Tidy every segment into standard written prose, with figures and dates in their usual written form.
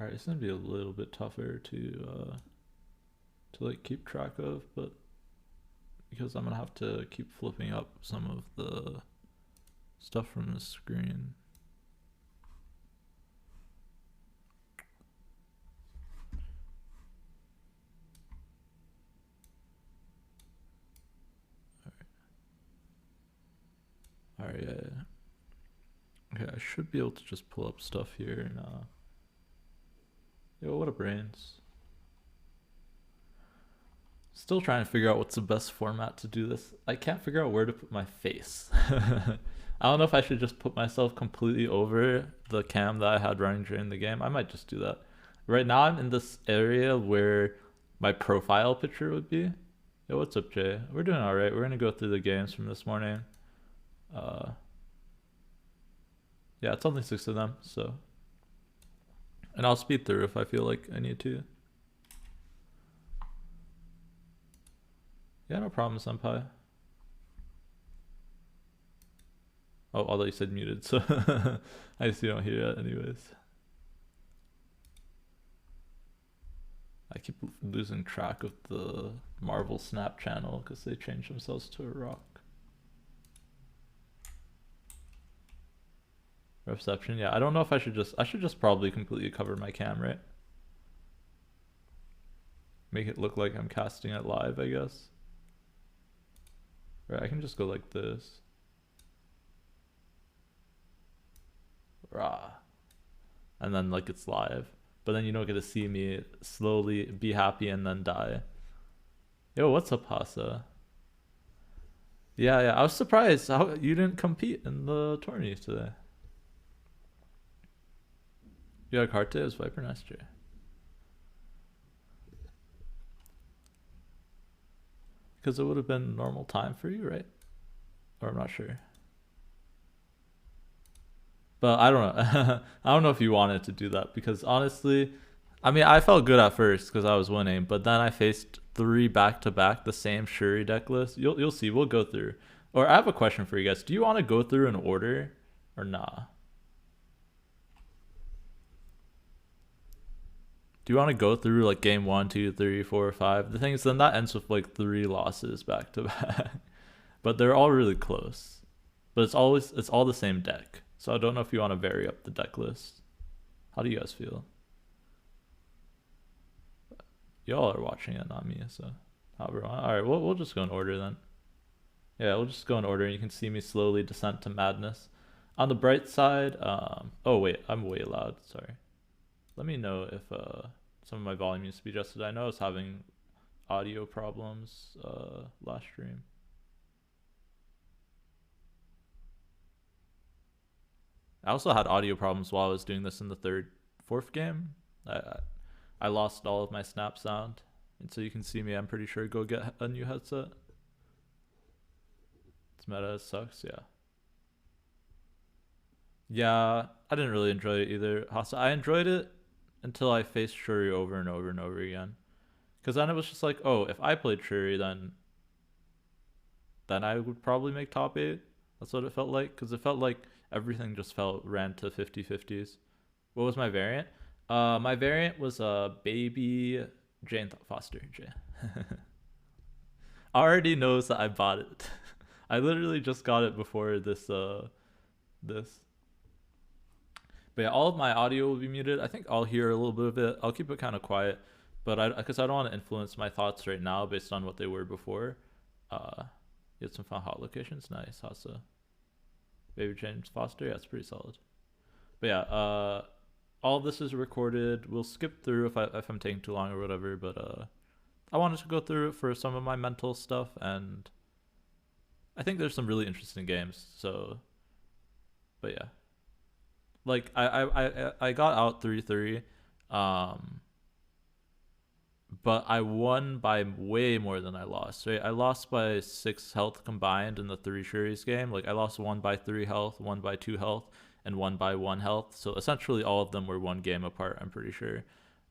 Alright, it's gonna be a little bit tougher to like keep track of, but because I'm gonna have to keep flipping up some of the stuff from the screen. Alright, yeah. Okay, I should be able to just pull up stuff here now. Yo, what a brains. Still trying to figure out what's the best format to do this. I can't figure out where to put my face. I don't know if I should just put myself completely over the cam that I had running during the game. I might just do that. Right now I'm in this area where my profile picture would be. Yo, what's up, Jay? We're doing alright. We're gonna go through the games from this morning. Yeah, it's only 6 of them, so. And I'll speed through if I feel like I need to. Yeah, no problem, senpai. Oh, although you said muted, so I guess you don't hear it anyways. I keep losing track of the Marvel Snap channel because they changed themselves to a rock. Reception, yeah. I don't know if I should just probably completely cover my cam, right? Make it look like I'm casting it live, I guess. Right, I can just go like this. Rah. And then like it's live. But then you don't get to see me slowly be happy and then die. Yo, what's up, Hasa? Yeah, I was surprised how you didn't compete in the tourney today. You got a card today? It was Viper Nest, Jay. Because it would have been normal time for you, right? Or I'm not sure. But I don't know. I don't know if you wanted to do that because honestly, I mean, I felt good at first because I was winning, but then I faced 3 back to back the same Shuri deck list. You'll see. We'll go through. Or I have a question for you guys. Do you want to go through in order or nah? Do you want to go through like game 1, 2, 3, 4, 5? The thing is, then that ends with like 3 losses back to back, but they're all really close. But it's all the same deck. So I don't know if you want to vary up the deck list. How do you guys feel? Y'all are watching it, not me. So however, all right, we'll just go in order then. Yeah, we'll just go in order. You can see me slowly descend to madness. On the bright side, oh wait, I'm way loud. Sorry. Let me know if some of my volume needs to be adjusted. I know I was having audio problems last stream. I also had audio problems while I was doing this in the fourth game. I lost all of my snap sound, and so you can see me. I'm pretty sure go get a new headset. It's meta. It sucks. Yeah. Yeah, I didn't really enjoy it either. I enjoyed it until I faced Shuri over and over and over again. Because then it was just like, oh, if I played Shuri, then I would probably make top 8. That's what it felt like. Because it felt like everything just ran to 50-50s. What was my variant? My variant was baby Jane Foster. Jane. Already knows that I bought it. I literally just got it before this. But yeah, all of my audio will be muted. I think I'll hear a little bit of it. I'll keep it kind of quiet, but because I don't want to influence my thoughts right now based on what they were before. You had some fun hot locations. Nice, Hasa. Baby James Foster. Yeah, it's pretty solid. But yeah, all of this is recorded. We'll skip through if I'm taking too long or whatever. But I wanted to go through it for some of my mental stuff, and I think there's some really interesting games. So, but yeah. Like I got out 3-3, but I won by way more than I lost. Right, I lost by 6 health combined in the 3 Shuris game. Like I lost 1 by 3 health, 1 by 2 health, and 1 by 1 health. So essentially all of them were 1 game apart. I'm pretty sure,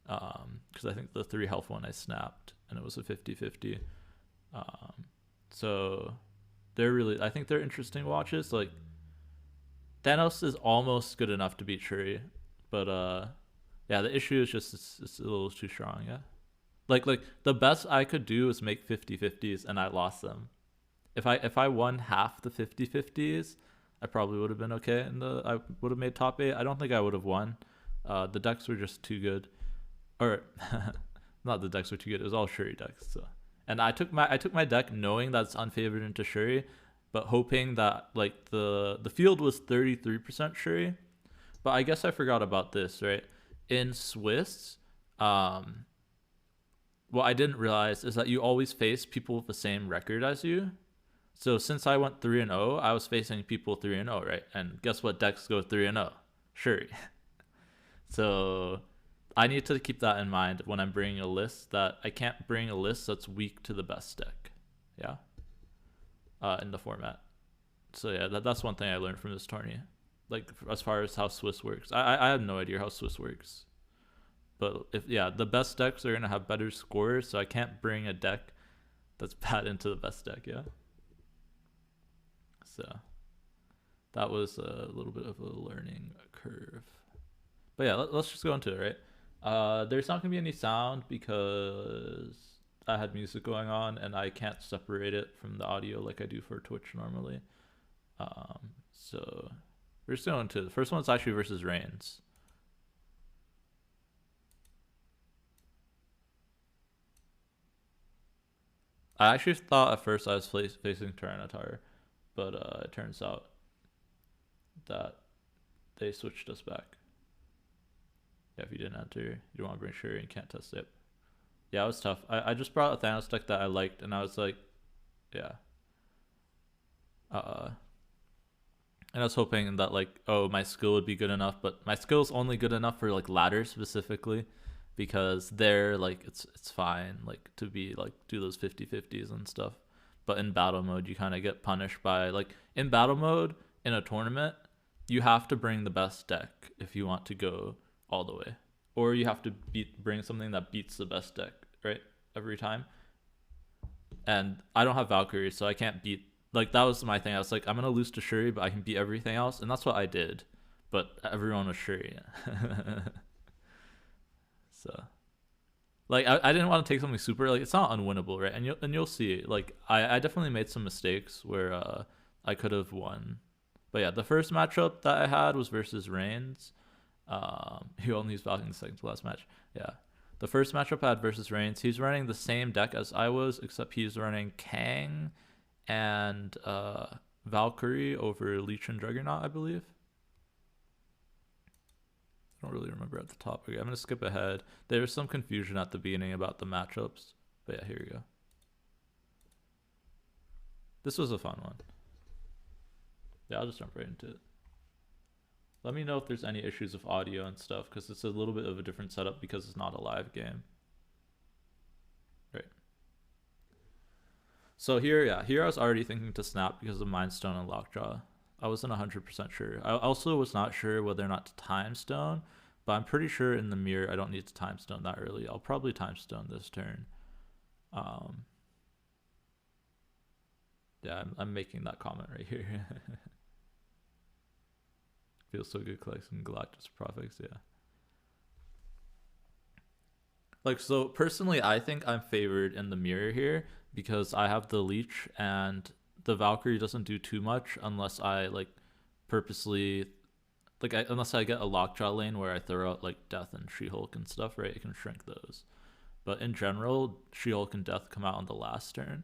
because I think the 3 health one I snapped and it was a 50-50. So I think they're interesting watches. Like Thanos is almost good enough to beat Shuri, but Yeah, the issue is just it's a little too strong. Yeah, like the best I could do is make 50-50s, and I lost them. If I won half the 50-50s, I probably would have been okay, and I would have made top 8. I don't think I would have won. The decks were just too good, or not the decks were too good. It was all Shuri decks. So, and I took my deck knowing that's unfavored into Shuri, but hoping that like the field was 33% Shuri. But I guess I forgot about this, right? In Swiss, um, what I didn't realize is that you always face people with the same record as you. So since I went 3-0, I was facing people 3-0, right? And guess what decks go 3-0? Shuri. So I need to keep that in mind when I'm bringing a list, that I can't bring a list that's weak to the best deck. Yeah. In the format. So yeah, that's one thing I learned from this tourney. Like as far as how Swiss works, I have no idea how Swiss works. But if the best decks are gonna have better scores, so I can't bring a deck that's bad into the best deck. Yeah. So that was a little bit of a learning curve. But yeah, let's just go into it, right? There's not gonna be any sound because I had music going on and I can't separate it from the audio like I do for Twitch normally. So we're just going to the first one's actually versus Reigns. I actually thought at first I was facing Tyranitar, but it turns out that they switched us back. Yeah, if you didn't enter, you want to bring Shuri and can't test it. Yeah, it was tough. I just brought a Thanos deck that I liked, and I was like, yeah. And I was hoping that like, oh, my skill would be good enough, but my skill's only good enough for like ladder specifically, because they're like it's fine like to be like do those 50-50s and stuff. But in battle mode, you kind of get punished by like in battle mode in a tournament, you have to bring the best deck if you want to go all the way, or you have to bring something that beats the best deck, right? Every time. And I don't have Valkyrie, so I can't beat. Like that was my thing. I was like, I'm gonna lose to Shuri, but I can beat everything else, and that's what I did. But everyone was Shuri. So, like, I didn't want to take something super like it's not unwinnable, right? And you'll see. Like, I definitely made some mistakes where I could have won. But yeah, the first matchup that I had was versus Reigns. He only used Falcon in the second to last match. Yeah. The first matchup I had versus Reigns, he's running the same deck as I was, except he's running Kang and Valkyrie over Leech and Juggernaut, I believe. I don't really remember at the top. Okay, I'm going to skip ahead. There was some confusion at the beginning about the matchups. But yeah, here we go. This was a fun one. Yeah, I'll just jump right into it. Let me know if there's any issues with audio and stuff, because it's a little bit of a different setup because it's not a live game. Right. So here I was already thinking to snap because of Mind Stone and Lockjaw. I wasn't 100% sure. I also was not sure whether or not to Time Stone, but I'm pretty sure in the mirror I don't need to Time Stone that early. I'll probably Time Stone this turn. Yeah, I'm making that comment right here. Feels so good collecting Galactus Profix, yeah. Like, so personally, I think I'm favored in the mirror here because I have the Leech and the Valkyrie doesn't do too much unless I like purposely like unless I get a Lockjaw lane where I throw out like Death and She-Hulk and stuff, right? It can shrink those. But in general, She-Hulk and Death come out on the last turn.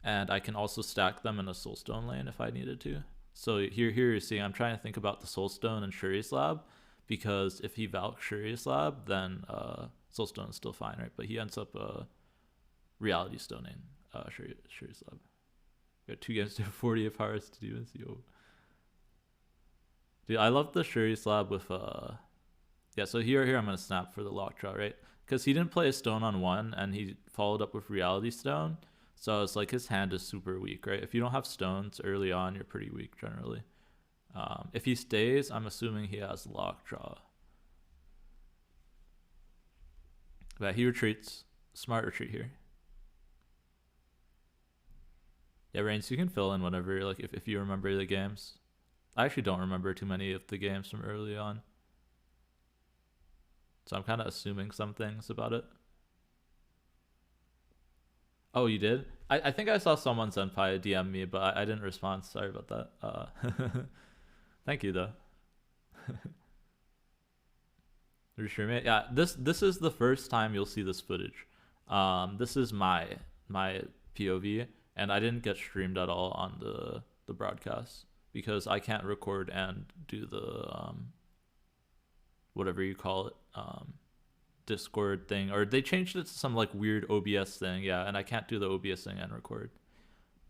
And I can also stack them in a Soulstone lane if I needed to. So here you're seeing I'm trying to think about the Soulstone and Shuri's Lab, because if he Valk Shuri's Lab, then Soulstone is still fine, right? But he ends up Reality Stoning Shuri's Lab. Got 2 games to 48 powers to do this, yo. Dude, I love the Shuri Slab with yeah, so here I'm gonna snap for the Lockjaw, right? Because he didn't play a stone on 1 and he followed up with Reality Stone. So it's like his hand is super weak, right? If you don't have stones early on, you're pretty weak generally. If he stays, I'm assuming he has Lockjaw. But he retreats. Smart retreat here. Yeah, Reigns, you can fill in whenever, like if you remember the games. I actually don't remember too many of the games from early on. So I'm kind of assuming some things about it. Oh, you did? I think I saw someone senpai DM me, but I didn't respond. Sorry about that. Thank you though. Restream it. Yeah, this is the first time you'll see this footage. This is my POV, and I didn't get streamed at all on the broadcast because I can't record and do the whatever you call it Discord thing, or they changed it to some like weird OBS thing. Yeah, and I can't do the OBS thing and record.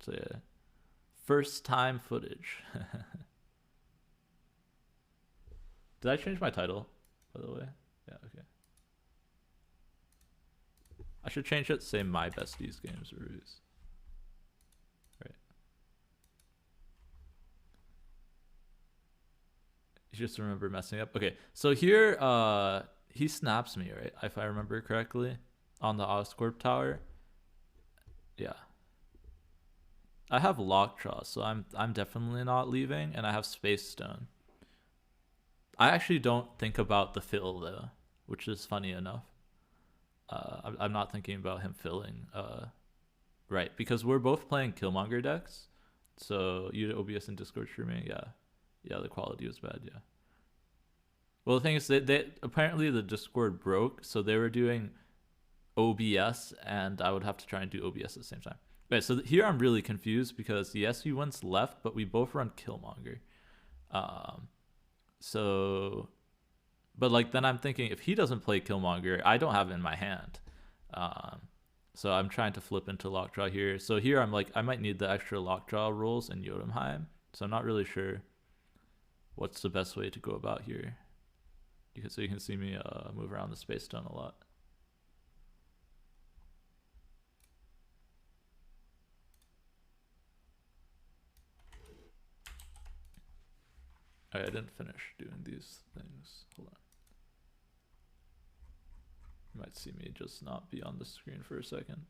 So yeah, first time footage. Did I change my title, by the way? Yeah, okay. I should change it. Say my Besties Games reviews. Right. You just remember messing up. Okay, so here, he snaps me, right? If I remember correctly, on the Oscorp tower. Yeah. I have Lockjaw, so I'm definitely not leaving, and I have Space Stone. I actually don't think about the fill though, which is funny enough. I'm not thinking about him filling. Right, because we're both playing Killmonger decks. So you OBS and Discord streaming, yeah, the quality was bad, yeah. Well, the thing is, they apparently the Discord broke, so they were doing OBS, and I would have to try and do OBS at the same time. Okay, so here I'm really confused because yes, he went left, but we both run Killmonger. So, but like then I'm thinking if he doesn't play Killmonger, I don't have it in my hand. So I'm trying to flip into Lockjaw here. So here I'm like, I might need the extra Lockjaw rolls in Jotunheim. So I'm not really sure what's the best way to go about here. So you can see me move around the Space Stone a lot. I didn't finish doing these things. Hold on. You might see me just not be on the screen for a second.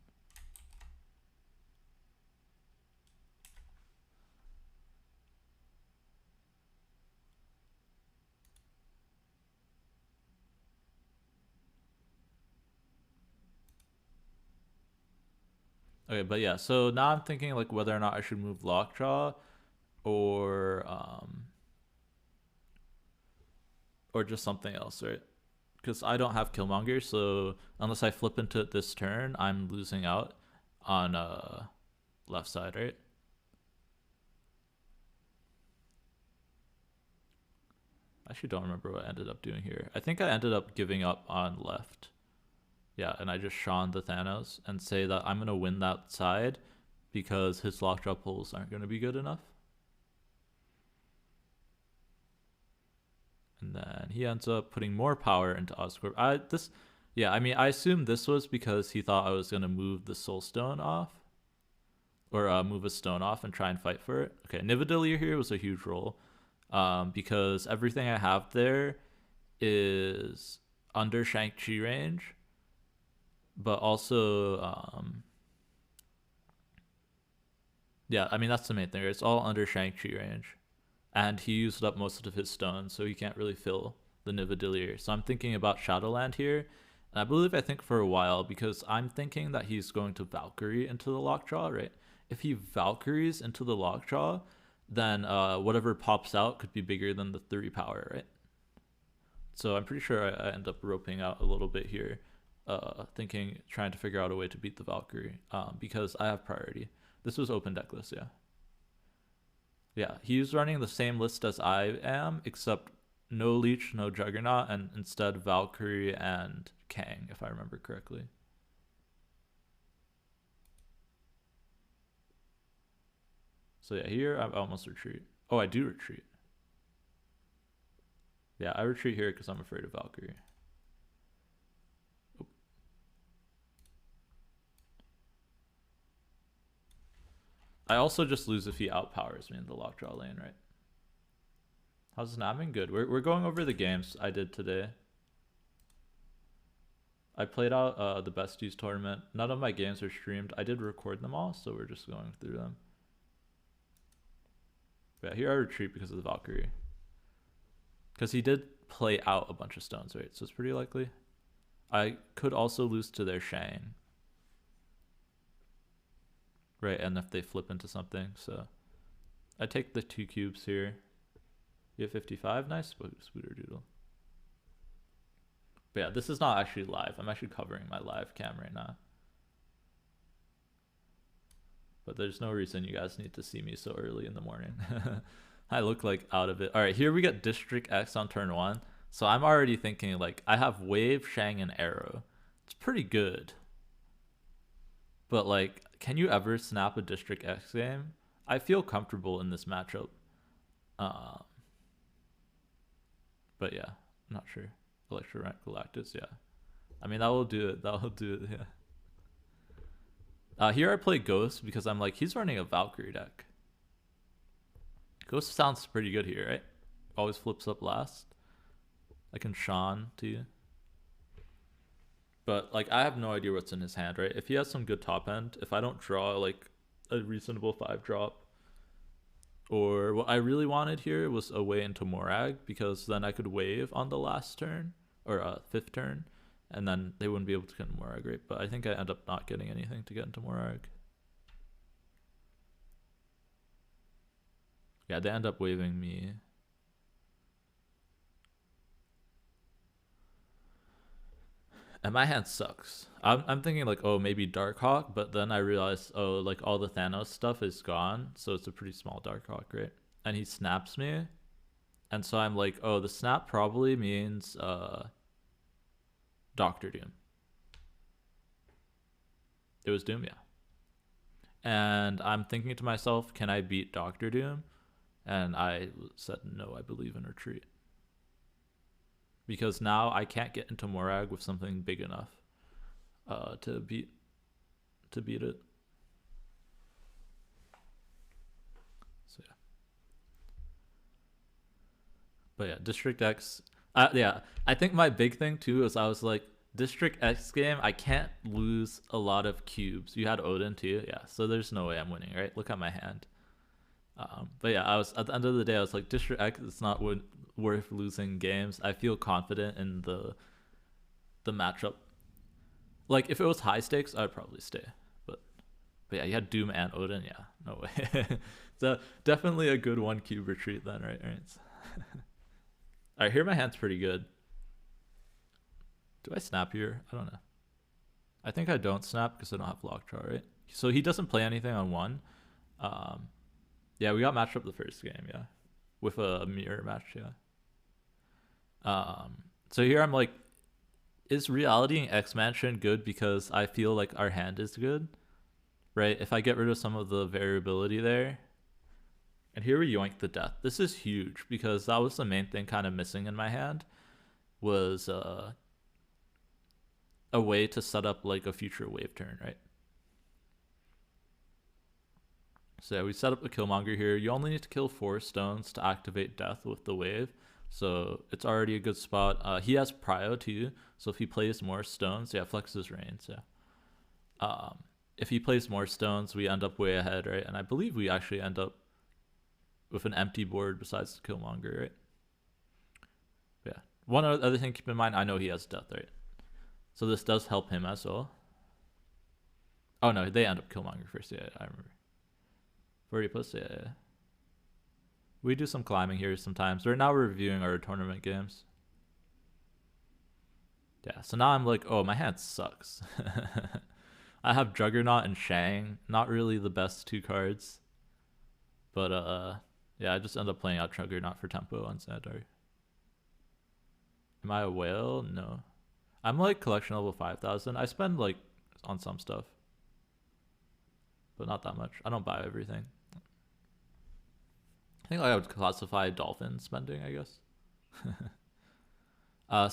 Okay, but yeah, so now I'm thinking like whether or not I should move Lockjaw or just something else, right? Because I don't have Killmonger, so unless I flip into it this turn, I'm losing out on left side, right? I actually don't remember what I ended up doing here. I think I ended up giving up on left. Yeah, and I just Shawn the Thanos and say that I'm going to win that side because his Lockjaw pulls aren't going to be good enough. And then he ends up putting more power into Oscorp. I assume this was because he thought I was going to move the Soul Stone off. Or move a stone off and try and fight for it. Okay, Nidavellir here was a huge roll. Because everything I have there is under Shang-Chi range. But also, yeah, I mean, that's the main thing. It's all under Shang-Chi range. And he used up most of his stones, so he can't really fill the Nidavellir. So I'm thinking about Shadowland here. And I think for a while, because I'm thinking that he's going to Valkyrie into the Lockjaw, right? If he Valkyries into the Lockjaw, then whatever pops out could be bigger than the 3 power, right? So I'm pretty sure I end up roping out a little bit here, trying to figure out a way to beat the Valkyrie, because I have priority. This was open deck list, yeah. Yeah, he's running the same list as I am, except no Leech, no Juggernaut, and instead Valkyrie and Kang, if I remember correctly. So yeah, here I almost retreat. Oh, I do retreat. Yeah, I retreat here because I'm afraid of Valkyrie. Oop. I also just lose if he outpowers me in the Lockjaw lane, right? How's snapping? Good. We're going over the games I did today. I played out the Besties tournament. None of my games are streamed. I did record them all, so we're just going through them. Yeah, here I retreat because of the Valkyrie. Because he did play out a bunch of stones, right? So it's pretty likely. I could also lose to their Shang, right? And if they flip into something, so I take the 2 cubes here. You have 55, nice Spooter Doodle. But yeah, this is not actually live. I'm actually covering my live cam right now. But there's no reason you guys need to see me so early in the morning. I look like out of it. All right, here we get District X on turn 1. So I'm already thinking like I have Wave, Shang, and Arrow. It's pretty good. But like, can you ever snap a District X game? I feel comfortable in this matchup. But yeah, I'm not sure. Electro Galactus, yeah. I mean, that will do it. That will do it, yeah. Here I play Ghost because I'm like, he's running a Valkyrie deck. Ghost sounds pretty good here, right? Always flips up last. I can Sean too. But like, I have no idea what's in his hand, right? If he has some good top end, if I don't draw like a reasonable 5-drop, or what I really wanted here was a way into Morag, because then I could wave on the last turn, or 5th turn, and then they wouldn't be able to get into Morag, right? But I think I end up not getting anything to get into Morag. Yeah, they end up waving me. And my hand sucks. I'm thinking like, oh, maybe Darkhawk, but then I realized, oh, like all the Thanos stuff is gone, so it's a pretty small Darkhawk, right? And he snaps me, and so I'm like, oh, the snap probably means Doctor Doom. It was Doom, yeah. And I'm thinking to myself, can I beat Doctor Doom? And I said, no, I believe in retreat. Because now I can't get into Morag with something big enough to beat it. So yeah. But yeah, District X. Yeah, I think my big thing too is I was like, District X game, I can't lose a lot of cubes. You had Odin too, yeah. So there's no way I'm winning, right? Look at my hand. But yeah, I was at the end of the day, I was like, District X, it's not worth losing games. I feel confident in the matchup. Like if it was high stakes, I'd probably stay. But yeah, you had Doom and Odin. Yeah, no way. So definitely a good 1 cube retreat then, right? All right, here my hand's pretty good. Do I snap here? I don't know. I think I don't snap because I don't have Lockjaw, right? So he doesn't play anything on 1. Yeah, we got matched up the first game, yeah. With a mirror match, yeah. So here I'm like, is Reality and X-Mansion good because I feel like our hand is good? Right? If I get rid of some of the variability there. And here we yoink the Death. This is huge because that was the main thing kind of missing in my hand. Was a way to set up like a future wave turn, right? So yeah, we set up a Killmonger here. You only need to kill 4 stones to activate Death with the wave. So it's already a good spot. He has Prio too. So if he plays more stones, yeah, flexes Reigns, yeah. If he plays more stones, we end up way ahead, right? And I believe we actually end up with an empty board besides the Killmonger, right? Yeah. One other thing to keep in mind, I know he has Death, right? So this does help him as well. Oh no, they end up Killmonger first, yeah, I remember. 40 plus, yeah. We do some climbing here sometimes. Right now we're reviewing our tournament games. Yeah, so now I'm like, oh, my hand sucks. I have Juggernaut and Shang. Not really the best 2 cards. But, yeah, I just end up playing out Juggernaut for tempo on Sandar. Am I a whale? No. I'm like collection level 5,000. I spend like on some stuff. But not that much. I don't buy everything. I think I would classify dolphin spending, I guess.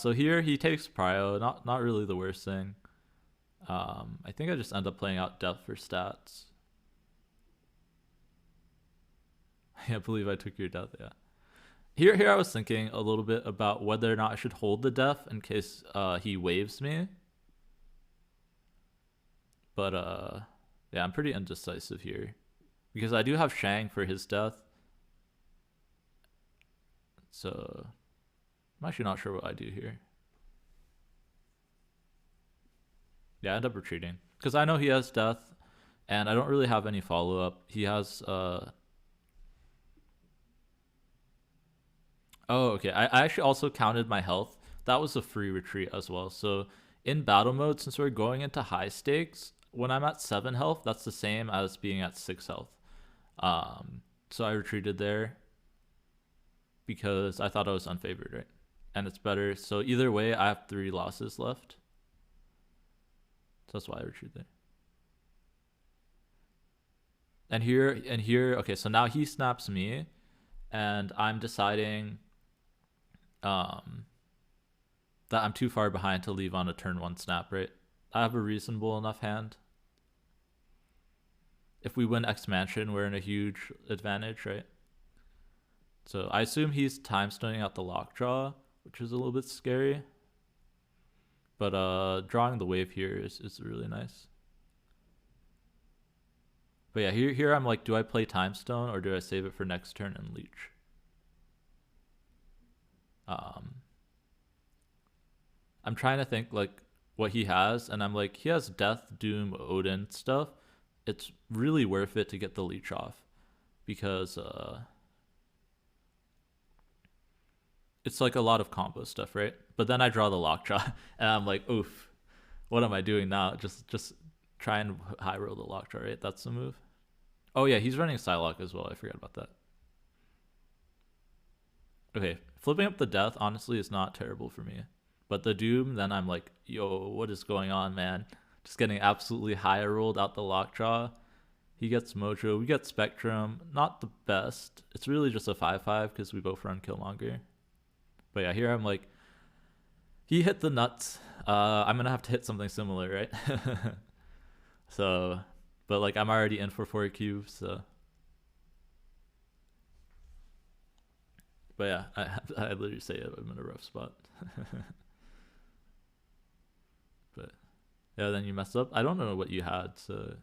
So here he takes Prio, not really the worst thing. I think I just end up playing out Death for stats. I can't believe I took your Death, yeah. Here I was thinking a little bit about whether or not I should hold the Death in case he waves me. But yeah, I'm pretty indecisive here. Because I do have Shang for his Death. So I'm actually not sure what I do here. Yeah, I end up retreating because I know he has death, and I don't really have any follow up. He has Oh, okay. I actually also counted my health. That was a free retreat as well. So in battle mode, since we're going into high stakes, when I'm at 7 health, that's the same as being at 6 health. Um, so I retreated there because I thought I was unfavored, right? And it's better. So either way, I have 3 losses left. So that's why I retreated there. And here, okay, so now he snaps me, and I'm deciding um, that I'm too far behind to leave on a turn 1 snap, right? I have a reasonable enough hand. If we win X Mansion, we're in a huge advantage, right? So I assume he's time stoning out the lockjaw, which is a little bit scary. But drawing the wave here is really nice. But yeah, here I'm like, do I play time stone or do I save it for next turn and leech? I'm trying to think like what he has, and I'm like, he has Death, Doom, Odin stuff. It's really worth it to get the leech off because it's like a lot of combo stuff, right? But then I draw the lockjaw, and I'm like, oof, what am I doing now? Just try and high roll the lockjaw, right? That's the move. Oh yeah, he's running Psylocke as well. I forgot about that. Okay, flipping up the death honestly is not terrible for me, but the doom, then I'm like, yo, what is going on, man? Just getting absolutely high rolled out the lockjaw. He gets Mojo, we get Spectrum. Not the best. It's really just a 5/5 because we both run Killmonger. But yeah, here I'm like, he hit the nuts. I'm gonna have to hit something similar, right? So, but like I'm already in for 4 cubes, so. But yeah, I literally say I'm in a rough spot. But yeah, then you mess up. I don't know what you had, so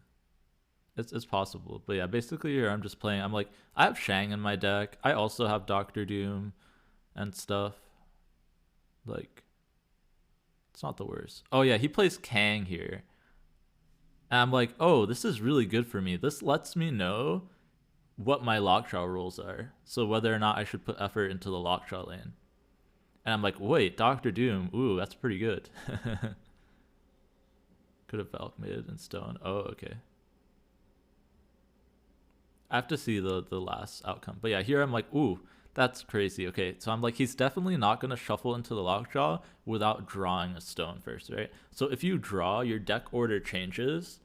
it's possible. But yeah, basically here I'm just playing. I'm like, I have Shang in my deck. I also have Doctor Doom and stuff. Like, it's not the worst. Oh yeah, he plays Kang here. And I'm like, oh, this is really good for me. This lets me know what my lockjaw rules are. So whether or not I should put effort into the lockjaw lane. And I'm like, wait, Doctor Doom. Ooh, that's pretty good. Could have Valk mid and Stone. Oh, okay. I have to see the last outcome. But yeah, here I'm like, ooh, that's crazy. Okay, so I'm like, he's definitely not going to shuffle into the lockjaw without drawing a stone first, right? So if you draw, your deck order changes.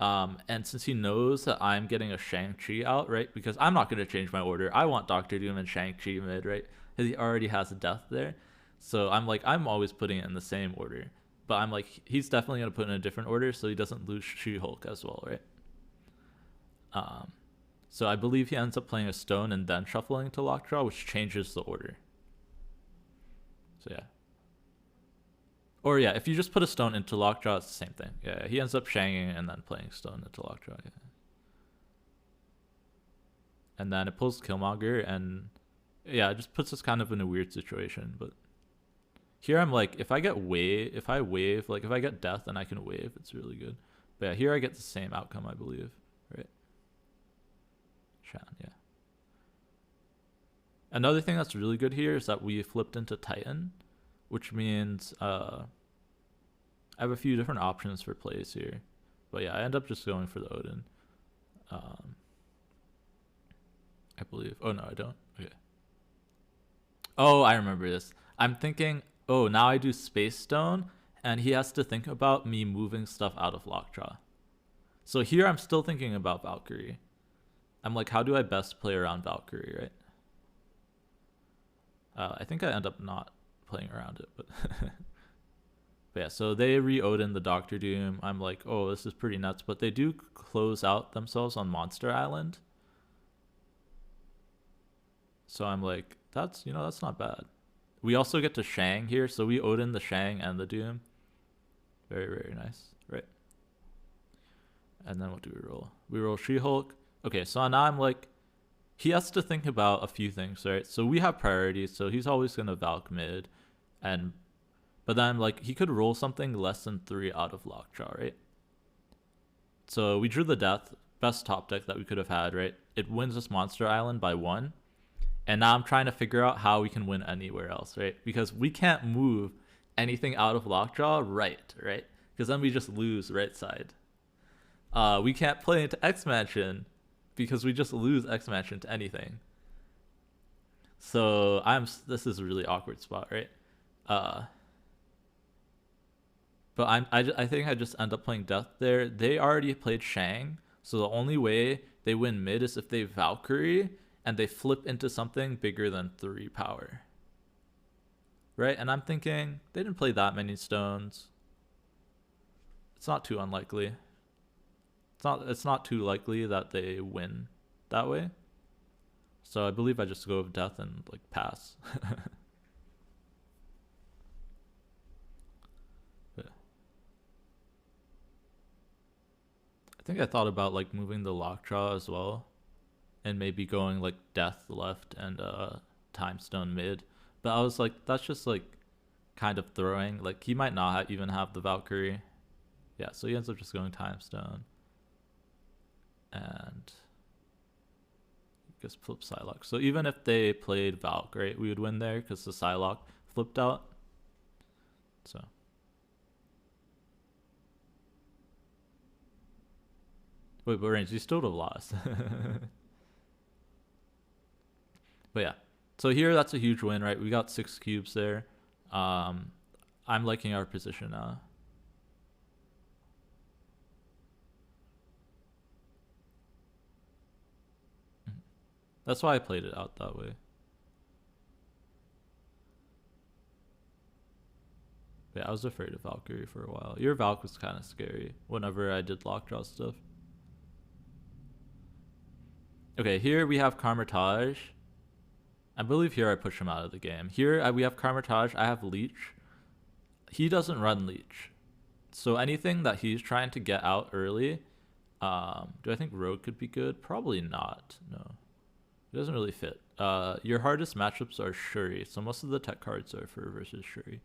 And since he knows that I'm getting a Shang-Chi out, right? Because I'm not going to change my order. I want Doctor Doom and Shang-Chi mid, right? He already has a death there. So I'm like, I'm always putting it in the same order. But I'm like, he's definitely going to put it in a different order so he doesn't lose She-Hulk as well, right? Um, so I believe he ends up playing a stone and then shuffling to lockjaw, which changes the order. So yeah. Or yeah, if you just put a stone into lockjaw, it's the same thing. Yeah, he ends up shanging and then playing stone into lockjaw. Yeah. And then it pulls Killmonger, and yeah, it just puts us kind of in a weird situation. But here I'm like, if I wave, like if I get death and I can wave, it's really good. But yeah, here I get the same outcome, I believe, right? Shan, yeah. Another thing that's really good here is that we flipped into Titan, which means I have a few different options for plays here. But yeah, I end up just going for the Odin. I believe. Oh no, I don't. Okay. Oh, I remember this. I'm thinking, oh, now I do Space Stone, and he has to think about me moving stuff out of Lockjaw. So here I'm still thinking about Valkyrie. I'm like, how do I best play around Valkyrie, right? I think I end up not playing around it, but but yeah, so they re-Odin the Doctor Doom. I'm like, oh, this is pretty nuts, but they do close out themselves on Monster Island. So I'm like, that's not bad. We also get to Shang here, so we Odin the Shang and the Doom. Very, very nice, right? And then what do we roll? We roll She-Hulk. Okay, so now I'm like, he has to think about a few things, right? So we have priorities, so he's always gonna Valk mid, and but then like he could roll something less than 3 out of Lockjaw, right? So we drew the death, best top deck that we could have had, right? It wins this monster island by 1, and now I'm trying to figure out how we can win anywhere else, right? Because we can't move anything out of Lockjaw right? Because then we just lose right side. We can't play into X Mansion because we just lose X Mansion to anything. So this is a really awkward spot, right? Uh, but I think I just end up playing Death there. They already played Shang, so the only way they win mid is if they Valkyrie and they flip into something bigger than 3 power. Right? And I'm thinking they didn't play that many stones. It's not too unlikely. It's not too likely that they win that way. So I believe I just go with Death and like pass. Yeah. I think I thought about like moving the Lockjaw as well, and maybe going like Death left and Time Stone mid. But I was like, that's just like kind of throwing. Like he might not even have the Valkyrie. Yeah, so he ends up just going Time Stone. And I guess flip Psylocke. So even if they played Valk, right, we would win there because the Psylocke flipped out. So wait, but range, you still would have lost. But yeah. So here that's a huge win, right? We got 6 cubes there. I'm liking our position now. That's why I played it out that way. But yeah, I was afraid of Valkyrie for a while. Your Valk was kind of scary whenever I did Lockjaw stuff. Okay, here we have Carmitage. I believe here I push him out of the game. Here we have Carmitage. I have Leech. He doesn't run Leech. So anything that he's trying to get out early, do I think Rogue could be good? Probably not. No. It doesn't really fit. Your hardest matchups are Shuri, so most of the tech cards are for versus Shuri.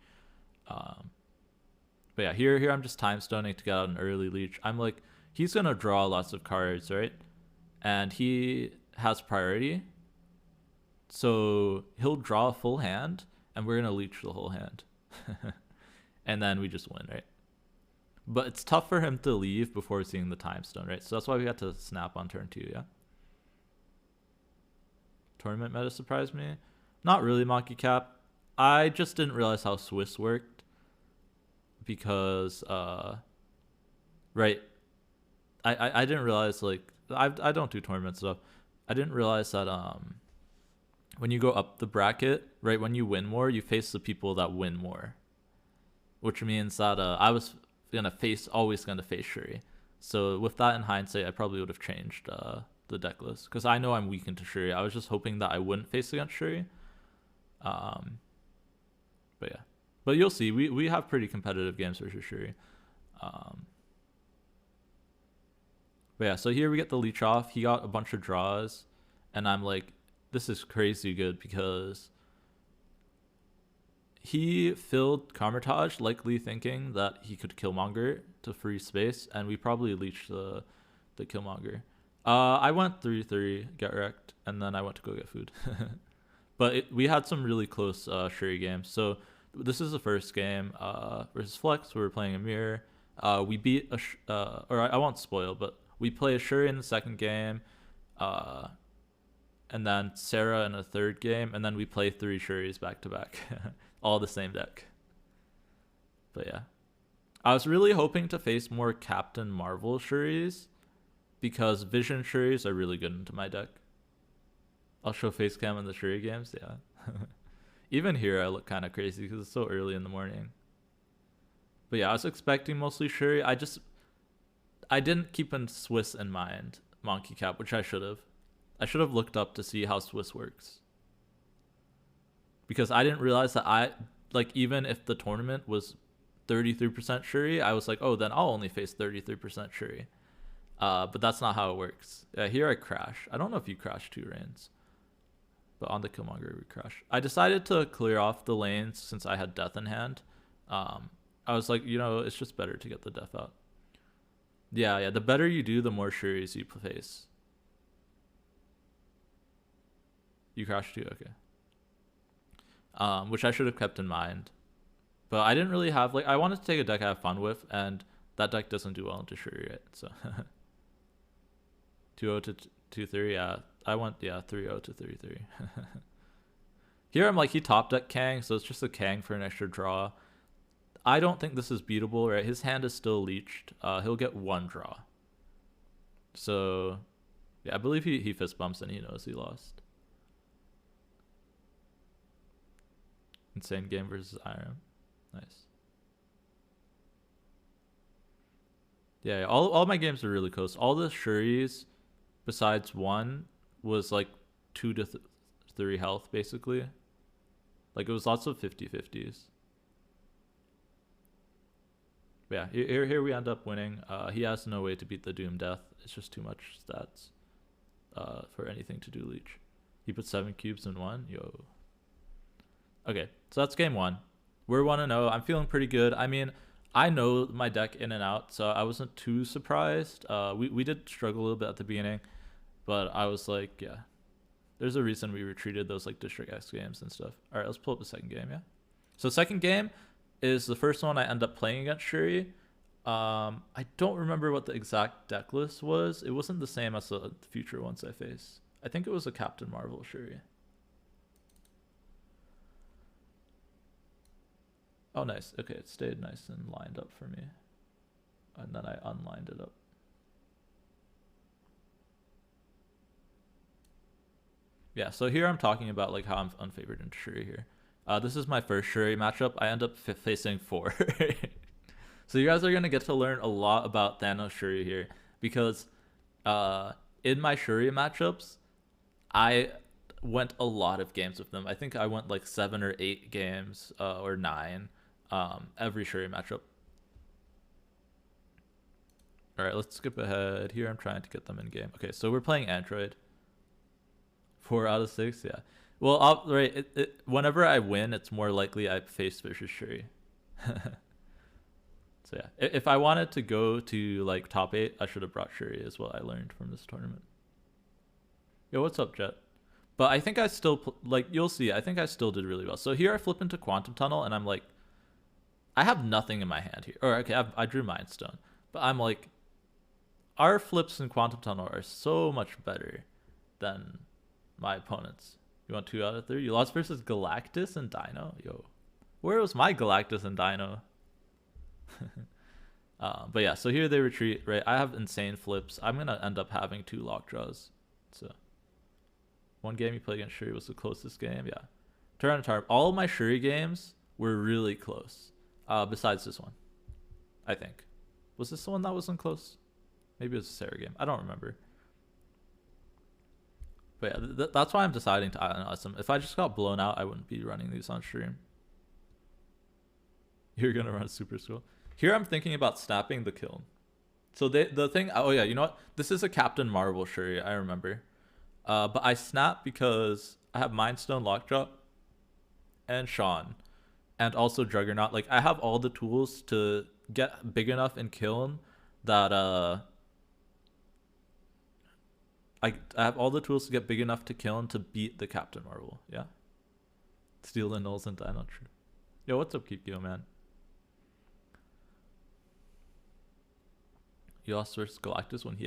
But yeah, here I'm just time stoning to get out an early Leech. I'm like, he's gonna draw lots of cards, right? And he has priority, so he'll draw a full hand, and we're gonna Leech the whole hand, and then we just win, right? But it's tough for him to leave before seeing the time stone, right? So that's why we had to snap on turn 2, yeah. Tournament meta surprised me. Not really, Monkey Cap. I just didn't realize how Swiss worked because right, I didn't realize, like, I don't do tournament stuff. I didn't realize that when you go up the bracket, right, when you win more, you face the people that win more, which means that I was always gonna face Shuri. So with that in hindsight, I probably would have changed the deck list because I know I'm weak into Shuri. I was just hoping that I wouldn't face against Shuri. But yeah, but you'll see. We have pretty competitive games versus Shuri. But yeah, so here we get the Leech off. He got a bunch of draws, and I'm like, this is crazy good because he filled Carmitage, likely thinking that he could Killmonger to free space, and we probably leached the Killmonger. I went 3-3, get wrecked, and then I went to go get food. But we had some really close Shuri games. So this is the first game versus Flex. We were playing a mirror. We beat or I won't spoil, but we play a Shuri in the second game, and then Sarah in a third game, and then we play 3 Shuris back to back, all the same deck. But yeah, I was really hoping to face more Captain Marvel Shuris because Vision Shuris are really good into my deck. I'll show face cam in the Shuri games, yeah. Even here I look kind of crazy because it's so early in the morning. But yeah, I was expecting mostly Shuri. I didn't keep in Swiss in mind, Monkey Cap, which I should have. I should have looked up to see how Swiss works. Because I didn't realize that even if the tournament was 33% Shuri, I was like, oh, then I'll only face 33% Shuri. But that's not how it works. Here I crash. I don't know if you crash 2 lanes, but on the Killmonger we crash. I decided to clear off the lanes since I had death in hand. I was like, it's just better to get the death out. Yeah. The better you do, the more Shuris you face. You crashed too, okay. Which I should have kept in mind. But I didn't really have, I wanted to take a deck I have fun with, and that deck doesn't do well into Shuri, right? So 2-0 to 2-3, yeah. I went, 3-0 to 3-3. Here I'm like, he top deck Kang, so it's just a Kang for an extra draw. I don't think this is beatable, right? His hand is still leeched. He'll get 1 draw. So, yeah, I believe he fist bumps and he knows he lost. Insane game versus Iron. Nice. Yeah, all my games are really close. All the Shuris, besides one, was like 2 to 3 health, basically. Like, it was lots of 50-50s. But yeah, here we end up winning. He has no way to beat the Doom Death. It's just too much stats for anything to do Leech. He put 7 cubes in 1. Yo. Okay, so that's game 1. We're 1-0. I'm feeling pretty good. I mean, I know my deck in and out, so I wasn't too surprised. We did struggle a little bit at the beginning, but I was like, yeah, there's a reason we retreated those like District X games and stuff. All right, let's pull up the second game, yeah? So second game is the first one I end up playing against Shuri. I don't remember what the exact deck list was. It wasn't the same as the future ones I faced. I think it was a Captain Marvel Shuri. Oh, nice. Okay, it stayed nice and lined up for me. And then I unlined it up. Yeah, so here I'm talking about like how I'm unfavored in Shuri here. This is my first Shuri matchup. I end up facing 4. So you guys are going to get to learn a lot about Thanos Shuri here. Because in my Shuri matchups, I went a lot of games with them. I think I went like 7 or 8 games or 9. Every Shuri matchup. All right, let's skip ahead. Here I'm trying to get them in game. Okay, so we're playing Android. 4 out of 6, yeah. Well, right. Whenever I win, it's more likely I face versus Shuri. So yeah, if I wanted to go to like top 8, I should have brought Shuri, is what I learned from this tournament. Yo, what's up, Jet? But I think I still you'll see. I think I still did really well. So here I flip into Quantum Tunnel, and I'm like, I have nothing in my hand here. Or okay, I drew Mind Stone, but I'm like, our flips in Quantum Tunnel are so much better than my opponents. You want 2 out of 3? You lost versus Galactus and Dino? Yo, where was my Galactus and Dino? But yeah, so here they retreat, right? I have insane flips. I'm going to end up having 2 lock draws. So one game you play against Shuri was the closest game. Yeah. Turn on tarp. All of my Shuri games were really close. Besides this one, I think. Was this the one that wasn't close? Maybe it was a Sarah game. I don't remember. But yeah, that's why I'm deciding to analyze them. If I just got blown out, I wouldn't be running these on stream. You're going to run Super School. Here I'm thinking about snapping the kiln. So the thing, oh yeah, you know what? This is a Captain Marvel Shuri, I remember. But I snap because I have Mind Stone, Lockjaw, and Sean. And also Juggernaut. Like, I have all the tools to get big enough in kiln that I have all the tools to get big enough to kill him to beat the Captain Marvel. Yeah. Steal the nulls and Dino True. Yo, what's up, Kikyo, man? You lost versus Galactus when he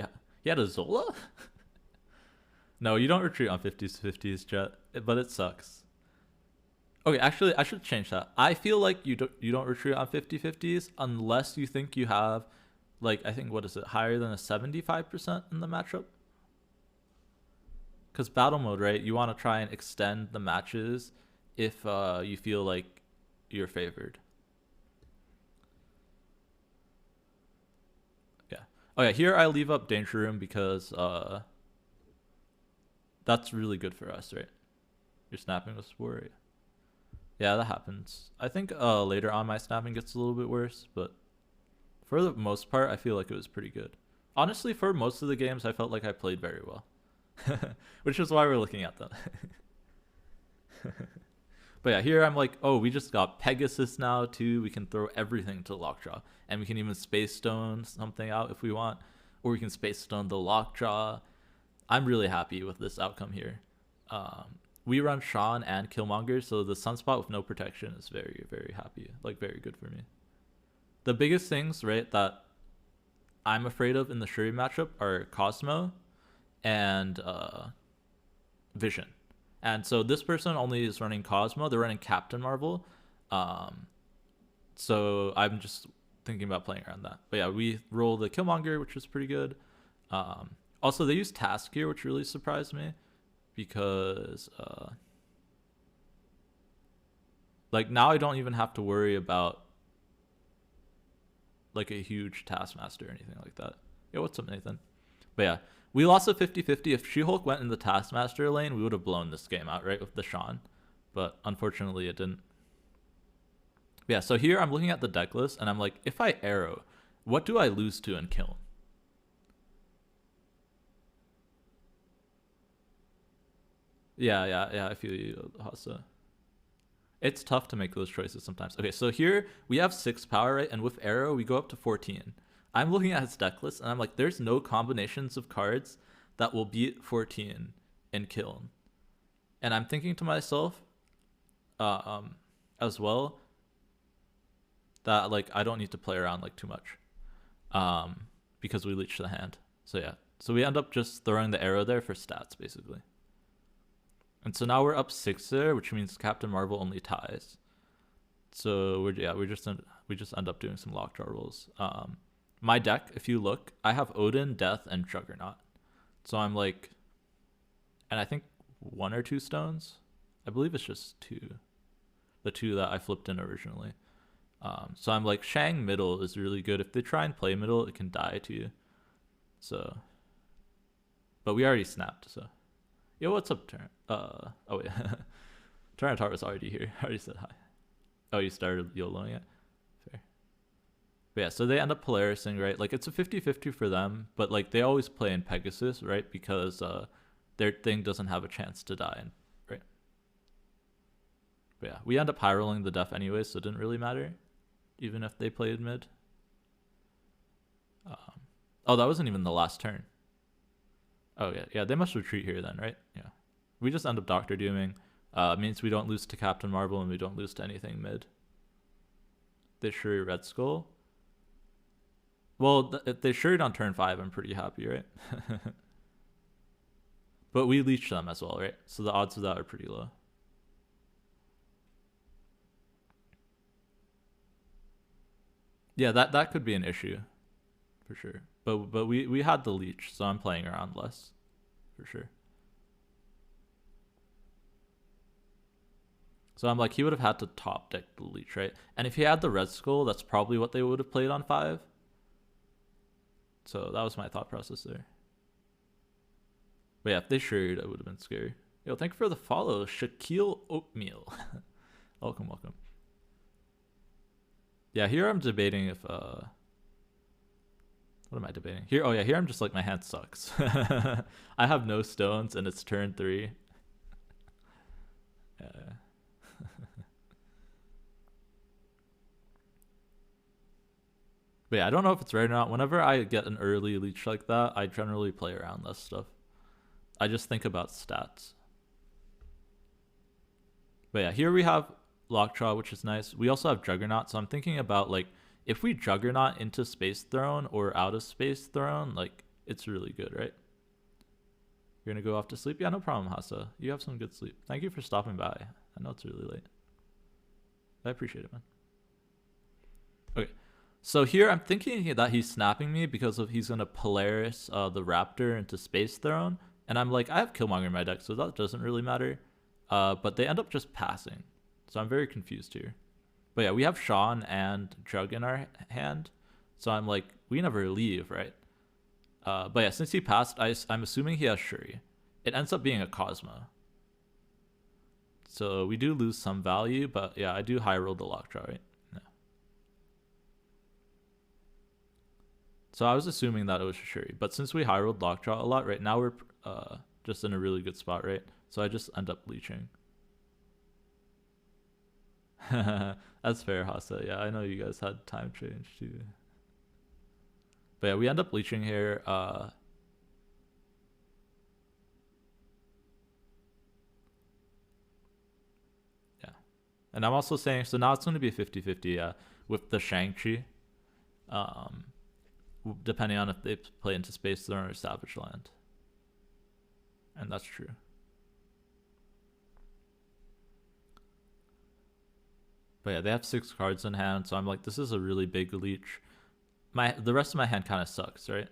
had a Zola? No, you don't retreat on 50s, Jet, but it sucks. Okay, actually, I should change that. I feel like you don't retreat on 50-50s unless you think you have, like, I think, what is it, higher than a 75% in the matchup? Because battle mode, right, you want to try and extend the matches if you feel like you're favored. Yeah. Oh yeah, here I leave up Danger Room because that's really good for us, right? You're snapping with Spore. Yeah, that happens. I think later on my snapping gets a little bit worse, but for the most part, I feel like it was pretty good. Honestly, for most of the games, I felt like I played very well, which is why we're looking at them. But yeah, here I'm like, oh, we just got Pegasus now too. We can throw everything to Lockjaw, and we can even Space Stone something out if we want, or we can Space Stone the Lockjaw. I'm really happy with this outcome here. We run Sean and Killmonger, so the Sunspot with no protection is very, very happy. Like, very good for me. The biggest things, right, that I'm afraid of in the Shuri matchup are Cosmo and Vision. And so this person only is running Cosmo. They're running Captain Marvel. Um, so I'm just thinking about playing around that. But yeah, we roll the Killmonger, which is pretty good. Also, they use Task here, which really surprised me because like now I don't even have to worry about like a huge Taskmaster or anything like that. Yo, what's up, Nathan? But yeah, we lost a 50-50. If She-Hulk went in the Taskmaster lane, we would have blown this game out, right, with the Sean. But unfortunately, it didn't. Yeah, so here I'm looking at the deck list, and I'm like, if I arrow, what do I lose to and kill? Yeah, I feel you, Hasa. It's tough to make those choices sometimes. Okay, so here we have 6 power, right? And with arrow, we go up to 14. I'm looking at his deck list, and I'm like, there's no combinations of cards that will beat 14 in Kiln. And I'm thinking to myself, as well, that like I don't need to play around like too much, because we leech the hand. So yeah, so we end up just throwing the arrow there for stats basically. And so now we're up 6 there, which means Captain Marvel only ties. So we just end up doing some lockjaw rolls. My deck, if you look, I have Odin, Death, and Juggernaut. So I'm like, and I think 1 or 2 stones. I believe it's just 2, the 2 that I flipped in originally. So I'm like, Shang middle is really good. If they try and play middle, it can die to you. So, but we already snapped. So, yo, what's up, Turn? Oh yeah, Turnitar was already here. I already said hi. Oh, you started YOLOing it. Fair. But yeah, so they end up Polarising, right? Like it's a 50-50 for them, but like they always play in Pegasus, right? Because their thing doesn't have a chance to die, right? But yeah, we end up high rolling the def anyway, so it didn't really matter, even if they played mid. Oh, that wasn't even the last turn. Oh yeah, they must retreat here then, right? Yeah, we just end up Doctor Dooming. Means we don't lose to Captain Marvel and we don't lose to anything mid. They Shuri Red Skull. Well, if they Shuried on turn 5, I'm pretty happy, right? But we leech them as well, right? So the odds of that are pretty low. Yeah, that could be an issue, for sure. But we had the leech, so I'm playing around less, for sure. So I'm like, he would have had to top deck the leech, right? And if he had the Red Skull, that's probably what they would have played on 5. So that was my thought process there. But yeah, if they Shuried, it would have been scary. Yo, thank you for the follow, Shaquille Oatmeal. Welcome. Yeah, here I'm debating if what am I debating? Here, oh yeah, here I'm just like, my hand sucks. I have no stones and it's turn 3. Yeah. But yeah, I don't know if it's right or not. Whenever I get an early leech like that, I generally play around less stuff. I just think about stats. But yeah, here we have Lockjaw, which is nice. We also have Juggernaut, so I'm thinking about like, if we Juggernaut into Space Throne or out of Space Throne, like it's really good, right? You're gonna go off to sleep? Yeah, no problem, Hasa. You have some good sleep. Thank you for stopping by. I know it's really late. I appreciate it, man. Okay, so here I'm thinking that he's snapping me because of he's gonna Polaris the Raptor into Space Throne, and I'm like, I have Killmonger in my deck, so that doesn't really matter. But they end up just passing, so I'm very confused here. But yeah, we have Sean and Jug in our hand, so I'm like, we never leave, right? But yeah, since he passed, I'm assuming he has Shuri. It ends up being a Cosmo. So we do lose some value, but yeah, I do high roll the Lockjaw, right? Yeah. So I was assuming that it was Shuri, but since we high rolled Lockjaw a lot, right now we're just in a really good spot, right? So I just end up leeching. That's fair, Hasa. Yeah, I know you guys had time change too. But yeah, we end up leeching here. Yeah. And I'm also saying, so now it's going to be 50-50, yeah, with the Shang-Chi. Um, depending on if they play into Space Throne or Savage Land. And that's true. But yeah, they have 6 cards in hand, so I'm like, this is a really big leech. The rest of my hand kind of sucks, right?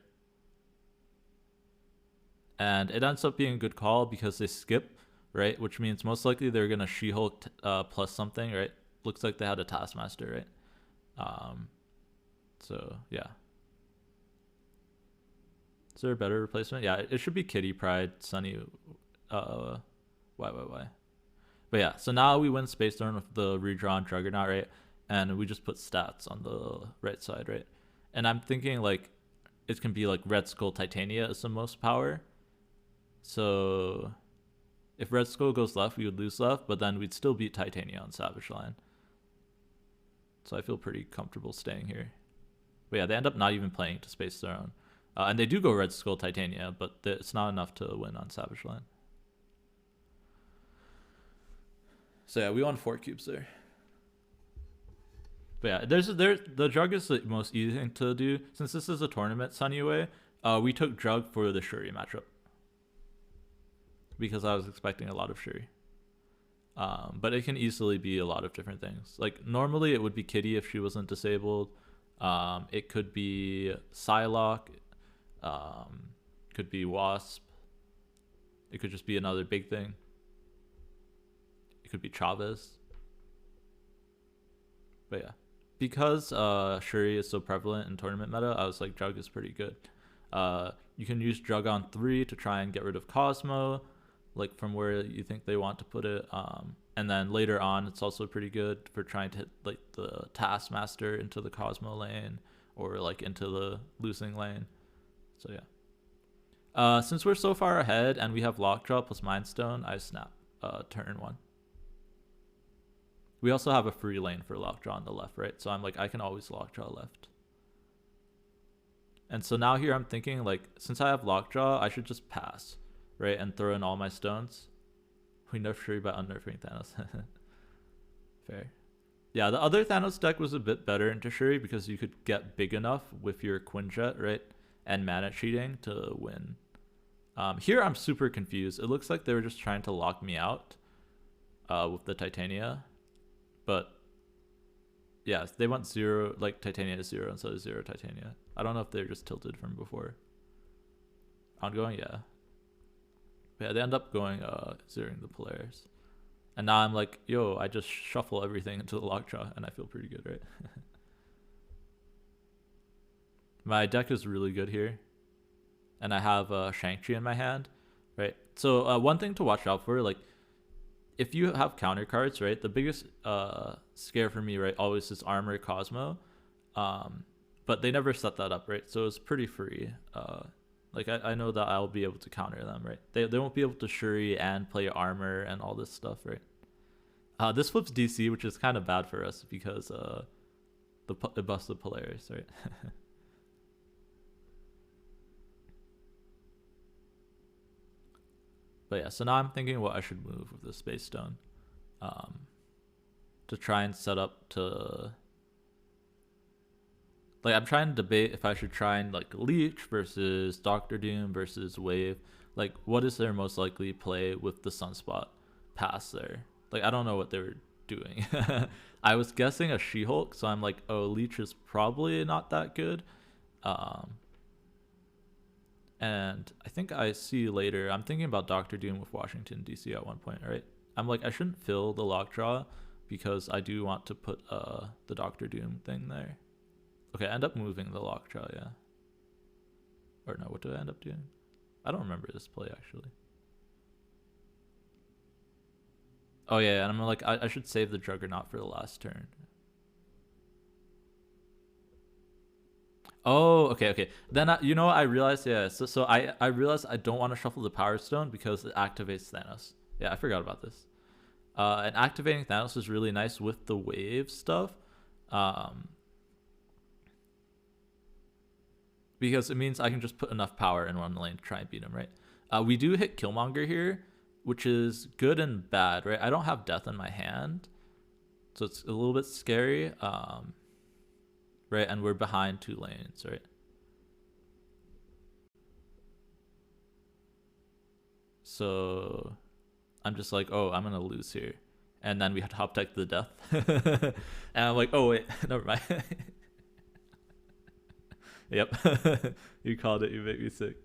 And it ends up being a good call because they skip, right? Which means most likely they're gonna She-Hulk plus something, right? Looks like they had a Taskmaster, right? So yeah. Is there a better replacement? Yeah, it should be Kitty Pryde, Sunny. Why? But yeah, so now we win Space Throne with the redrawn Juggernaut, right? And we just put stats on the right side, right? And I'm thinking like it can be like Red Skull Titania is the most power. So if Red Skull goes left, we would lose left, but then we'd still beat Titania on Savage Line. So I feel pretty comfortable staying here. But yeah, they end up not even playing to Space Throne. And they do go Red Skull Titania, but it's not enough to win on Savage Line. So yeah, we won 4 cubes there. But yeah, the Drug is the most easy thing to do. Since this is a tournament, Sunny, we took Drug for the Shuri matchup. Because I was expecting a lot of Shuri. But it can easily be a lot of different things. Like normally it would be Kitty if she wasn't disabled. It could be Psylocke. Could be Wasp. It could just be another big thing. It could be Chavez. But yeah, because Shuri is so prevalent in tournament meta, I was like, Jug is pretty good. You can use Jug on 3 to try and get rid of Cosmo, like from where you think they want to put it. And then later on, it's also pretty good for trying to hit like the Taskmaster into the Cosmo lane or like into the losing lane. So yeah. Since we're so far ahead and we have Lockjaw plus Mind Stone, I snap turn 1. We also have a free lane for Lockjaw on the left, right? So I'm like, I can always Lockjaw left. And so now here I'm thinking like, since I have Lockjaw, I should just pass, right? And throw in all my stones. We nerf Shuri by unnerfing Thanos. Fair. Yeah, the other Thanos deck was a bit better into Shuri because you could get big enough with your Quinjet, right? And mana cheating to win. Here I'm super confused. It looks like they were just trying to lock me out with the Titania. But yeah, they want 0, like Titania is 0 instead of 0 Titania. I don't know if they're just tilted from before. Ongoing, yeah. But yeah, they end up going zeroing the Polaris. And now I'm like, yo, I just shuffle everything into the Lockjaw and I feel pretty good, right? My deck is really good here. And I have Shang-Chi in my hand, right? So one thing to watch out for, like, if you have counter cards, right, the biggest scare for me, right, always is Armor Cosmo. But they never set that up, right? So it's pretty free. Like, I know that I'll be able to counter them, right? They won't be able to Shuri and play Armor and all this stuff, right? This flips DC, which is kind of bad for us because it busted Polaris, right? But yeah, so now I'm thinking what I should move with the Space Stone to try and set up to... Like, I'm trying to debate if I should try and, like, Leech versus Doctor Doom versus Wave. Like, what is their most likely play with the Sunspot pass there? Like, I don't know what they were doing. I was guessing a She-Hulk, so I'm like, oh, Leech is probably not that good. And I think I see later, I'm thinking about Doctor Doom with Washington, D.C. at one point, right? I'm like, I shouldn't fill the Lockjaw because I do want to put the Doctor Doom thing there. Okay, I end up moving the Lockjaw, yeah. Or no, what did I end up doing? I don't remember this play, actually. Oh, yeah, and I'm like, I should save the Juggernaut for the last turn. Oh, okay, okay. Then you know what I realized? Yeah, so I realized I don't want to shuffle the Power Stone because it activates Thanos. Yeah, I forgot about this. And activating Thanos is really nice with the wave stuff, um, because it means I can just put enough power in one lane to try and beat him. Right? We do hit Killmonger here, which is good and bad. Right? I don't have Death in my hand, so it's a little bit scary. Right, and we're behind 2 lanes. Right. So I'm just like, oh, I'm gonna lose here, and then we had to hop tech to the death, and I'm like, oh wait, never mind. Yep, you called it. You make me sick.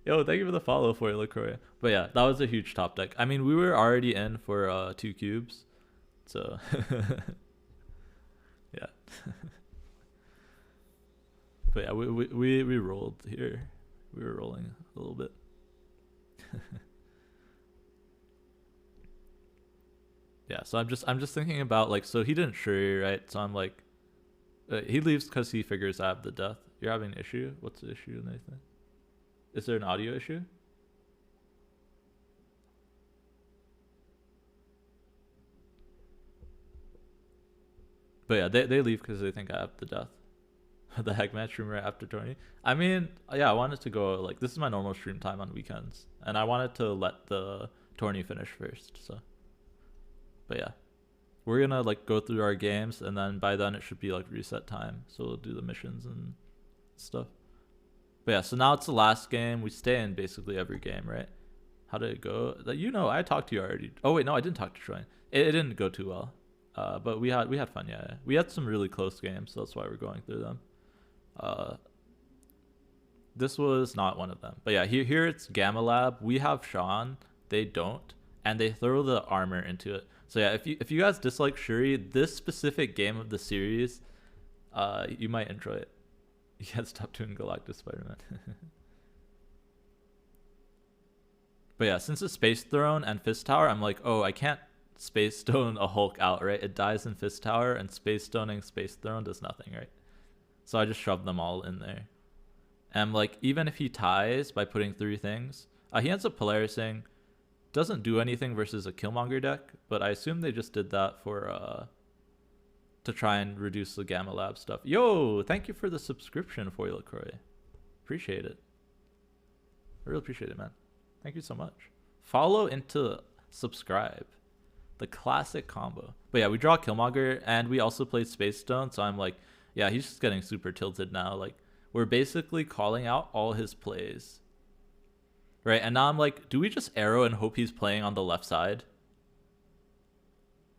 Yo, thank you for the follow for it, LaCroix. But yeah, that was a huge top deck. I mean, we were already in for 2 cubes, so yeah. But yeah, we rolled here. We were rolling a little bit. Yeah, so I'm just thinking about like, so he didn't Shuri, right? So I'm like, he leaves because he figures I have the death. You're having an issue. What's the issue, Nathan? Is there an audio issue? But yeah, they leave because they think I have the death. The heck man stream right after tourney. I mean, yeah, I wanted to go like, this is my normal stream time on weekends, and I wanted to let the tourney finish first. So, but yeah, we're gonna like go through our games, and then by then it should be like reset time. So we'll do the missions and stuff. But yeah, so now it's the last game. We stay in basically every game, right? How did it go? You know, I talked to you already. Oh wait, no, I didn't talk to Troy. It didn't go too well. But we had fun. Yeah, we had some really close games. So that's why we're going through them. Uh, this was not one of them. But yeah, here it's Gamma Lab. We have Sean. They don't, and they throw the armor into it. So yeah, if you guys dislike Shuri, this specific game of the series, you might enjoy it. You can't stop doing Galactus Spider-Man. But yeah, since it's Space Throne and Fist Tower, I'm like, oh, I can't Space Stone a Hulk out, right? It dies in Fist Tower, and Space Stoning Space Throne does nothing, right? So I just shoved them all in there. And I'm like, even if he ties by putting 3 things, he ends up Polarising. Doesn't do anything versus a Killmonger deck, but I assume they just did that for to try and reduce the Gamma Lab stuff. Yo, thank you for the subscription, Foil LaCroix. Appreciate it. I really appreciate it, man. Thank you so much. Follow into subscribe. The classic combo. But yeah, we draw Killmonger, and we also played Space Stone, so I'm like, yeah, he's just getting super tilted now. Like, we're basically calling out all his plays. Right, and now I'm like, do we just arrow and hope he's playing on the left side?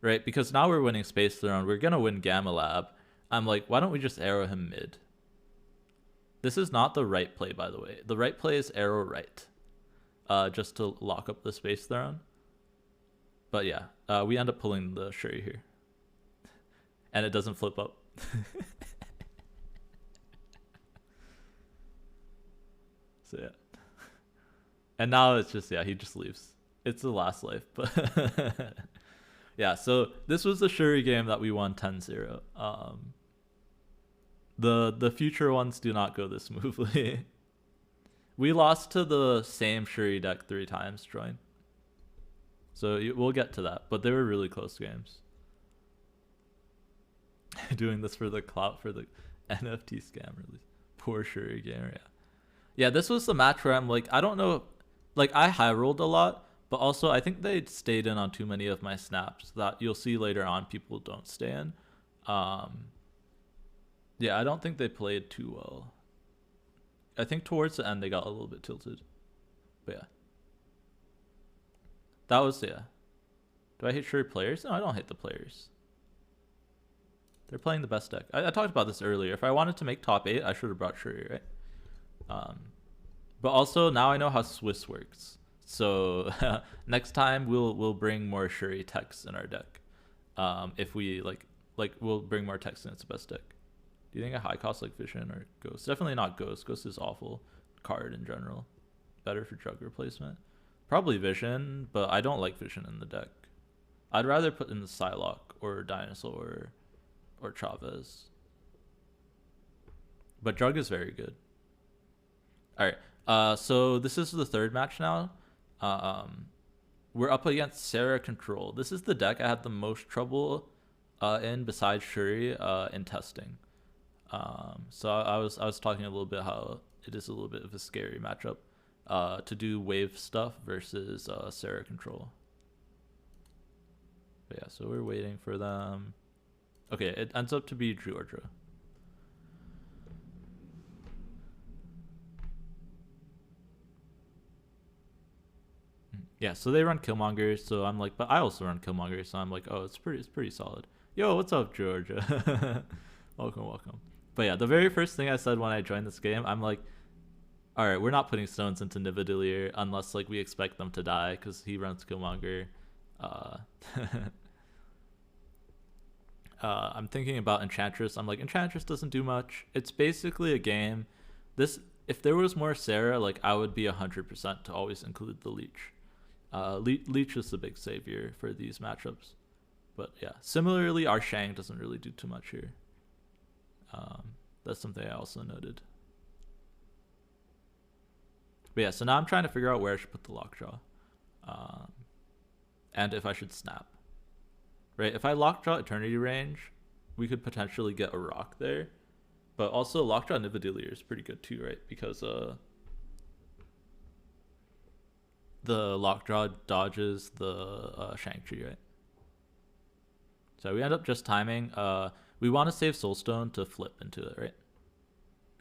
Right, because now we're winning Space Throne. We're going to win Gamma Lab. I'm like, why don't we just arrow him mid? This is not the right play, by the way. The right play is arrow right. Just to lock up the Space Throne. But yeah, we end up pulling the Shuri here. And it doesn't flip up. So yeah. And now it's just, yeah, he just leaves. It's the last life. But yeah, so this was the Shuri game that we won 10-0. The future ones do not go this smoothly. We lost to the same Shuri deck 3 times, Join. So we'll get to that, but they were really close games. Doing this for the clout for the NFT scam release. Poor Shuri gamer, yeah. Yeah, this was the match where I'm like, I don't know, like I high rolled a lot, but also I think they stayed in on too many of my snaps that you'll see later on people don't stay in. Yeah, I don't think they played too well. I think towards the end they got a little bit tilted. But yeah. That was, yeah. Do I hate Shuri players? No, I don't hate the players. They're playing the best deck. I talked about this earlier. If I wanted to make top 8, I should have brought Shuri, right? But also now I know how Swiss works. So next time we'll bring more Shuri techs in our deck. If we like we'll bring more techs in its best deck. Do you think a high cost like Vision or Ghost? Definitely not Ghost. Ghost is awful card in general. Better for drug replacement. Probably Vision, but I don't like Vision in the deck. I'd rather put in the Psylocke or Dinosaur or Chavez. But Drug is very good. All right. So this is the third match now. Um, we're up against Sarah Control. This is the deck I had the most trouble in besides Shuri in testing. So I was talking a little bit how it is a little bit of a scary matchup to do wave stuff versus Sarah Control. But yeah, so we're waiting for them. Okay, it ends up to be Georgia. Yeah, so they run Killmonger, so I'm like, but I also run Killmonger, so I'm like, oh, it's pretty solid. Yo, what's up, Georgia? Welcome. But yeah, the very first thing I said when I joined this game, I'm like, all right, we're not putting stones into Nividillier unless like we expect them to die because he runs Killmonger. Uh, I'm thinking about Enchantress. I'm like, Enchantress doesn't do much. It's basically a game. This, if there was more Sarah, like I would be 100% to always include the Leech. Leech is the big savior for these matchups. But yeah, similarly, our Shang doesn't really do too much here. That's something I also noted. But yeah, so now I'm trying to figure out where I should put the Lockjaw. And if I should snap. Right, if I Lockjaw Eternity Range, we could potentially get a rock there. But also Lockjaw Nividillier is pretty good too, right? Because the Lockjaw dodges the Shang-Chi, right? So we end up just timing. We want to save Soulstone to flip into it, right?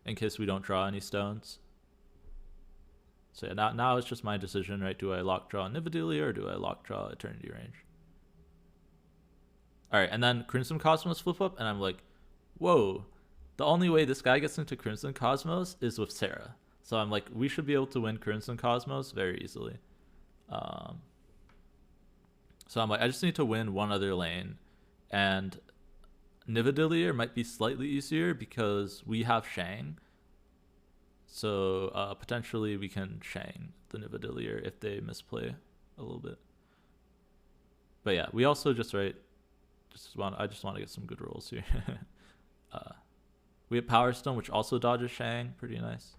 In case we don't draw any stones. So yeah, now it's just my decision, right? Do I Lockjaw Nividillier or do I Lockjaw Eternity Range? All right, and then Crimson Cosmos flip up, and I'm like, whoa, the only way this guy gets into Crimson Cosmos is with Sarah. So I'm like, we should be able to win Crimson Cosmos very easily. So I'm like, I just need to win one other lane. And Nividillier might be slightly easier because we have Shang. So potentially we can Shang the Nividillier if they misplay a little bit. But yeah, we also just, right, I just want to get some good rolls here. We have Power Stone, which also dodges Shang. Pretty nice.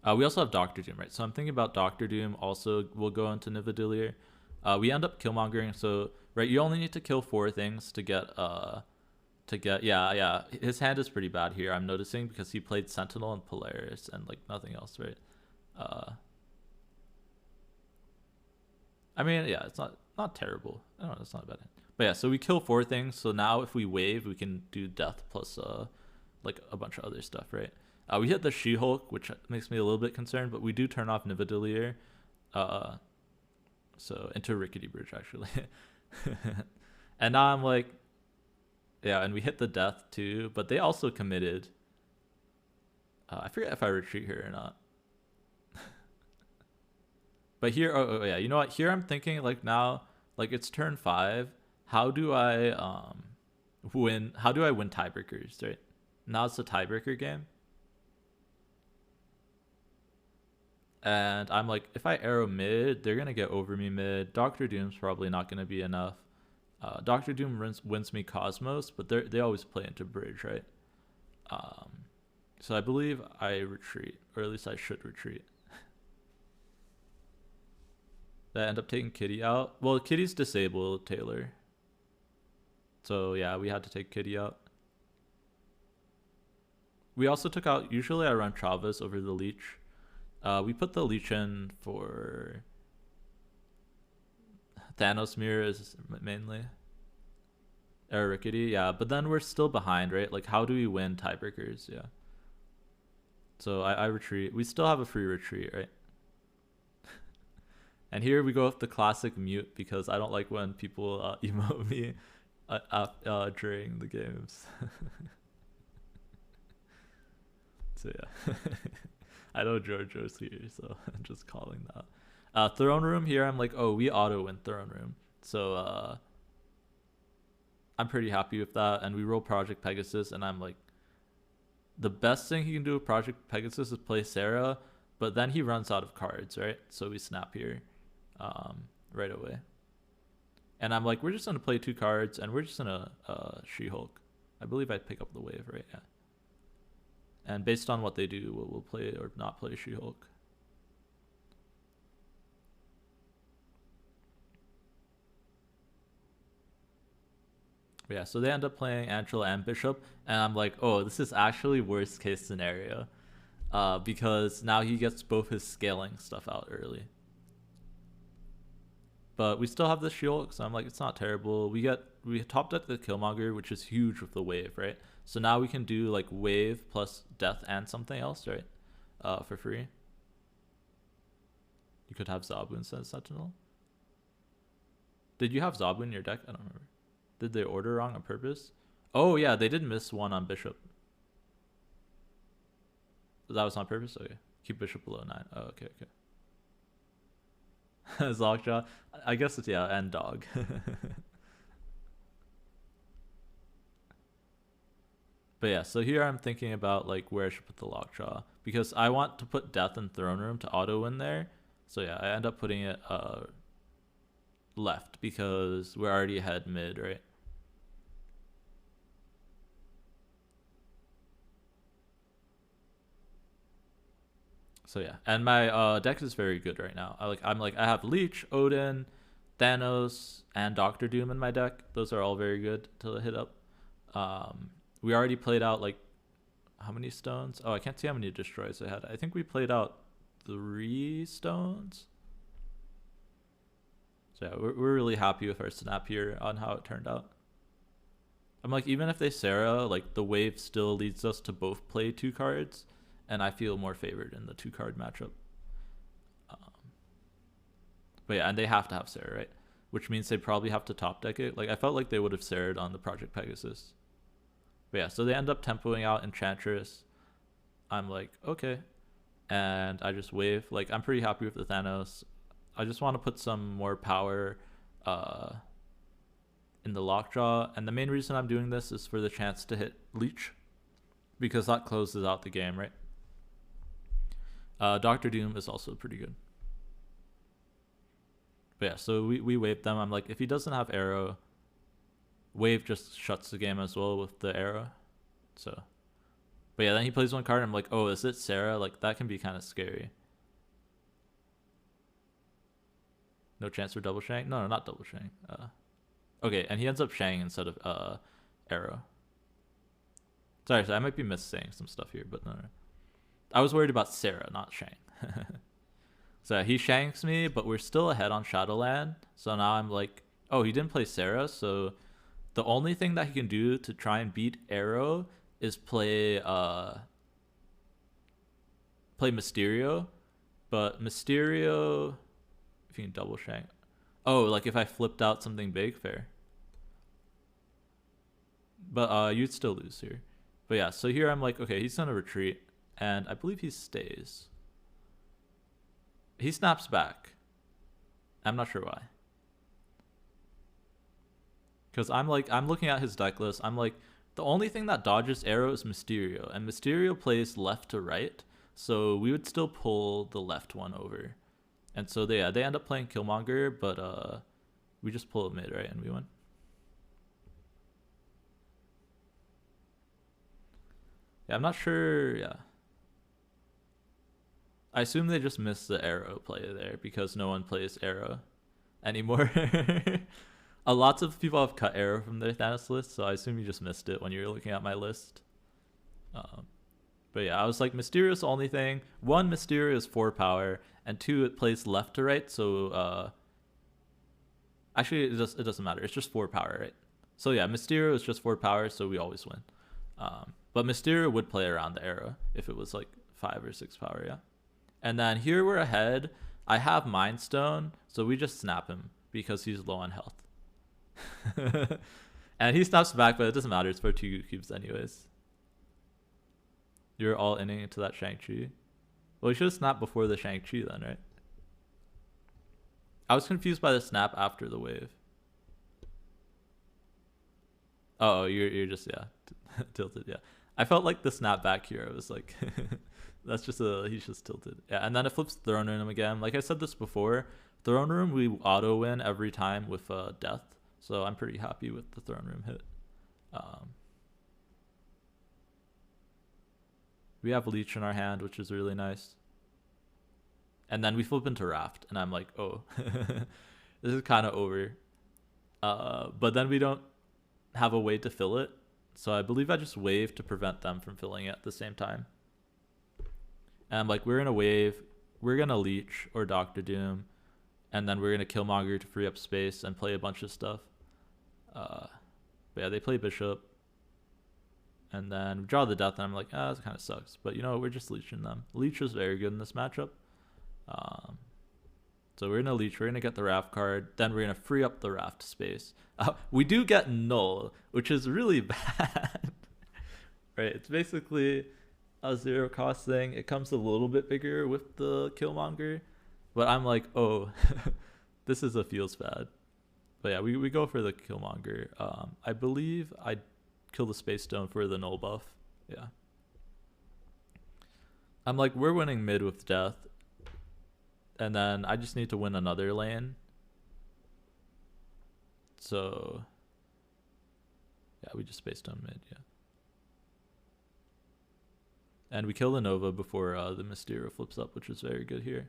We also have Doctor Doom, right? So I'm thinking about Doctor Doom also will go into Nividillier. We end up Killmongering, so right, you only need to kill 4 things to get yeah. His hand is pretty bad here, I'm noticing, because he played Sentinel and Polaris and like nothing else, right? I mean, yeah, it's not terrible. I don't know, it's not bad. But yeah, so we kill 4 things. So now if we wave, we can do death plus like a bunch of other stuff, right? We hit the She-Hulk, which makes me a little bit concerned, but we do turn off Nividillier. So into Rickety Bridge actually. And now I'm like, yeah, and we hit the death too, but they also committed. I forget if I retreat here or not. But here, oh yeah, you know what? Here I'm thinking like now, like it's turn 5. How do I win? How do I win tiebreakers? Right now it's a tiebreaker game, and I'm like, if I arrow mid, they're gonna get over me mid. Doctor Doom's probably not gonna be enough. Doctor Doom wins me Cosmos, but they always play into bridge, right? So I believe I retreat, or at least I should retreat. That end up taking Kitty out. Well, Kitty's disabled Taylor. So yeah, we had to take Kitty out. We also took out, usually I run Travis over the Leech. We put the Leech in for Thanos mirrors mainly. Or Rickety, yeah. But then we're still behind, right? Like how do we win tiebreakers? Yeah. So I retreat. We still have a free retreat, right? And here we go with the classic mute because I don't like when people emote me during the games. So yeah, I know Jojo's here, so I'm just calling that. Throne Room here, I'm like, oh, we auto win Throne Room. So I'm pretty happy with that. And we roll Project Pegasus, and I'm like, the best thing he can do with Project Pegasus is play Sarah, but then he runs out of cards, right? So we snap here. Right away. And I'm like, we're just going to play 2 cards and we're just going to She-Hulk. I believe I'd pick up the wave, right? Yeah. And based on what they do, we'll play or not play She-Hulk. But yeah, so they end up playing Angela and Bishop, and I'm like, oh, this is actually worst case scenario, because now he gets both his scaling stuff out early. But we still have the She-Hulk, so I'm like, it's not terrible. We top deck the Killmonger, which is huge with the wave, right? So now we can do like wave plus death and something else, right? For free. You could have Zabu instead of Sentinel. Did you have Zabu in your deck? I don't remember. Did they order wrong on purpose? Oh yeah, they did miss one on Bishop. That was on purpose? Okay. Keep Bishop below 9. Oh, okay. Zogjaw. I guess it's, yeah, and dog. But yeah, so here I'm thinking about like where I should put the Lockjaw, because I want to put Death and Throne Room to auto in there. So yeah, I end up putting it left because we're already ahead mid, right? So yeah, and my deck is very good right now. I have Leech, Odin, Thanos, and Doctor Doom in my deck. Those are all very good to hit up. We already played out like how many stones? Oh, I can't see how many destroys I had. I think we played out 3 stones. So yeah, we're really happy with our snap here on how it turned out. I'm like, even if they Sarah, like the wave still leads us to both play 2 cards, and I feel more favored in the 2 card matchup. But yeah, and they have to have Sarah, right? Which means they probably have to top deck it. Like I felt like they would have Sarah'd on the Project Pegasus. But yeah, so they end up tempoing out Enchantress. I'm like, okay. And I just wave. Like I'm pretty happy with the Thanos. I just want to put some more power in the Lockjaw. And the main reason I'm doing this is for the chance to hit Leech, because that closes out the game, right? Doctor Doom is also pretty good. But yeah, so we waved them. I'm like, if he doesn't have arrow, wave just shuts the game as well with the arrow. So, but yeah, then he plays 1 card. And I'm like, oh, is it Sarah? Like that can be kind of scary. No chance for double Shang? No, not double Shang. Okay, and he ends up Shang instead of arrow. Sorry, I might be missing some stuff here, but no. I was worried about Sarah, not Shang. So he shanks me, but we're still ahead on Shadowland. So now I'm like, oh, he didn't play Sarah, so the only thing that he can do to try and beat Arrow is play Mysterio. But Mysterio, if you can double shank. Oh, like if I flipped out something big, fair. But you'd still lose here. But yeah, so here I'm like, okay, he's gonna retreat, and I believe he stays. He snaps back. I'm not sure why. Because I'm looking at his deck list. I'm like, the only thing that dodges arrow is Mysterio, and Mysterio plays left to right, so we would still pull the left one over. And so they end up playing Killmonger, but we just pull it mid, right, and we win. Yeah, I'm not sure. Yeah, I assume they just missed the arrow play there because no one plays arrow anymore. Lots of people have cut arrow from their Thanos list, so I assume you just missed it when you were looking at my list. But yeah, I was like, Mysterio's the only thing. 1, Mysterio is 4 power, and 2, it plays left to right, so actually it doesn't matter. It's just 4 power, right? So yeah, Mysterio is just 4 power, so we always win. But Mysterio would play around the arrow if it was like 5 or 6 power, yeah. And then here we're ahead. I have Mind Stone, so we just snap him because he's low on health. And he snaps back, but it doesn't matter. It's for 2 cubes anyways. You're all inning into that Shang-Chi. Well, we should have snapped before the Shang-Chi then, right? I was confused by the snap after the wave. Oh, you're just, yeah, tilted, yeah. I felt like the snap back here. I was like, that's just he's just tilted. Yeah, and then it flips Throne Room again. Like I said this before, Throne Room we auto win every time with death. So I'm pretty happy with the Throne Room hit. We have Leech in our hand, which is really nice. And then we flip into Raft, and I'm like, oh, this is kind of over. But then we don't have a way to fill it, so I believe I just wave to prevent them from filling it at the same time. And I'm like, we're gonna wave, we're gonna Leech or Doctor Doom, and then we're gonna Killmonger to free up space and play a bunch of stuff. But yeah, they play Bishop, and then we draw the Death, and I'm like, this kind of sucks. But you know, we're just Leeching them. Leech is very good in this matchup. So we're gonna Leech, we're gonna get the Raft card, then we're gonna free up the Raft space. We do get Null, which is really bad. Right, it's basically a 0 cost thing. It comes a little bit bigger with the Killmonger, but I'm like, oh, this is a feels bad. But yeah, we go for the Killmonger. I believe I kill the Space Stone for the Null buff. Yeah. I'm like, we're winning mid with Death. And then I just need to win another lane. So yeah, we just Space Stone mid, yeah. And we kill the Nova before the Mysterio flips up, which is very good here.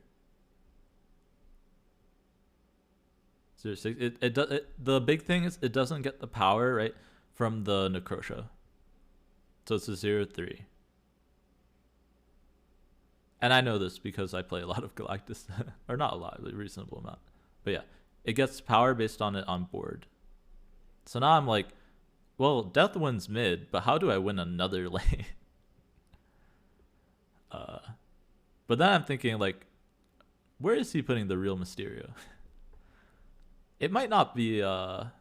0-6. The big thing is it doesn't get the power, right, from the Necrosha. So it's a 0-3. And I know this because I play a lot of Galactus. Or not a lot, a reasonable amount. But yeah, it gets power based on it on board. So now I'm like, well, Death wins mid, but how do I win another lane? But then I'm thinking, like, where is he putting the real Mysterio? It might not be in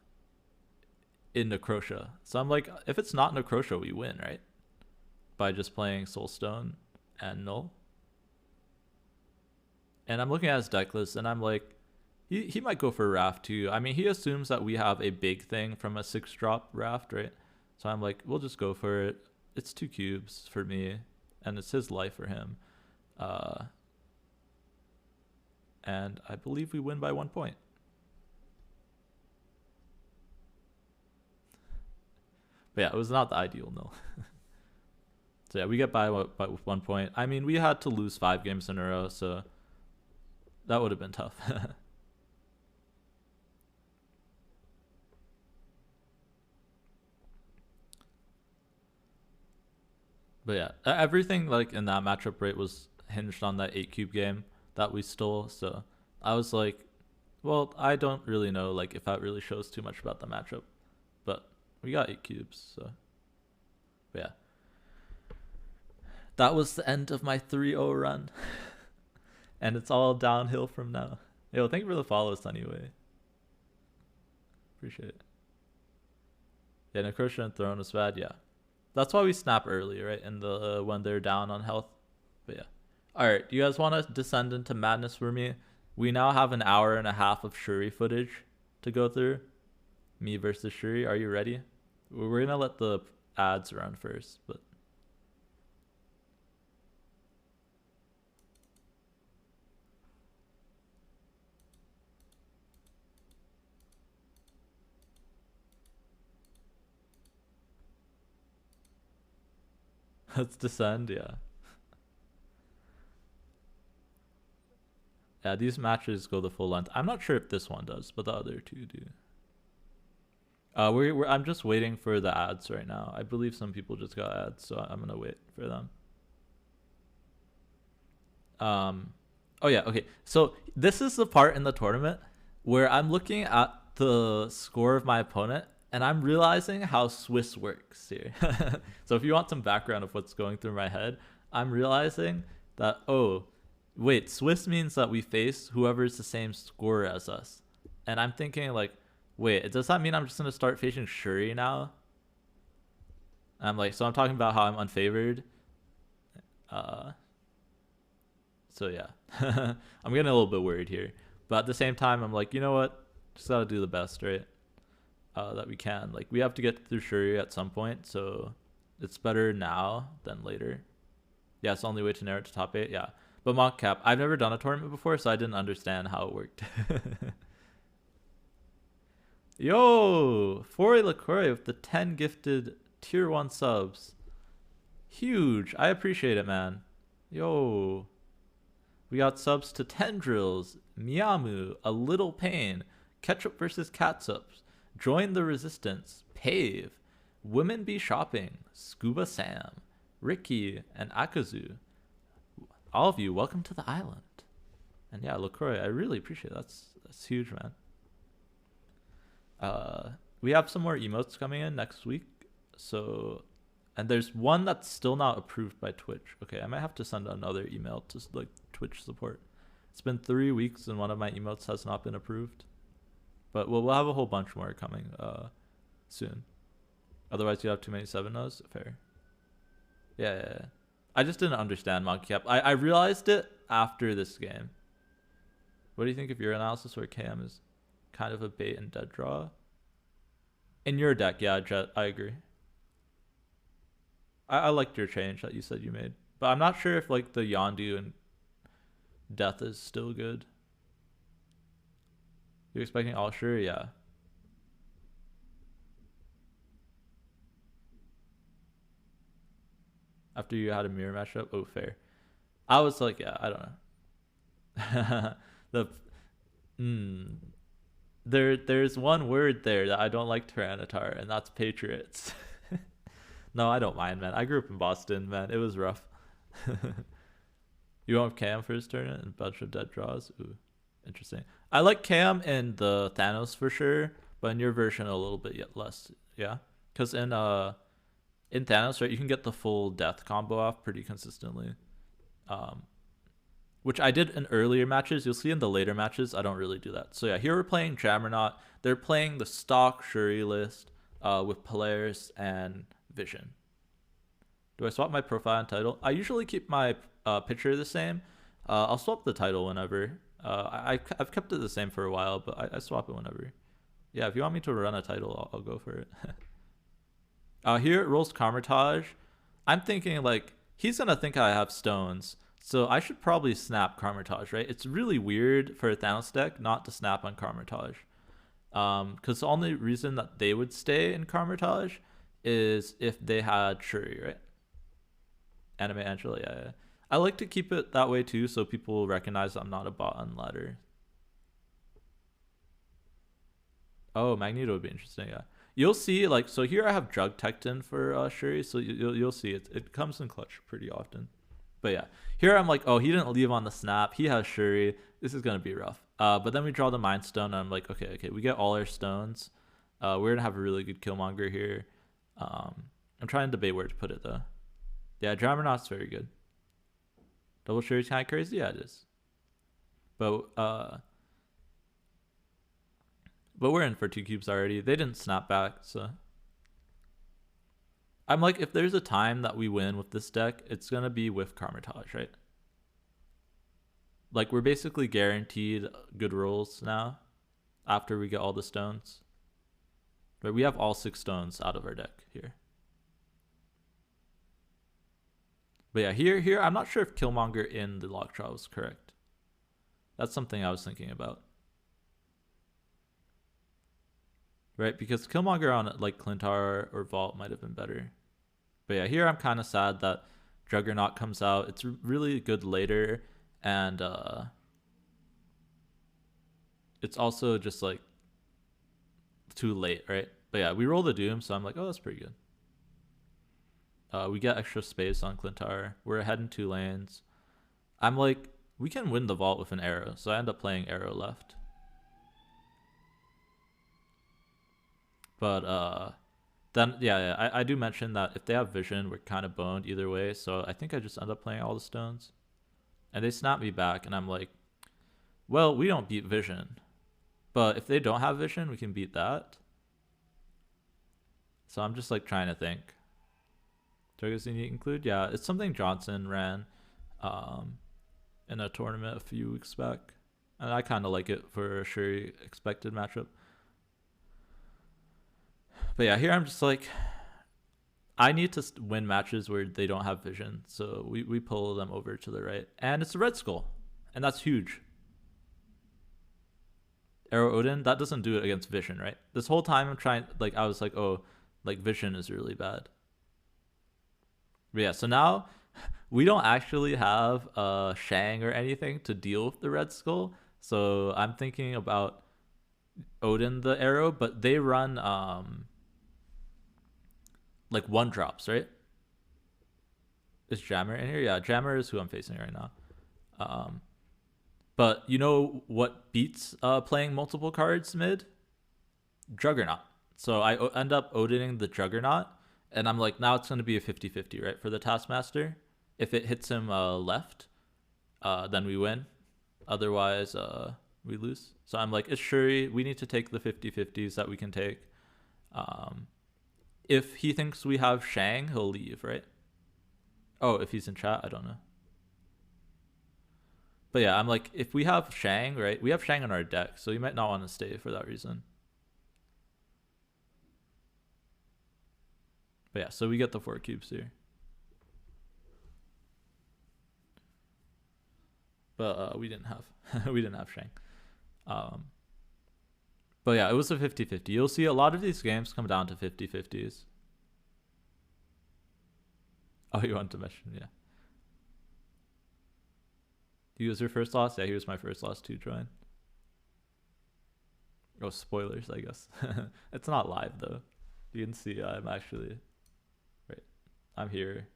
Necrosha. So I'm like, if it's not Necrosha, we win, right? By just playing Soulstone and Null. And I'm looking at his deck list, and I'm like, he might go for Raft too. I mean, he assumes that we have a big thing from a 6-drop Raft, right? So I'm like, we'll just go for it. It's 2 cubes for me, and it's his life for him. And I believe we win by 1 point. But yeah, it was not the ideal Null. So yeah, we get by with 1 point. I mean, we had to lose 5 games in a row, so that would have been tough. But yeah, everything like in that matchup rate was hinged on that 8 cube game that we stole. So I was like, well, I don't really know like if that really shows too much about the matchup, but we got 8 cubes. So but yeah, that was the end of my 3-0 run. And it's all downhill from now. Yo, thank you for the follows anyway. Appreciate it. Yeah, Necrosha and Throne is bad, yeah. That's why we snap early, right? In the when they're down on health. But yeah. Alright, do you guys want to descend into madness for me? We now have an hour and a half of Shuri footage to go through. Me versus Shuri. Are you ready? We're gonna let the ads run first, but let's descend, yeah. Yeah, these matches go the full length. I'm not sure if this one does, but the other two do. I'm just waiting for the ads right now. I believe some people just got ads, so I'm gonna wait for them. Oh yeah, okay. So this is the part in the tournament where I'm looking at the score of my opponent and I'm realizing how Swiss works here. So if you want some background of what's going through my head, I'm realizing that, oh, wait, Swiss means that we face whoever's the same score as us. And I'm thinking like, wait, does that mean I'm just going to start facing Shuri now? I'm like, so I'm talking about how I'm unfavored. So yeah, I'm getting a little bit worried here. But at the same time, I'm like, you know what? Just got to do the best, right? That we can. Like, we have to get through Shuri at some point, so it's better now than later. Yeah, it's the only way to narrow it to top 8, yeah. But mock cap, I've never done a tournament before, so I didn't understand how it worked. Yo, Foray LaCroix with the 10 gifted tier 1 subs. Huge. I appreciate it, man. Yo. We got subs to Tendrils, Miamu, A Little Pain, Ketchup versus Catsups, Join the Resistance, Pave, Women Be Shopping, Scuba Sam, Ricky, and Akazu. All of you, welcome to the island. And yeah, LaCroix, I really appreciate it. That's huge, man. We have some more emotes coming in next week. So, and there's one that's still not approved by Twitch. Okay, I might have to send another email to like Twitch support. It's been 3 weeks and one of my emotes has not been approved. But we'll have a whole bunch more coming soon. Otherwise, you have too many 7-0s. Fair. Yeah. I just didn't understand Monkey Cap. I realized it after this game. What do you think of your analysis where KM is kind of a bait and dead draw? In your deck, yeah, Jet, I agree. I liked your change that you said you made. But I'm not sure if like the Yondu and Death is still good. You're expecting all sure? Yeah. After you had a mirror mashup? Oh, fair. I was like, yeah, I don't know. There's one word there that I don't like Tyranitar, and that's Patriots. No, I don't mind, man. I grew up in Boston, man. It was rough. You want Cam for his tournament and a bunch of dead draws? Ooh, interesting. I like Cam in the Thanos for sure, but in your version a little bit yet less. Yeah, because in Thanos, right, you can get the full death combo off pretty consistently. Which I did in earlier matches. You'll see in the later matches, I don't really do that. So yeah, here we're playing Jammernaut. They're playing the stock Shuri list with Polaris and Vision. Do I swap my profile and title? I usually keep my picture the same. I'll swap the title whenever. I've kept it the same for a while, but I swap it whenever. Yeah, if you want me to run a title, I'll go for it. Here it rolls Carmitage. I'm thinking like he's gonna think I have stones, so I should probably snap Carmitage, right? It's really weird for a Thanos deck not to snap on Carmitage, because the only reason that they would stay in Carmitage is if they had Shuri, right? Anime Angela, yeah. I like to keep it that way too, so people recognize I'm not a bot on ladder. Oh, Magneto would be interesting, yeah. You'll see, like, so here I have Drug Tecton for Shuri, so you'll see it comes in clutch pretty often. But yeah, here I'm like, oh, he didn't leave on the snap. He has Shuri. This is gonna be rough. But then we draw the Mind Stone, and I'm like, okay, we get all our stones. We're gonna have a really good Killmonger here. I'm trying to debate where to put it though. Yeah, Drammernaut's very good. Double Shuri's kind of crazy. Yeah, it is. But we're in for 2 cubes already. They didn't snap back, so I'm like, if there's a time that we win with this deck, it's gonna be with Carmitage, right? Like we're basically guaranteed good rolls now after we get all the stones. But we have all 6 stones out of our deck here. But yeah, here I'm not sure if Killmonger in the lock draw was correct. That's something I was thinking about. Right, because Killmonger on like Clintar or Vault might have been better. But yeah, here I'm kind of sad that Juggernaut comes out. It's really good later, and it's also just like too late, right? But yeah, we roll the Doom, so I'm like, oh, that's pretty good. We get extra space on Clintar. We're ahead in 2 lanes. I'm like, we can win the Vault with an Arrow, so I end up playing Arrow left. But then yeah, I do mention that if they have Vision, we're kind of boned either way. So I think I just end up playing all the stones, and they snap me back, and I'm like, well, we don't beat Vision, but if they don't have Vision, we can beat that. So I'm just like trying to think. Targets you need to include? Yeah, it's something Johnson ran in a tournament a few weeks back, and I kind of like it for a Shuri expected matchup. But yeah, here I'm just like, I need to win matches where they don't have Vision, so we pull them over to the right, and it's a Red Skull, and that's huge. Arrow Odin, that doesn't do it against Vision, right? This whole time I'm trying, like, I was like, oh, like Vision is really bad. But yeah, so now we don't actually have Shang or anything to deal with the Red Skull. So I'm thinking about Odin the arrow, but they run like one drops, right? Is Jammer in here? Yeah, Jammer is who I'm facing right now. Um, but you know what beats playing multiple cards mid? Juggernaut. So I end up Odining the Juggernaut, and I'm like, now it's going to be a 50-50, right, for the Taskmaster. If it hits him left, then we win. Otherwise, we lose. So I'm like, it's Shuri. We need to take the 50-50s that we can take. Um, if he thinks we have Shang, he'll leave, right? Oh, if he's in chat, I don't know. But yeah, I'm like, if we have Shang, right? We have Shang in our deck, so you might not want to stay for that reason. But yeah, so we get the 4 cubes here. But we didn't have we didn't have Shang. But yeah, it was a 50-50. You'll see a lot of these games come down to 50-50s. Oh, you want to mention, yeah. He was your first loss? Yeah, he was my first loss to join. Oh, spoilers, I guess. It's not live though. You can see I'm actually right. I'm here.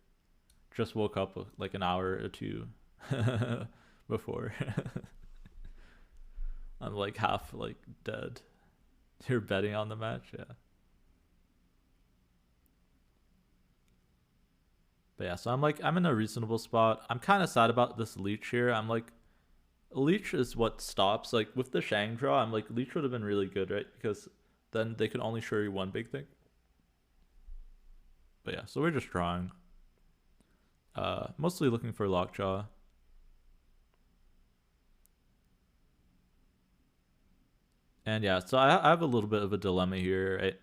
Just woke up like an hour or two before. I'm like half like dead. You're betting on the match, yeah. But yeah, so I'm like, I'm in a reasonable spot. I'm kind of sad about this leech here. I'm like, leech is what stops. Like with the Shang draw, I'm like, leech would have been really good, right? Because then they could only show you one big thing. But yeah, so we're just drawing. Mostly looking for lockjaw. And yeah, so I have a little bit of a dilemma here. Right?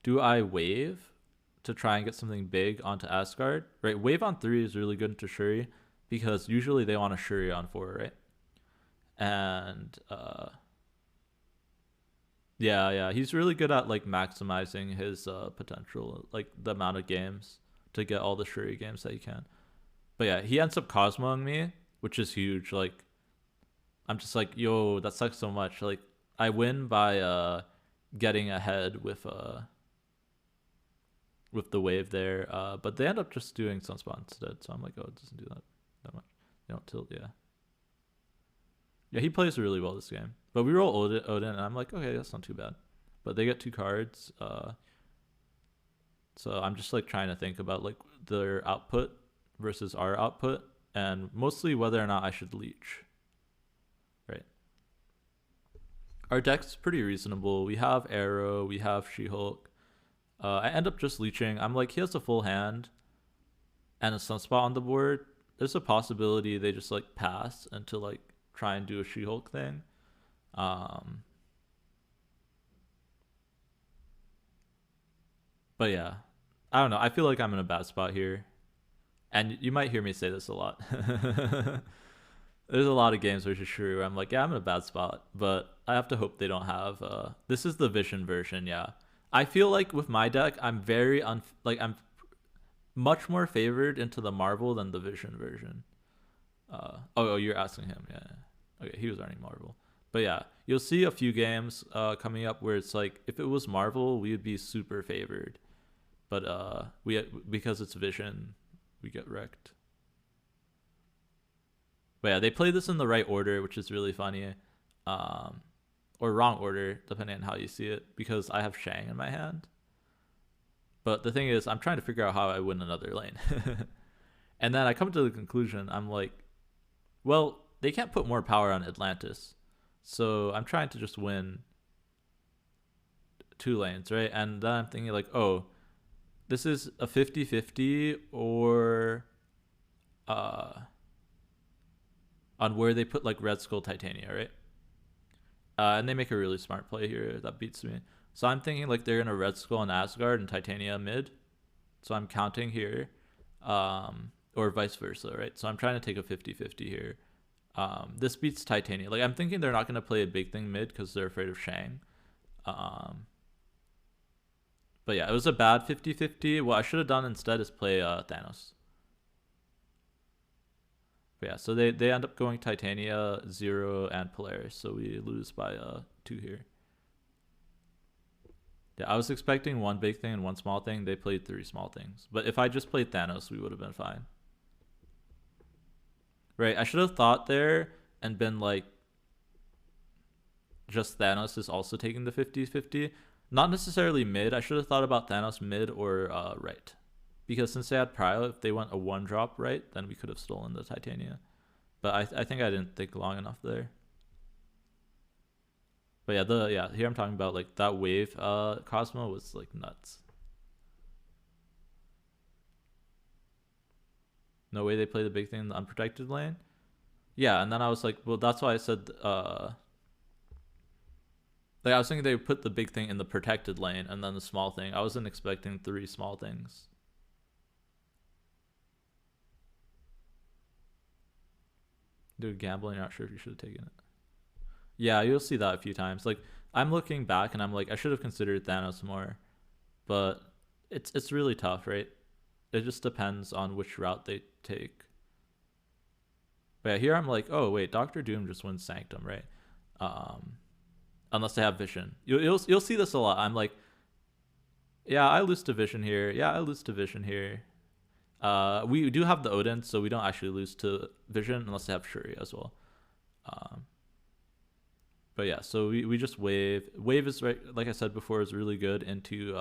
Do I wave to try and get something big onto Asgard? Right, wave on 3 is really good into Shuri because usually they want a Shuri on 4, right? And yeah, he's really good at like maximizing his potential, like the amount of games to get all the Shuri games that he can. But yeah, he ends up Cosmoing me, which is huge. Like I'm just like, yo, that sucks so much. Like I win by getting ahead with the wave there, but they end up just doing Sunspot instead. So I'm like, oh, it doesn't do that much. They don't tilt, yeah. Yeah, he plays really well this game. But we roll Odin, and I'm like, okay, that's not too bad. But they get 2 cards, so I'm just like trying to think about like their output versus our output, and mostly whether or not I should leech. Right. Our deck's pretty reasonable. We have Arrow, we have She-Hulk. I end up just leeching. I'm like, he has a full hand and a Sunspot on the board. There's a possibility they just like pass and to like try and do a She-Hulk thing. But yeah, I don't know. I feel like I'm in a bad spot here. And you might hear me say this a lot. There's a lot of games which is true where I'm like, yeah, I'm in a bad spot, but I have to hope they don't have. This is the Vision version, yeah. I feel like with my deck, I'm very I'm much more favored into the Marvel than the Vision version. Oh, you're asking him, yeah. Okay, he was running Marvel, but yeah, you'll see a few games coming up where it's like if it was Marvel, we would be super favored, but because it's Vision, we get wrecked. But yeah, they play this in the right order, which is really funny. Or wrong order, depending on how you see it, because I have Shang in my hand. But the thing is, I'm trying to figure out how I win another lane. And then I come to the conclusion, I'm like, well, they can't put more power on Atlantis. So I'm trying to just win 2 lanes, right? And then I'm thinking like, oh, this is a 50-50 or on where they put like Red Skull Titania, right? And they make a really smart play here that beats me. So I'm thinking like they're gonna Red Skull and Asgard and Titania mid. So I'm counting here, or vice versa, right? So I'm trying to take a 50-50 here. This beats Titania. Like I'm thinking they're not gonna play a big thing mid because they're afraid of Shang. But But yeah, it was a bad 50-50. What I should have done instead is play Thanos. But yeah, so they end up going Titania, Zero, and Polaris. So we lose by 2 here. Yeah, I was expecting one big thing and one small thing. They played 3 small things. But if I just played Thanos, we would have been fine. Right, I should have thought there and been like, just Thanos is also taking the 50-50. Not necessarily mid. I should have thought about Thanos mid or right. Because since they had Prio, if they went a 1-drop right, then we could have stolen the Titania. But I think I didn't think long enough there. But yeah, here I'm talking about like that wave Cosmo was like nuts. No way they play the big thing in the unprotected lane. Yeah, and then I was like, well, that's why I said like I was thinking they would put the big thing in the protected lane and then the small thing. I wasn't expecting 3 small things. Dude, gambling, not sure if you should have taken it. Yeah, you'll see that a few times. Like I'm looking back and I'm like, I should have considered Thanos more, but it's really tough, right? It just depends on which route they take. But yeah, here I'm like, oh wait, Doctor Doom just wins Sanctum, right? Unless they have Vision, you'll see this a lot. I'm like, yeah, I lose to Vision here. Yeah, I lose to Vision here. We do have the Odin, so we don't actually lose to Vision unless they have Shuri as well. But yeah, so we just wave. Wave is, right, like I said before, is really good into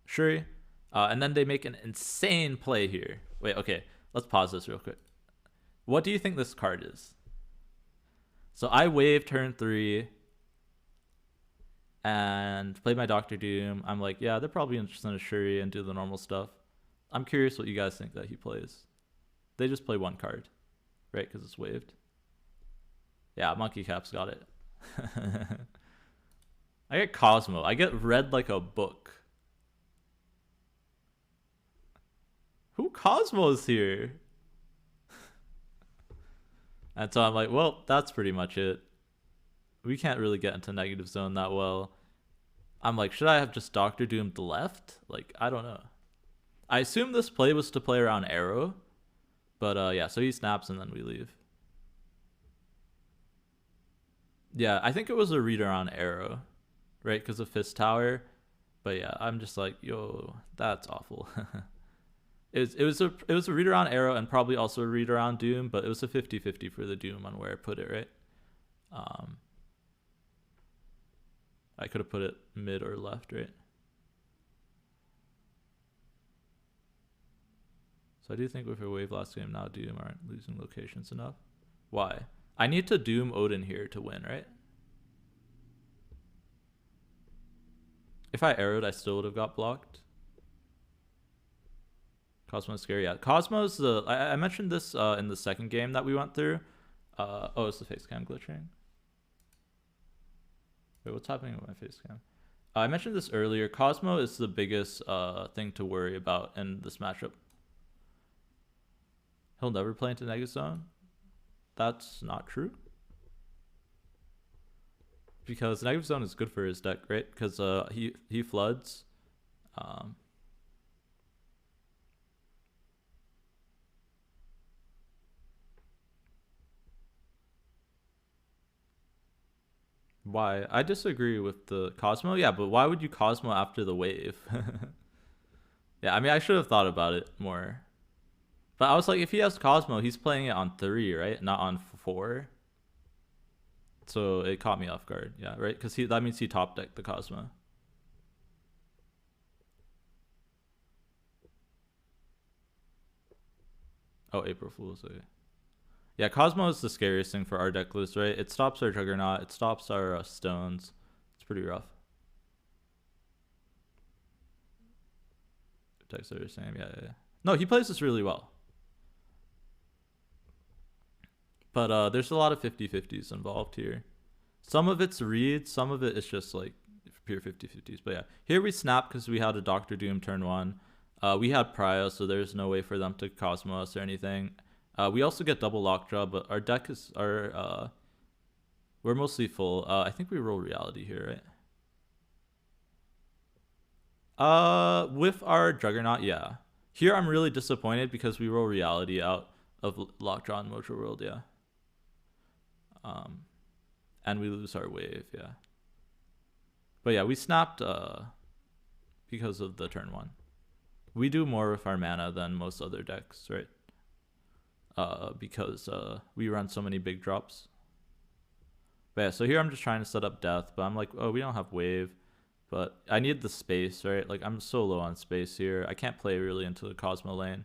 Shuri. And then they make an insane play here. Wait, okay, let's pause this real quick. What do you think this card is? So I wave turn 3 and play my Doctor Doom. I'm like, yeah, they're probably interested in Shuri and do the normal stuff. I'm curious what you guys think that he plays. They just play 1 card, right? Because it's waved. Yeah, Monkey Cap's got it. I get Cosmo. I get read like a book. Who Cosmo's here? And so I'm like, well, that's pretty much it. We can't really get into negative zone that well. I'm like, should I have just Doctor Doomed left? Like, I don't know. I assume this play was to play around Arrow. But yeah, so he snaps and then we leave. Yeah, I think it was a read around Arrow, right? Because of Fist Tower. But yeah, I'm just like, yo, that's awful. It was a read around Arrow and probably also a read around Doom, but it was a 50-50 for the Doom on where I put it, right? I could have put it mid or left, right? So I do think with a wave last game, now Doom aren't losing locations enough. Why? I need to Doom Odin here to win, right? If I arrowed, I still would have got blocked. Cosmo's scary. Yeah, Cosmo's the. I mentioned this in the second game that we went through. Oh, it's the face cam glitching. Wait, what's happening with my face cam? I mentioned this earlier. Cosmo is the biggest thing to worry about in this matchup. He'll never play into negative zone. That's not true. Because negative zone is good for his deck, right? Because he floods. Why? I disagree with the Cosmo. Yeah, but why would you Cosmo after the wave? Yeah, I mean, I should have thought about it more. But I was like, if he has Cosmo, he's playing it on 3, right? Not on 4. So it caught me off guard. Yeah, right? Because that means he top decked the Cosmo. Oh, April Fool's. Okay. Yeah, Cosmo is the scariest thing for our deck list, right? It stops our Juggernaut. It stops our stones. It's pretty rough. Decks are the same. Yeah. No, he plays this really well. But there's a lot of 50-50s involved here. Some of it's reads, some of it is just like pure 50-50s. But yeah, here we snap because we had a Doctor Doom turn 1. We had Prio, so there's no way for them to Cosmo us or anything. We also get double Lockjaw, but our deck is we're mostly full. I think we roll Reality here, right? With our Juggernaut, yeah. Here I'm really disappointed because we roll reality out of Lockjaw and Mojo World, yeah. Um, and we lose our wave, yeah. But yeah, we snapped because of the turn one. We do more with our mana than most other decks, right? Because we run so many big drops. But yeah, so here I'm just trying to set up death, but I'm like, oh, we don't have wave. But I need the space, right? Like, I'm so low on space here. I can't play really into the Cosmo lane.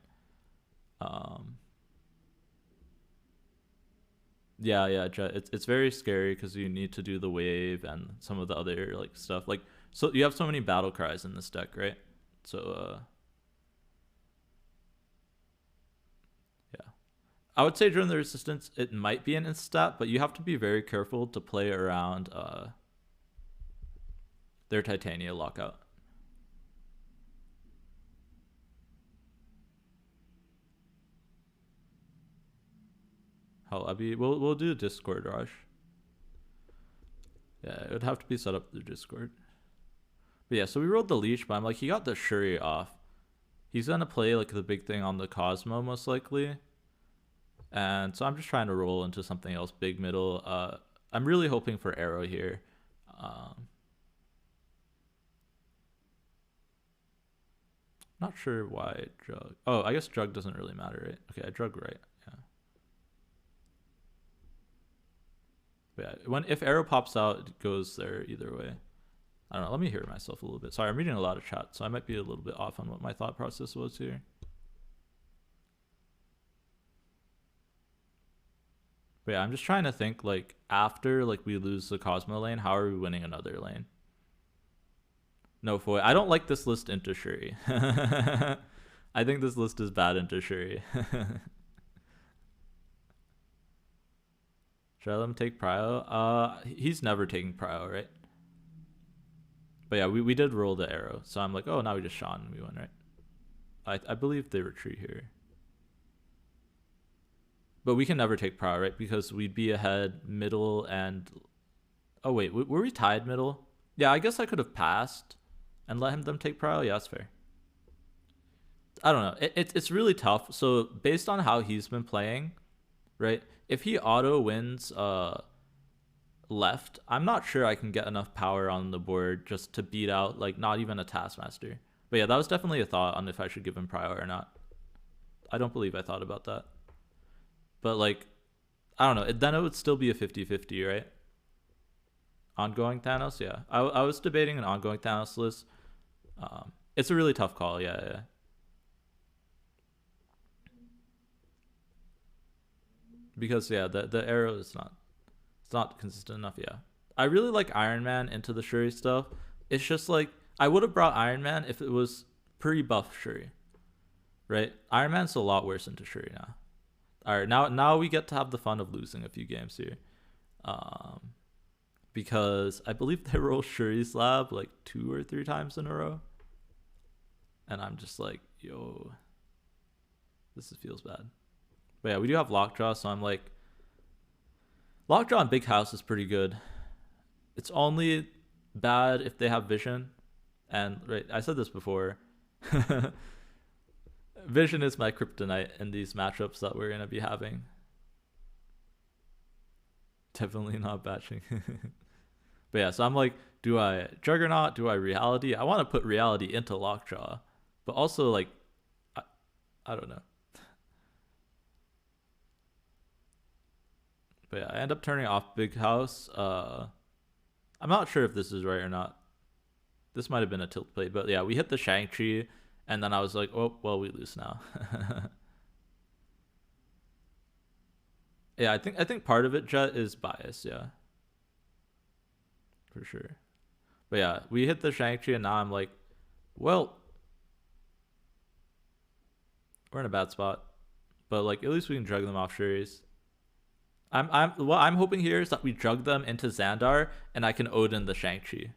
Yeah, it's very scary because you need to do the wave and some of the other like stuff. Like, so you have so many battle cries in this deck, right? So yeah, I would say during the resistance it might be an instat, but you have to be very careful to play around their Titania lockout. Hell, we'll do Discord rush. Yeah, it would have to be set up through Discord. But yeah, so we rolled the leash, but I'm like, he got the Shuri off. He's gonna play like the big thing on the Cosmo most likely. And so I'm just trying to roll into something else big middle. I'm really hoping for arrow here. Not sure why drug. Oh, I guess drug doesn't really matter, right? Okay, I drug right. Yeah. But yeah, if arrow pops out, it goes there either way. I don't know. Let me hear myself a little bit. Sorry, I'm reading a lot of chat, so I might be a little bit off on what my thought process was here. But yeah, I'm just trying to think like after like we lose the Cosmo lane, how are we winning another lane? No foil. I don't like this list into Shuri. I think this list is bad into Shuri. Should I let him take Prio? He's never taking Prio, right? But yeah, we did roll the arrow, so I'm like, oh, now we just shot and we win, right? I believe they retreat here. But we can never take Prio, right? Because we'd be ahead middle and... Oh, wait, were we tied middle? Yeah, I guess I could have passed and let them take Prio. Yeah, that's fair. I don't know. It's really tough. So based on how he's been playing, right? If he auto wins left, I'm not sure I can get enough power on the board just to beat out like not even a Taskmaster. But yeah, that was definitely a thought on if I should give him Prio or not. I don't believe I thought about that. But like, I don't know. Then it would still be a 50-50, right? Ongoing Thanos, yeah. I was debating an ongoing Thanos list. It's a really tough call, yeah. Because yeah, the arrow is not consistent enough. Yeah, I really like Iron Man into the Shuri stuff. It's just like I would have brought Iron Man if it was pre-buff Shuri, right? Iron Man's a lot worse into Shuri now. All right, now we get to have the fun of losing a few games here, because I believe they roll Shuri's lab like 2 or 3 times in a row, and I'm just like, yo, this feels bad. But yeah, we do have Lockjaw, so I'm like, Lockjaw and Big House is pretty good. It's only bad if they have Vision, and right, I said this before. Vision is my kryptonite in these matchups that we're gonna be having. Definitely not batching. But yeah, so I'm like, do I Juggernaut? Do I Reality? I want to put Reality into Lockjaw, but also like, I don't know. But yeah, I end up turning off Big House. I'm not sure if this is right or not. This might have been a tilt play, but yeah, we hit the Shang-Chi, and then I was like, oh, well, we lose now. Yeah, I think part of it, Jet, is bias, yeah. For sure. But yeah, we hit the Shang-Chi, and now I'm like, well, we're in a bad spot. But like, at least we can drug them off Shuri's. What I'm hoping here is that we drug them into Xandar and I can Odin the Shang-Chi.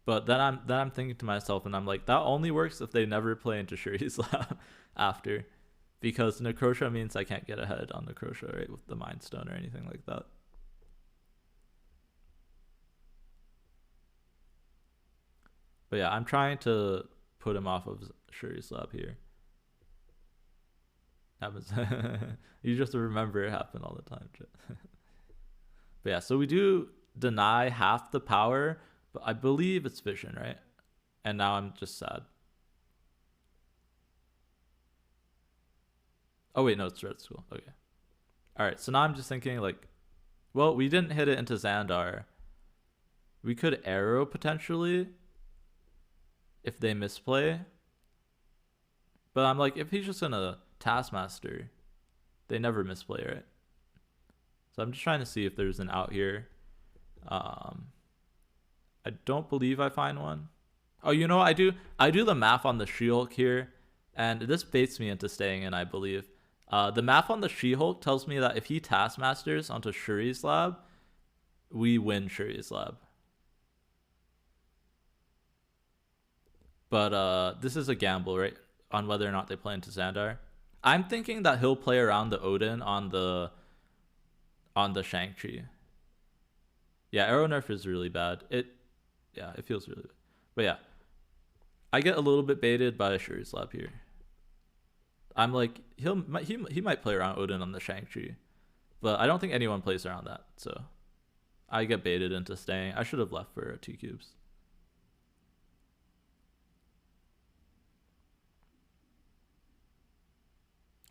But then I'm thinking to myself and I'm like, that only works if they never play into Shuri's lab after. Because Necrosha means I can't get ahead on Necrosha, right, with the Mind Stone or anything like that. But yeah, I'm trying to put him off of Shuri's Lab here. Happens. You just remember it happened all the time. But yeah, so we do deny half the power, but I believe it's vision, right? And now I'm just sad. Oh wait, no, it's red school. Okay. All right, so now I'm just thinking like, well, we didn't hit it into Xandar. We could arrow potentially if they misplay. But I'm like, if he's just gonna Taskmaster, they never misplay, right? So I'm just trying to see if there's an out here. I don't believe I find one. Oh, you know what? I do the math on the She-Hulk here, and this baits me into staying in, I believe. The math on the She-Hulk tells me that if he Taskmasters onto Shuri's Lab, we win Shuri's Lab. But this is a gamble, right? On whether or not they play into Xandar. I'm thinking that he'll play around the Odin on the Shang-Chi. Yeah, Arrow Nerf is really bad. It feels really bad. But yeah, I get a little bit baited by Shuri's Lab here. I'm like, he might play around Odin on the Shang-Chi, but I don't think anyone plays around that. So I get baited into staying. I should have left for 2 cubes.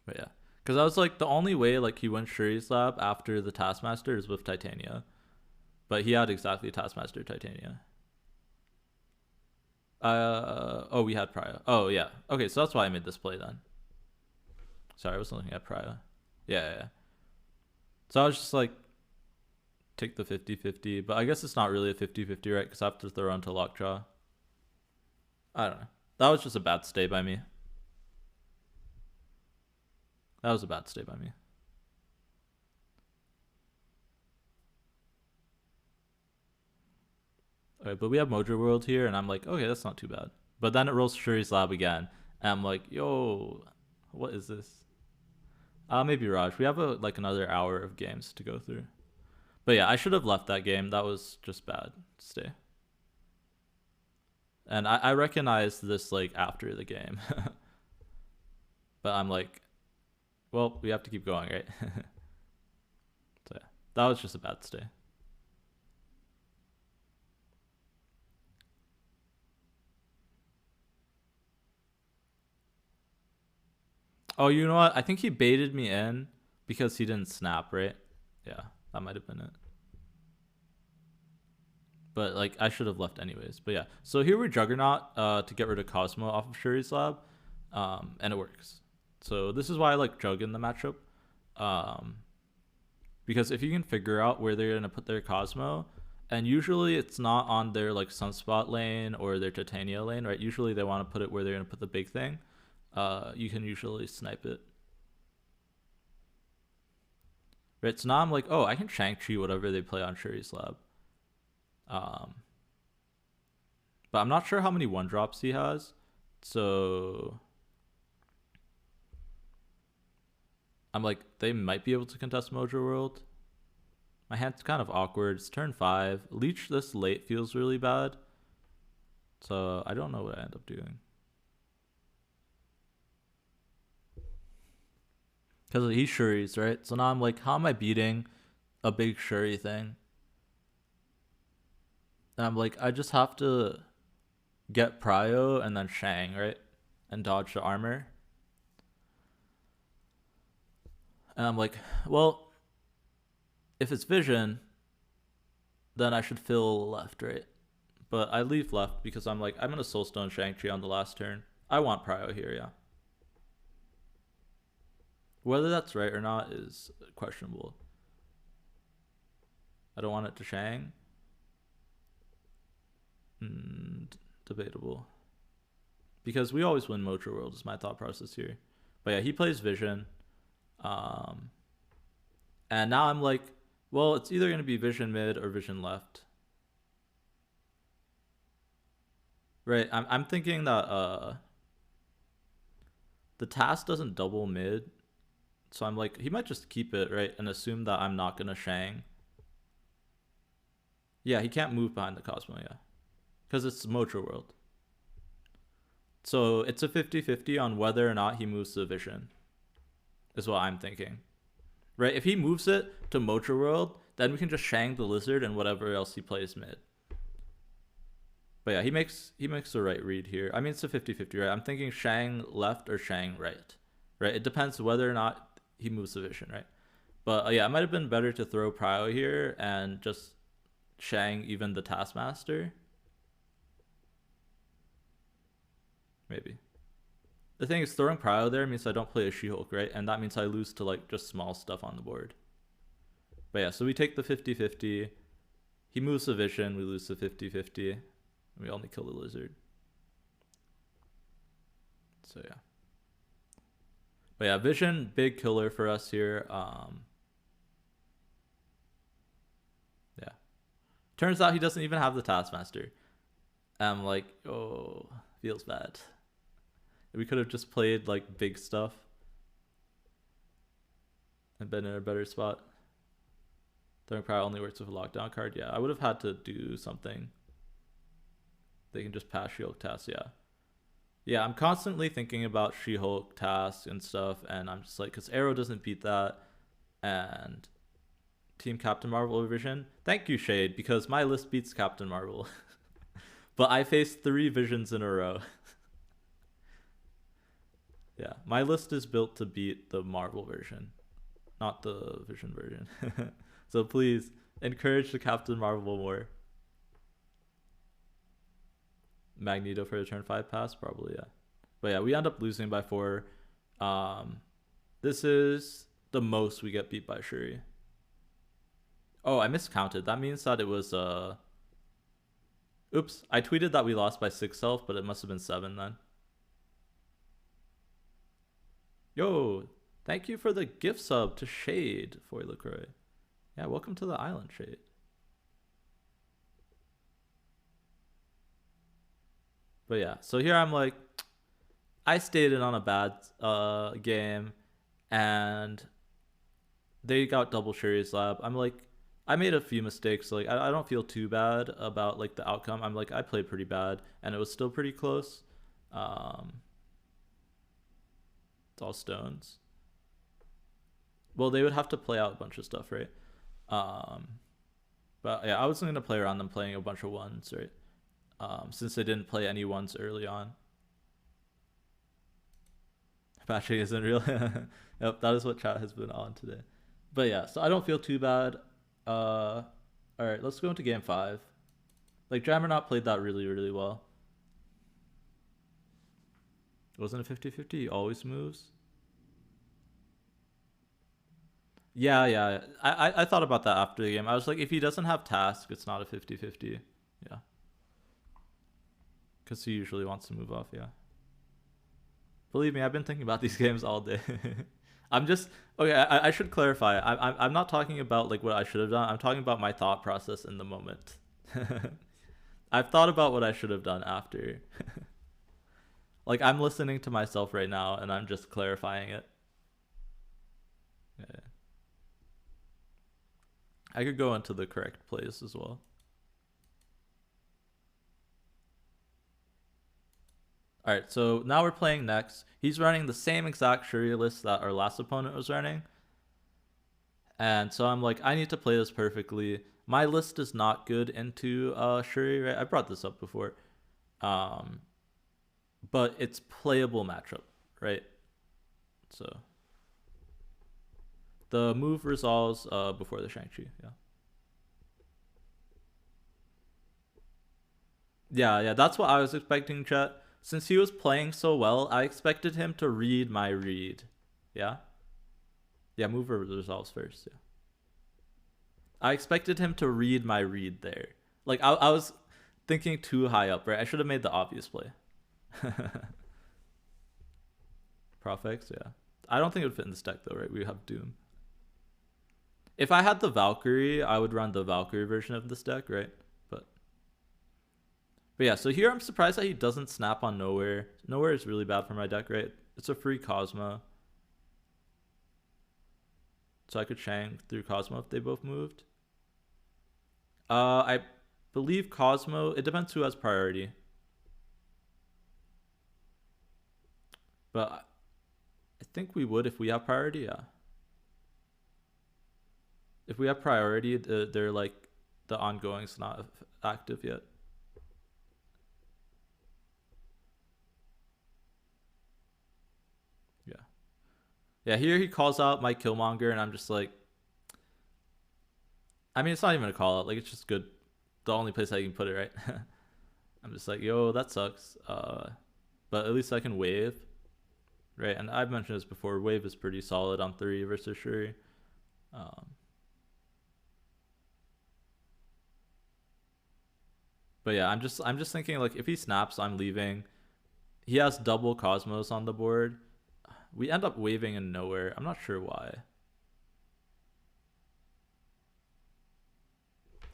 But yeah, because I was like, the only way like he wins Shuri's Lab after the Taskmaster is with Titania, but he had exactly Taskmaster Titania. Oh, we had Praya. Oh yeah. Okay, so that's why I made this play then. Sorry, I was looking at Praya. Yeah. So I was just like, take the 50-50, but I guess it's not really a 50-50, right? Because I have to throw onto Lockjaw. I don't know. That was just a bad stay by me. That was a bad stay by me. Okay, but we have Mojo World here, and I'm like, okay, that's not too bad. But then it rolls Shuri's Lab again, and I'm like, yo, what is this? Maybe Raj. We have like another hour of games to go through. But yeah, I should have left that game. That was just bad. Stay. And I recognized this like after the game. But I'm like, well, we have to keep going, right? So yeah, that was just a bad stay. Oh, you know what? I think he baited me in because he didn't snap, right? Yeah, that might have been it. But like, I should have left anyways. But yeah, so here we're Juggernaut to get rid of Cosmo off of Shuri's Lab, and it works. So this is why I like Jug in the matchup, because if you can figure out where they're gonna put their Cosmo, and usually it's not on their like Sunspot lane or their Titania lane, right? Usually they want to put it where they're gonna put the big thing. You can usually snipe it. Right, so now I'm like, oh, I can Shang-Chi whatever they play on Shuri's Lab. But I'm not sure how many 1-drops he has. So I'm like, they might be able to contest Mojo World. My hand's kind of awkward. It's turn 5. Leech this late feels really bad. So I don't know what I end up doing. Because he's Shuri's, right? So now I'm like, how am I beating a big Shuri thing? And I'm like, I just have to get Pryo and then Shang, right? And dodge the armor. And I'm like, well, if it's vision, then I should fill left, right? But I leave left because I'm like, I'm going to Soulstone Shang-Chi on the last turn. I want Pryo here, yeah. Whether that's right or not is questionable. I don't want it to Shang. Debatable. Because we always win Mojo World is my thought process here. But yeah, he plays Vision. And now I'm like, well, it's either going to be Vision mid or Vision left. Right, I'm thinking that the task doesn't double mid. So I'm like, he might just keep it, right? And assume that I'm not going to Shang. Yeah, he can't move behind the Cosmo, yeah. Because it's Mojo World. So it's a 50-50 on whether or not he moves the vision, is what I'm thinking. Right? If he moves it to Mocha World, then we can just Shang the Lizard and whatever else he plays mid. But yeah, he makes the right read here. I mean, it's a 50-50, right? I'm thinking Shang left or Shang right. Right? It depends whether or not he moves the vision, right? But yeah, it might have been better to throw Prio here and just Shang even the Taskmaster. Maybe. The thing is, throwing Prio there means I don't play a She-Hulk, right? And that means I lose to like just small stuff on the board. But yeah, so we take the 50-50. He moves the vision, we lose the 50-50. We only kill the lizard. So yeah. But yeah, vision, big killer for us here. Yeah. Turns out he doesn't even have the Taskmaster. I'm like, oh, feels bad. We could have just played like big stuff and been in a better spot. Throwing Power only works with a lockdown card. Yeah, I would have had to do something. They can just pass She-Hulk tasks. Yeah. Yeah, I'm constantly thinking about She-Hulk tasks and stuff, and I'm just like, because Arrow doesn't beat that, and Team Captain Marvel Vision. Thank you, Shade, because my list beats Captain Marvel. But I faced 3 visions in a row. Yeah, my list is built to beat the Marvel version, not the Vision version. So please encourage the Captain Marvel more. Magneto for the turn 5 pass, probably, yeah. But yeah, we end up losing by 4. This is the most we get beat by Shuri. Oh, I miscounted. That means that it was oops, I tweeted that we lost by 6 health, but it must have been 7 then. Yo, thank you for the gift sub to Shade, Foy LaCroix. Yeah, welcome to the island, Shade. But yeah, so here I'm like, I stayed in on a bad game, and they got double Shuri's lab. I'm like, I made a few mistakes. Like, I don't feel too bad about like the outcome. I'm like, I played pretty bad, and it was still pretty close. It's all stones. Well, they would have to play out a bunch of stuff, right? But yeah, I wasn't gonna play around them playing a bunch of ones, right? Since they didn't play any ones early on. Patching isn't real. Yep, that is what chat has been on today. But yeah, so I don't feel too bad. All right, let's go into game 5. Like, Jammernaut played that really, really well. Wasn't it 50-50? He always moves. Yeah. I thought about that after the game. I was like, if he doesn't have task, it's not a 50-50. Yeah. Because he usually wants to move off, yeah. Believe me, I've been thinking about these games all day. I'm just okay. I should clarify. I'm not talking about like what I should have done. I'm talking about my thought process in the moment. I've thought about what I should have done after. Like, I'm listening to myself right now, and I'm just clarifying it. Yeah. I could go into the correct plays as well. Alright, so now we're playing next. He's running the same exact Shuri list that our last opponent was running. And so I'm like, I need to play this perfectly. My list is not good into Shuri, right? I brought this up before. But it's playable matchup, right? So the move resolves before the Shang-Chi, yeah. Yeah, that's what I was expecting, chat. Since he was playing so well, I expected him to read my read. Yeah? Yeah, move resolves first, yeah. I expected him to read my read there. Like, I was thinking too high up, right? I should have made the obvious play. Profex, yeah. I don't think it would fit in this deck, though, right? We have Doom. If I had the Valkyrie, I would run the Valkyrie version of this deck, right? But yeah, so here I'm surprised that he doesn't snap on Nowhere. Nowhere is really bad for my deck, right? It's a free Cosmo. So I could Shang through Cosmo if they both moved. I believe Cosmo, it depends who has priority. But I think we would if we have priority. Yeah, if we have priority, they're like the ongoing's not active yet. Yeah, yeah. Here he calls out my Killmonger, and I'm just like, I mean, it's not even a call out. Like it's just good. The only place I can put it, right? I'm just like, yo, that sucks. But at least I can wave, right? And I've mentioned this before. Wave is pretty solid on 3 versus Shuri. Um, but yeah, I'm just thinking like if he snaps, I'm leaving. He has double Cosmos on the board. We end up waving in nowhere. I'm not sure why.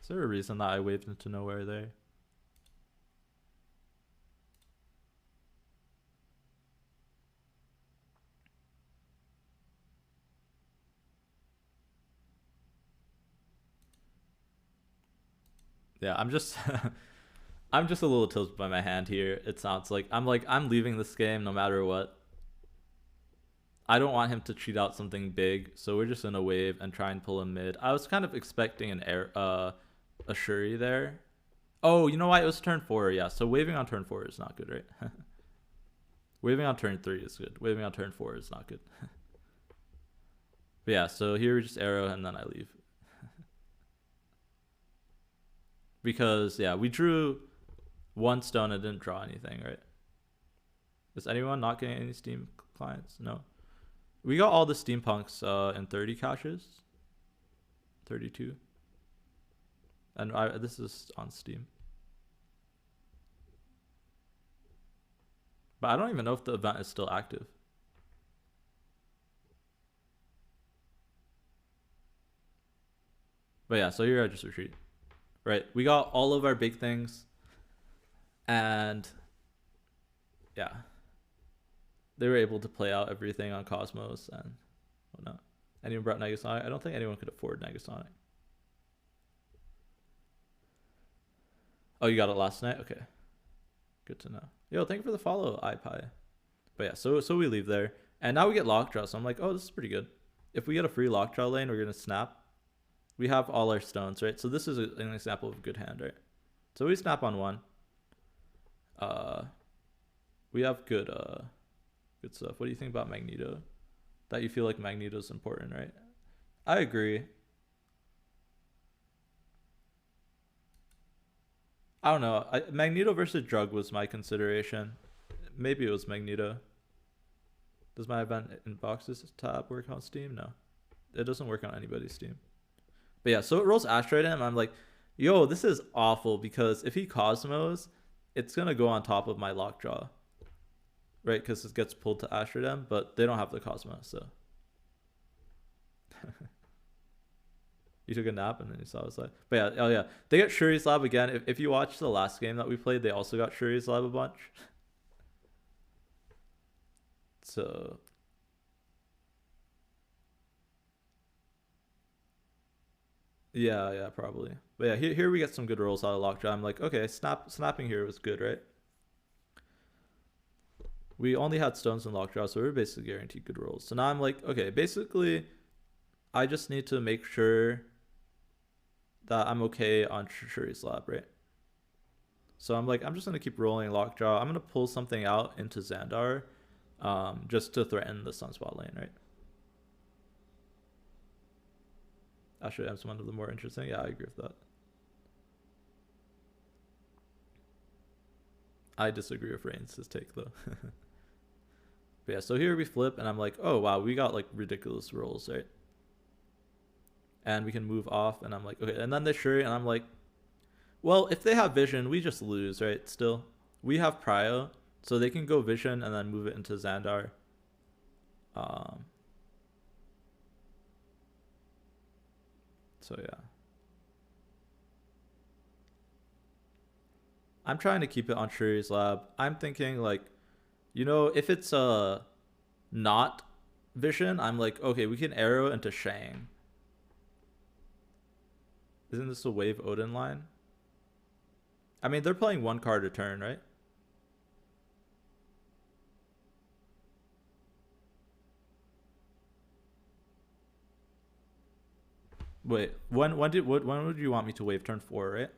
Is there a reason that I waved into nowhere there? Yeah, I'm just I'm just a little tilted by my hand here. It sounds like I'm leaving this game no matter what. I don't want him to cheat out something big, so we're just gonna wave and try and pull him mid. I was kind of expecting an air a Shuri there. Oh, you know why? It was turn 4, yeah. So waving on turn 4 is not good, right? Waving on turn 3 is good. Waving on turn 4 is not good. But yeah, so here we just arrow and then I leave. Because yeah, we drew 1 stone and didn't draw anything, right? Is anyone not getting any Steam clients? No. We got all the steampunks in 30 caches. 32. And this is on Steam. But I don't even know if the event is still active. But yeah, so here I just retreat. Right, we got all of our big things. And yeah, they were able to play out everything on Cosmos and whatnot. Anyone brought Negasonic? I don't think anyone could afford Negasonic. Oh, you got it last night? Okay. Good to know. Yo, thank you for the follow, iPie. But yeah, so we leave there. And now we get Lockjaw, so I'm like, oh, this is pretty good. If we get a free Lockjaw lane, we're going to snap. We have all our stones, right? So this is an example of a good hand, right? So we snap on 1. We have good stuff. What do you think about Magneto? That you feel like Magneto's important, right? I agree. I don't know. Magneto versus Drug was my consideration. Maybe it was Magneto. Does my event in boxes tab work on Steam? No. It doesn't work on anybody's Steam. But yeah, so it rolls Asteroid in, and I'm like, yo, this is awful because if he Cosmos, it's going to go on top of my Lockjaw. Right? Because it gets pulled to Asteroid, but they don't have the Cosmos, so. You took a nap and then you saw us like, but yeah, oh yeah, they got Shuri's Lab again. If you watch the last game that we played, they also got Shuri's Lab a bunch. So yeah, probably. But yeah, here we get some good rolls out of Lockjaw. I'm like, okay, snapping here was good, right? We only had stones in Lockjaw, so we were basically guaranteed good rolls. So now I'm like, okay, basically, I just need to make sure that I'm okay on Shuri's Lab, right? So I'm like, I'm just going to keep rolling Lockjaw. I'm going to pull something out into Xandar just to threaten the Sunspot lane, right? Actually, that's one of the more interesting. Yeah, I agree with that. I disagree with Reigns' take, though. But yeah, so here we flip, and I'm like, oh, wow, we got, like, ridiculous rolls, right? And we can move off, and I'm like, okay. And then they Shuri, and I'm like, well, if they have Vision, we just lose, right? Still. We have Prio, so they can go Vision and then move it into Xandar. So yeah. I'm trying to keep it on Shuri's Lab. I'm thinking like, you know, if it's not Vision, I'm like, okay, we can arrow into Shang. Isn't this a Wave Odin line? I mean, they're playing 1 card a turn, right? Wait, when would you want me to wave turn 4, right?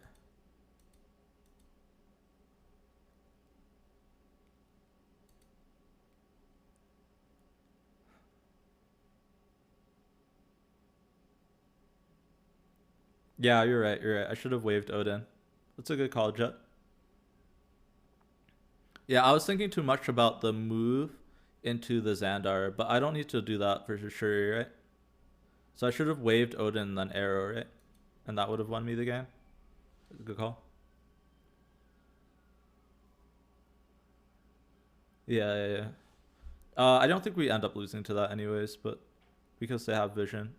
Yeah, you're right. You're right. I should have waved Odin. That's a good call, Jet. Yeah, I was thinking too much about the move into the Xandar, but I don't need to do that for sure, right? So I should have waved Odin and then arrow, right? And that would have won me the game. Good call. Yeah, yeah, yeah. I don't think we end up losing to that anyways, but because they have vision.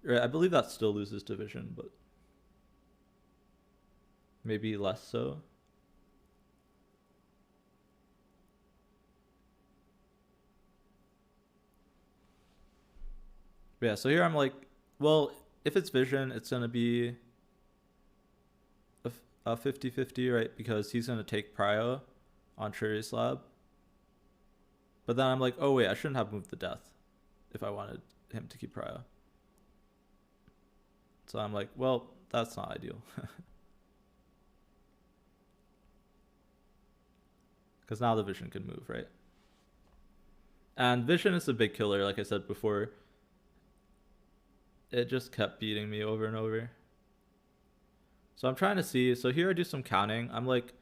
Right, I believe that still loses to vision, but maybe less so. But yeah, so here I'm like, well, if it's vision, it's going to be a 50-50, right? Because he's going to take prio on Cherry Slab. But then I'm like, oh wait, I shouldn't have moved the death if I wanted him to keep prio. So I'm like, well, that's not ideal. Because now the vision can move, right? And vision is a big killer, like I said before. It just kept beating me over and over. So I'm trying to see. So here I do some counting. I'm like,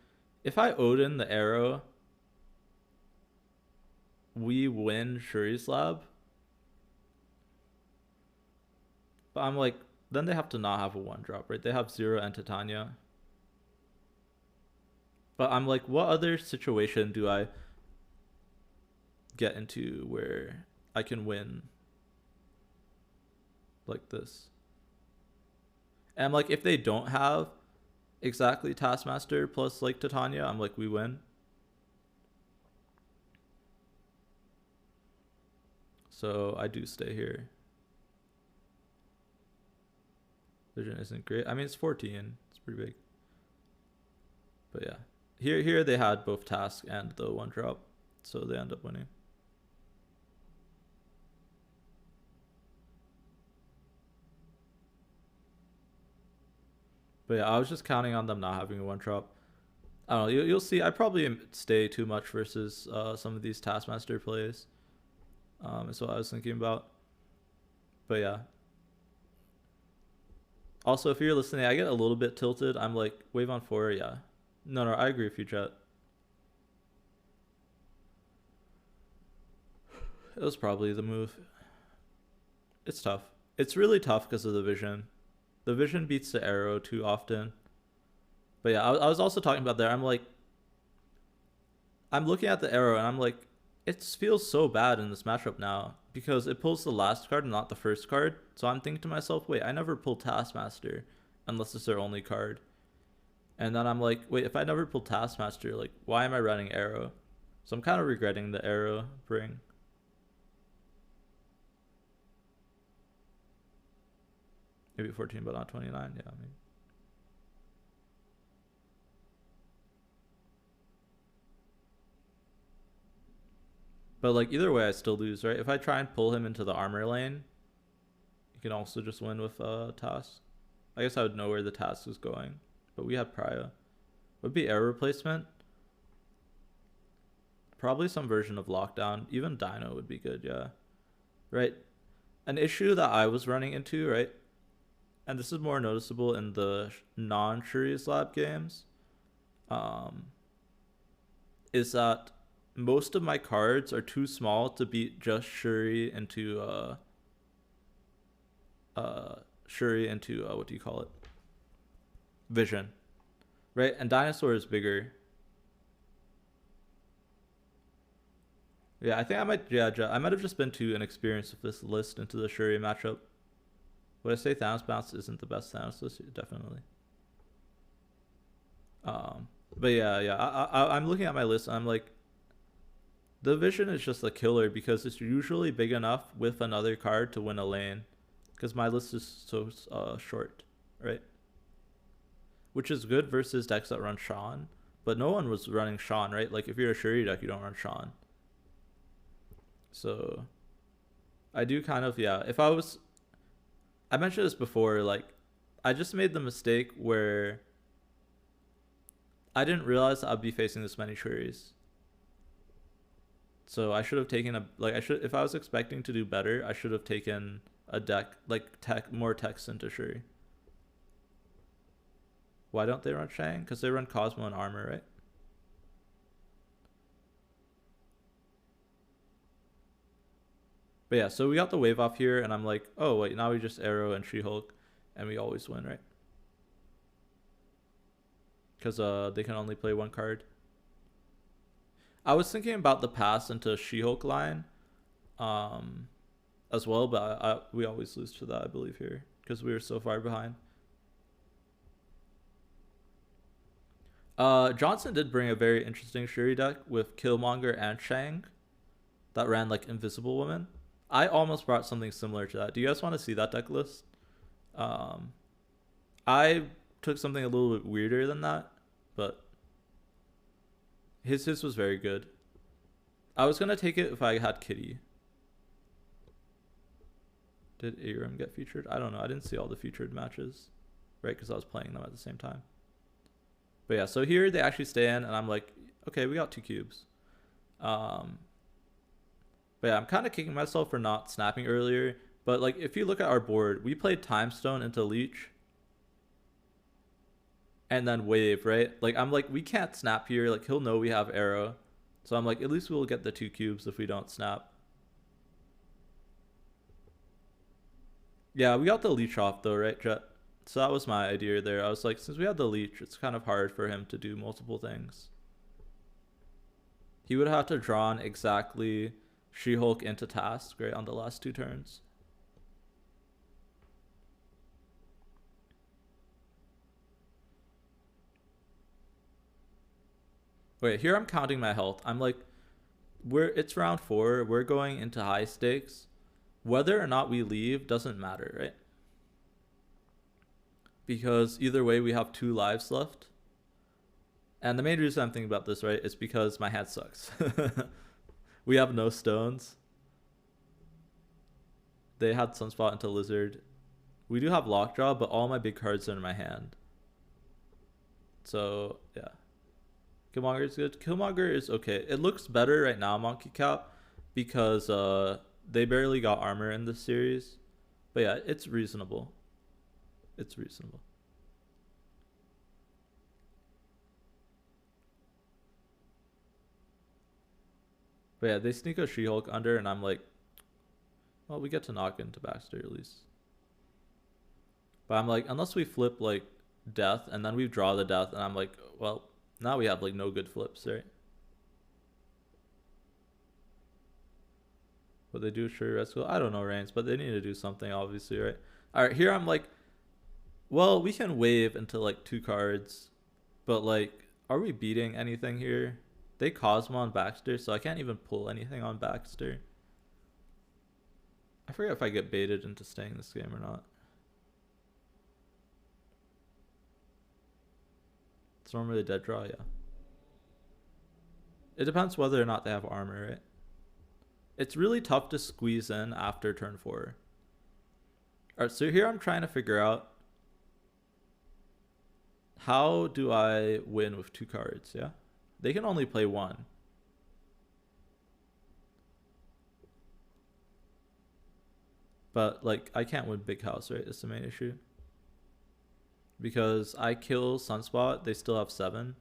if I Odin the arrow, we win Shuri's Lab. But I'm like, then they have to not have a 1-drop, right? They have 0 and Titania. But I'm like, what other situation do I get into where I can win like this? And I'm like, if they don't have exactly Taskmaster plus like Titania, I'm like, we win. So I do stay here. Vision isn't great. I mean, it's 14. It's pretty big. But yeah. Here they had both task and the 1-drop. So they end up winning. But yeah, I was just counting on them not having a 1-drop. I don't know. You'll see. I probably stay too much versus some of these Taskmaster plays. Is what I was thinking about. But yeah. Also, if you're listening, I get a little bit tilted. I'm like, wave on 4, yeah. No, I agree with you, Jet. It was probably the move. It's tough. It's really tough because of the vision. The vision beats the arrow too often. But yeah, I was also talking about there. I'm like, I'm looking at the arrow and I'm like, it feels so bad in this matchup now because it pulls the last card and not the first card. So I'm thinking to myself, wait, I never pull Taskmaster unless it's their only card. And then I'm like, wait, if I never pull Taskmaster, like, why am I running arrow? So I'm kind of regretting the arrow bring. Maybe 14, but not 29. Yeah, maybe. But like either way, I still lose, right? If I try and pull him into the armor lane, you can also just win with task. I guess I would know where the task is going, but we have prio. Would be air replacement. Probably some version of lockdown. Even Dino would be good, yeah. Right. An issue that I was running into, right? And this is more noticeable in the non-Shuri's Lab games, is that most of my cards are too small to beat just Shuri into what do you call it? Vision. Right? And Dinosaur is bigger. Yeah, I think I might I might have just been too inexperienced with this list into the Shuri matchup. Would I say Thanos Bounce isn't the best Thanos list? Definitely. But yeah, I'm looking at my list and I'm like, the vision is just a killer because it's usually big enough with another card to win a lane. Because my list is so short, right? Which is good versus decks that run Sean. But no one was running Sean, right? Like if you're a Shuri deck, you don't run Sean. So I do kind of, yeah. If I was, I mentioned this before, like, I just made the mistake where I didn't realize I'd be facing this many queries. So I should have taken I should, if I was expecting to do better, I should have taken a deck, like, more text into Shuri. Why don't they run Shang? Because they run Cosmo and Armor, right? But yeah, so we got the wave off here, and I'm like, oh wait, now we just Arrow and She-Hulk, and we always win, right? Because they can only play one card. I was thinking about the pass into She-Hulk line, um, as well, but we always lose to that, I believe, here because we were so far behind. Johnson did bring a very interesting Shuri deck with Killmonger and Shang that ran like Invisible Woman. I almost brought something similar to that. Do you guys want to see that deck list? Um, I took something a little bit weirder than that, but his was very good. I was gonna take it if I had Kitty. Did Aram get featured? I don't know. I didn't see all the featured matches, right? Because I was playing them at the same time. But yeah, so here they actually stay in, and I'm like, okay, we got 2 cubes. But yeah, I'm kind of kicking myself for not snapping earlier. But like, if you look at our board, we played Time Stone into Leech, and then Wave, right? Like, I'm like, we can't snap here. Like, he'll know we have Arrow, so I'm like, at least we'll get the 2 cubes if we don't snap. Yeah, we got the Leech off though, right, Jet? So that was my idea there. I was like, since we had the Leech, it's kind of hard for him to do multiple things. He would have to draw on exactly She-Hulk into Task, right, on the last 2 turns. Wait, here I'm counting my health. I'm like, it's round 4. We're going into high stakes. Whether or not we leave doesn't matter, right? Because either way, we have 2 lives left. And the main reason I'm thinking about this, right, is because my hand sucks. We have no stones. They had Sunspot into Lizard. We do have Lockjaw, but all my big cards are in my hand. So, yeah. Killmonger is good. Killmonger is okay. It looks better right now, Monkey Cap, because they barely got armor in this series. But yeah, it's reasonable. It's reasonable. But yeah, they sneak a She-Hulk under, and I'm like, well, we get to knock into Baxter at least. But I'm like, unless we flip like Death, and then we draw the Death, and I'm like, well, now we have like no good flips, right? What they do, sure, rescue. I don't know, Reigns, but they need to do something, obviously, right? All right, here I'm like, well, we can wave into like 2 cards, but like, are we beating anything here? They Cosmo on Baxter, so I can't even pull anything on Baxter. I forget if I get baited into staying this game or not. It's normally a dead draw, yeah. It depends whether or not they have armor, right? It's really tough to squeeze in after turn 4. Alright, so here I'm trying to figure out, how do I win with 2 cards, yeah? They can only play 1. But like, I can't win Big House, right? That's the main issue. Because I kill Sunspot, they still have 7.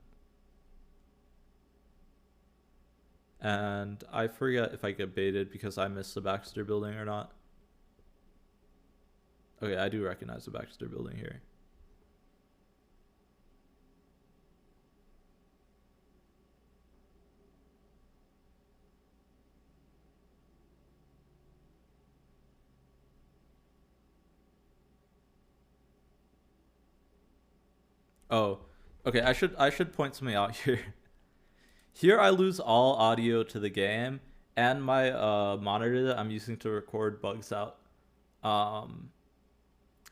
And I forget if I get baited because I missed the Baxter building or not. Okay, I do recognize the Baxter building here. Oh, okay. I should point something out here. Here I lose all audio to the game, and my monitor that I'm using to record bugs out. Um,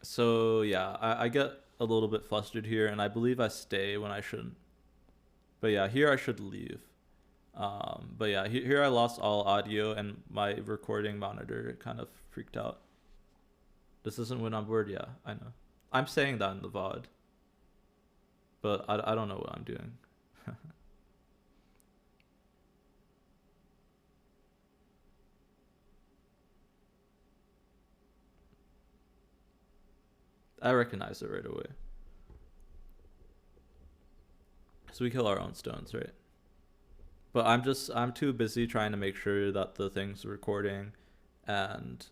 so yeah, I get a little bit flustered here, and I believe I stay when I shouldn't. But yeah, here I should leave. But yeah, here I lost all audio and my recording monitor kind of freaked out. This isn't win on board. Yeah, I know. I'm saying that in the VOD, but I don't know what I'm doing. I recognize it right away. So we kill our own stones, right? But I'm too busy trying to make sure that the thing's recording and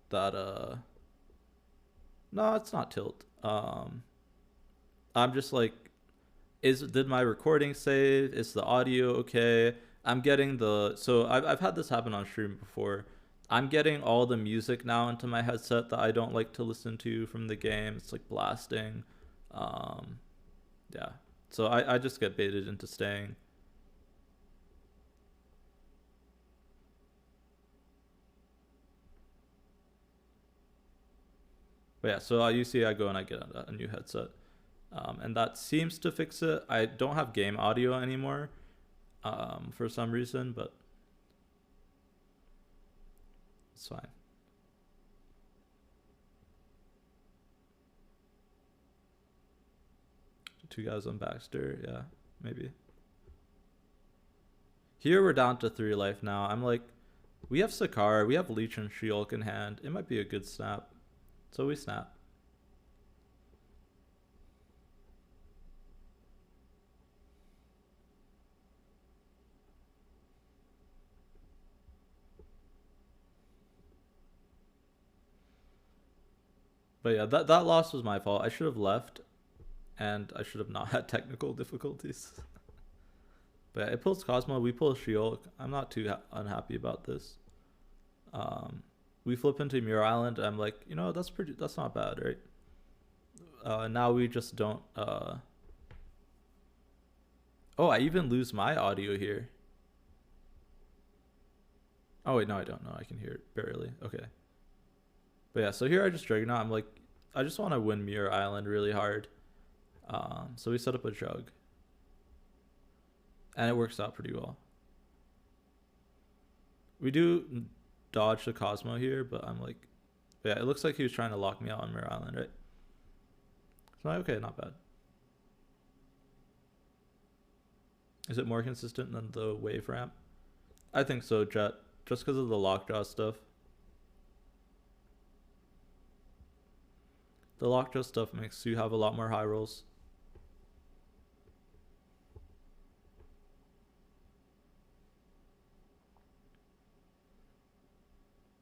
that no, it's not tilt. I'm just like, did my recording save? Is the audio okay? I'm getting I've had this happen on stream before. I'm getting all the music now into my headset that I don't like to listen to from the game. It's like blasting. Um, yeah. So I just get baited into staying. But yeah, so you see I go and I get a new headset. And that seems to fix it. I don't have game audio anymore for some reason, but it's fine. 2 guys on Baxter, yeah, maybe. Here we're down to 3 life now. I'm like, we have Sakar, we have Leech and She-Hulk in hand. It might be a good snap. So we snap. But yeah, that loss was my fault. I should have left, and I should have not had technical difficulties. But yeah, it pulls Cosmo, we pull She-Hulk. I'm not too unhappy about this. We flip into Muir Island. I'm like, that's not bad, right? Now we just don't. Oh, I even lose my audio here. Oh wait, no, I don't know. I can hear it barely. Okay. But yeah, so here I just Dreadnought. I'm like, I just want to win Muir Island really hard. So we set up a jug. And it works out pretty well. We do dodge the Cosmo here, but I'm like, yeah, it looks like he was trying to lock me out on Muir Island, right? So I'm like, okay, not bad. Is it more consistent than the wave ramp? I think so, Jet. Just because of the lockjaw stuff. The lockjaw stuff makes you have a lot more high rolls.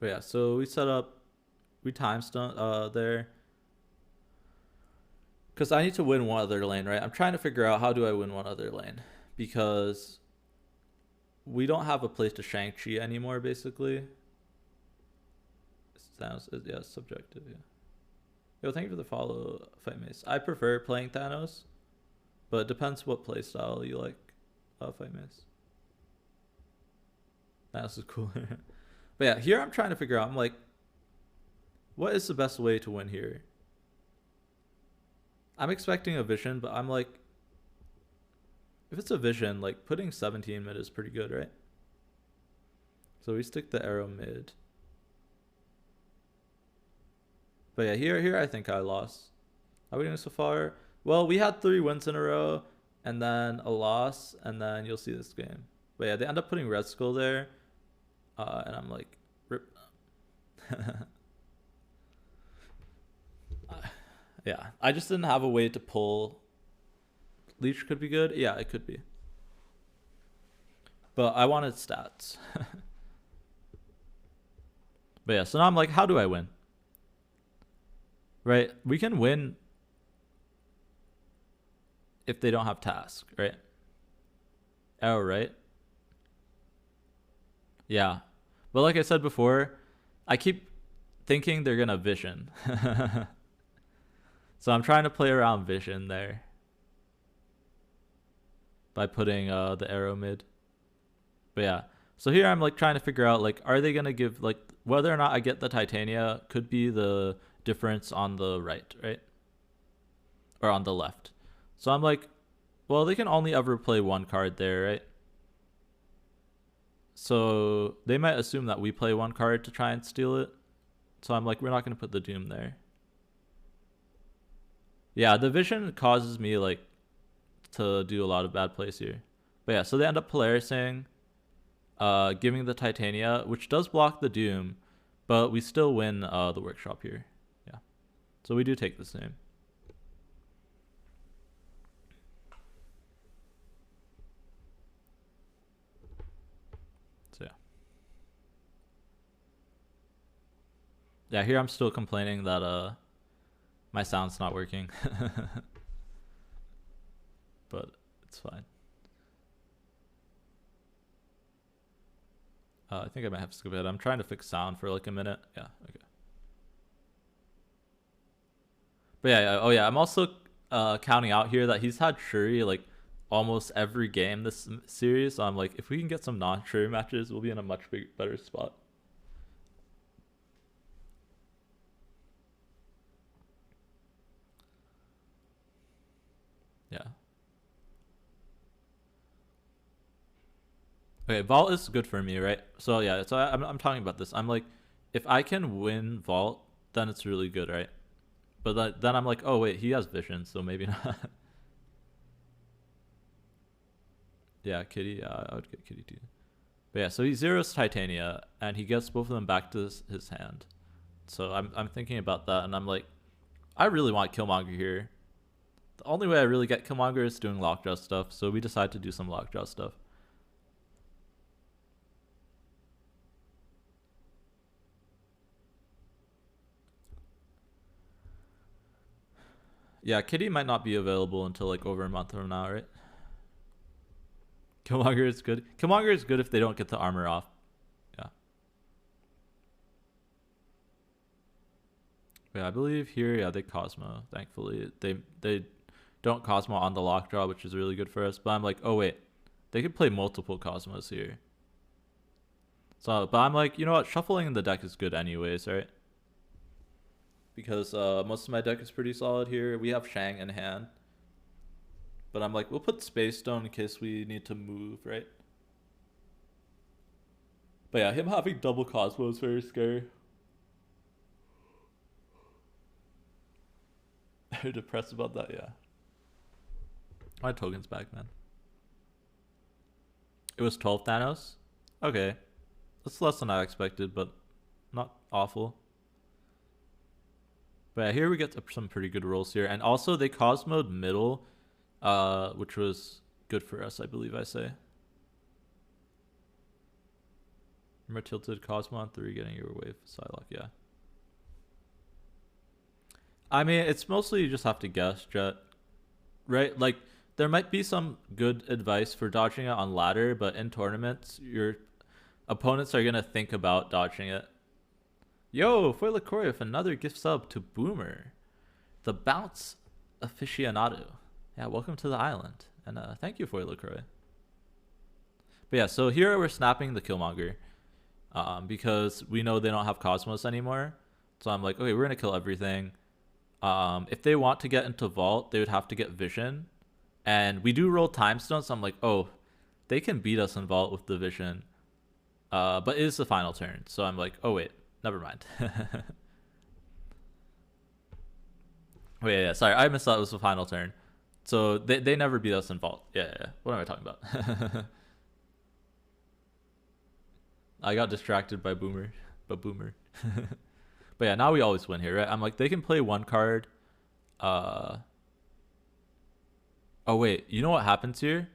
But yeah, so we time stunt there. Because I need to win one other lane, right? I'm trying to figure out how do I win one other lane. Because we don't have a place to Shang-Chi anymore, basically. Thanos, yeah, it's subjective, yeah. Yo, thank you for the follow, Fight Mace. I prefer playing Thanos, but it depends what playstyle you like, Fight Mace. Thanos is cooler. But yeah, here I'm trying to figure out, I'm like, what is the best way to win here? I'm expecting a vision, but I'm like, if it's a vision, like putting 17 mid is pretty good, right? So we stick the arrow mid. But yeah, here I think I lost. How are we doing so far? Well, we had 3 wins in a row, and then a loss, and then you'll see this game. But yeah, they end up putting Red Skull there, and I'm like, rip. Yeah, I just didn't have a way to pull. Leech could be good. Yeah, it could be. But I wanted stats. But yeah, so now I'm like, how do I win? Right? We can win if they don't have task, right? Oh, right? Yeah. But like I said before, I keep thinking they're going to vision. So I'm trying to play around vision there by putting the arrow mid. But yeah. So here I'm like trying to figure out, like, are they going to give, like, whether or not I get the Titania could be the difference on the right? Or on the left. So I'm like, well, they can only ever play one card there, right? So they might assume that we play one card to try and steal it. So I'm like, we're not going to put the Doom there. Yeah, the Vision causes me like to do a lot of bad plays here. But yeah, so they end up Polarising, giving the Titania, which does block the Doom, but we still win the Workshop here. Yeah, so we do take this name. So yeah. Yeah, here I'm still complaining that my sound's not working. But it's fine. I think I might have to skip it. I'm trying to fix sound for like a minute. Yeah, okay. But yeah, oh yeah, I'm also counting out here that he's had Shuri like almost every game this series. So I'm like, if we can get some non-Shuri matches, we'll be in a much better spot. Yeah. Okay, Vault is good for me, right? So yeah, so I'm talking about this. I'm like, if I can win Vault, then it's really good, right? But then I'm like, oh wait, he has Vision, so maybe not. Yeah, Kitty. I would get Kitty too. But yeah, so he zeroes Titania, and he gets both of them back to his hand. So I'm thinking about that, and I'm like, I really want Killmonger here. The only way I really get Killmonger is doing Lockjaw stuff, so we decide to do some Lockjaw stuff. Yeah, Kitty might not be available until like over a month from now, right? Killmonger is good. Killmonger is good if they don't get the armor off. Yeah. Yeah, I believe here, yeah, they Cosmo. Thankfully, they don't Cosmo on the Lockjaw, which is really good for us. But I'm like, oh wait, they could play multiple Cosmos here. So, but I'm like, you know what? Shuffling in the deck is good anyways, right? Because most of my deck is pretty solid here. We have Shang in hand. But I'm like, we'll put Space Stone in case we need to move, right? But yeah, him having double Cosmo is very scary. Are you depressed about that? Yeah. My token's back, man. It was 12 Thanos? Okay. That's less than I expected, but not awful. But yeah, here we get some pretty good rolls here. And also, they Cosmoed middle, which was good for us, I believe I say. Remember tilted Cosmo on 3 getting your wave Psylocke, yeah. I mean, it's mostly you just have to guess, Jet. Right? Like, there might be some good advice for dodging it on ladder, but in tournaments, your opponents are going to think about dodging it. Yo, Foy LaCroix with another gift sub to Boomer, the bounce aficionado. Yeah, welcome to the island. And thank you, Foy LaCroix. But yeah, so here we're snapping the Killmonger because we know they don't have Cosmos anymore. So I'm like, okay, we're going to kill everything. If they want to get into Vault, they would have to get Vision. And we do roll Time Stone, so I'm like, oh, they can beat us in Vault with the Vision. But it is the final turn, so I'm like, oh wait, never mind. Wait, yeah, sorry, I missed that it was the final turn. So they never beat us in Vault. Yeah. What am I talking about? I got distracted by Boomer. But yeah, now we always win here, right? I'm like, they can play one card. Oh wait, you know what happens here?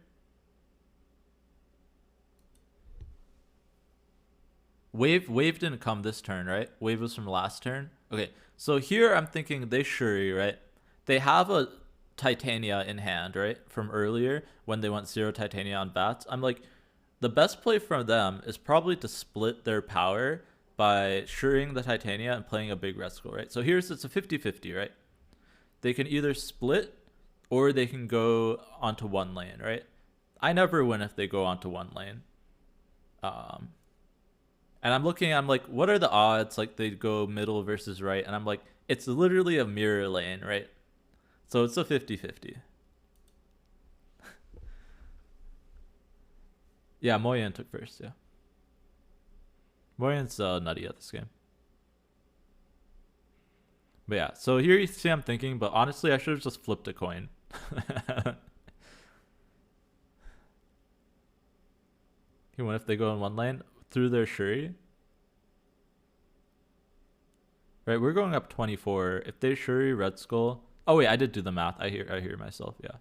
Wave didn't come this turn, right? Wave was from last turn. Okay, so here I'm thinking they Shuri, right? They have a Titania in hand, right? From earlier when they went 0 Titania on bats. I'm like, the best play from them is probably to split their power by Shuring the Titania and playing a big Rescue, right? So here's, it's a 50-50, right? They can either split or they can go onto one lane, right? I never win if they go onto one lane. And I'm looking, I'm like, what are the odds? Like, they go middle versus right. And I'm like, it's literally a mirror lane, right? So it's a 50-50. Yeah, Moyen took first, yeah. Moyen's nutty at this game. But yeah, so here you see I'm thinking, but honestly I should have just flipped a coin. What if they go in one lane through their Shuri? Right, we're going up 24. If they Shuri Red Skull. Oh wait, I did do the math. I hear myself, yeah.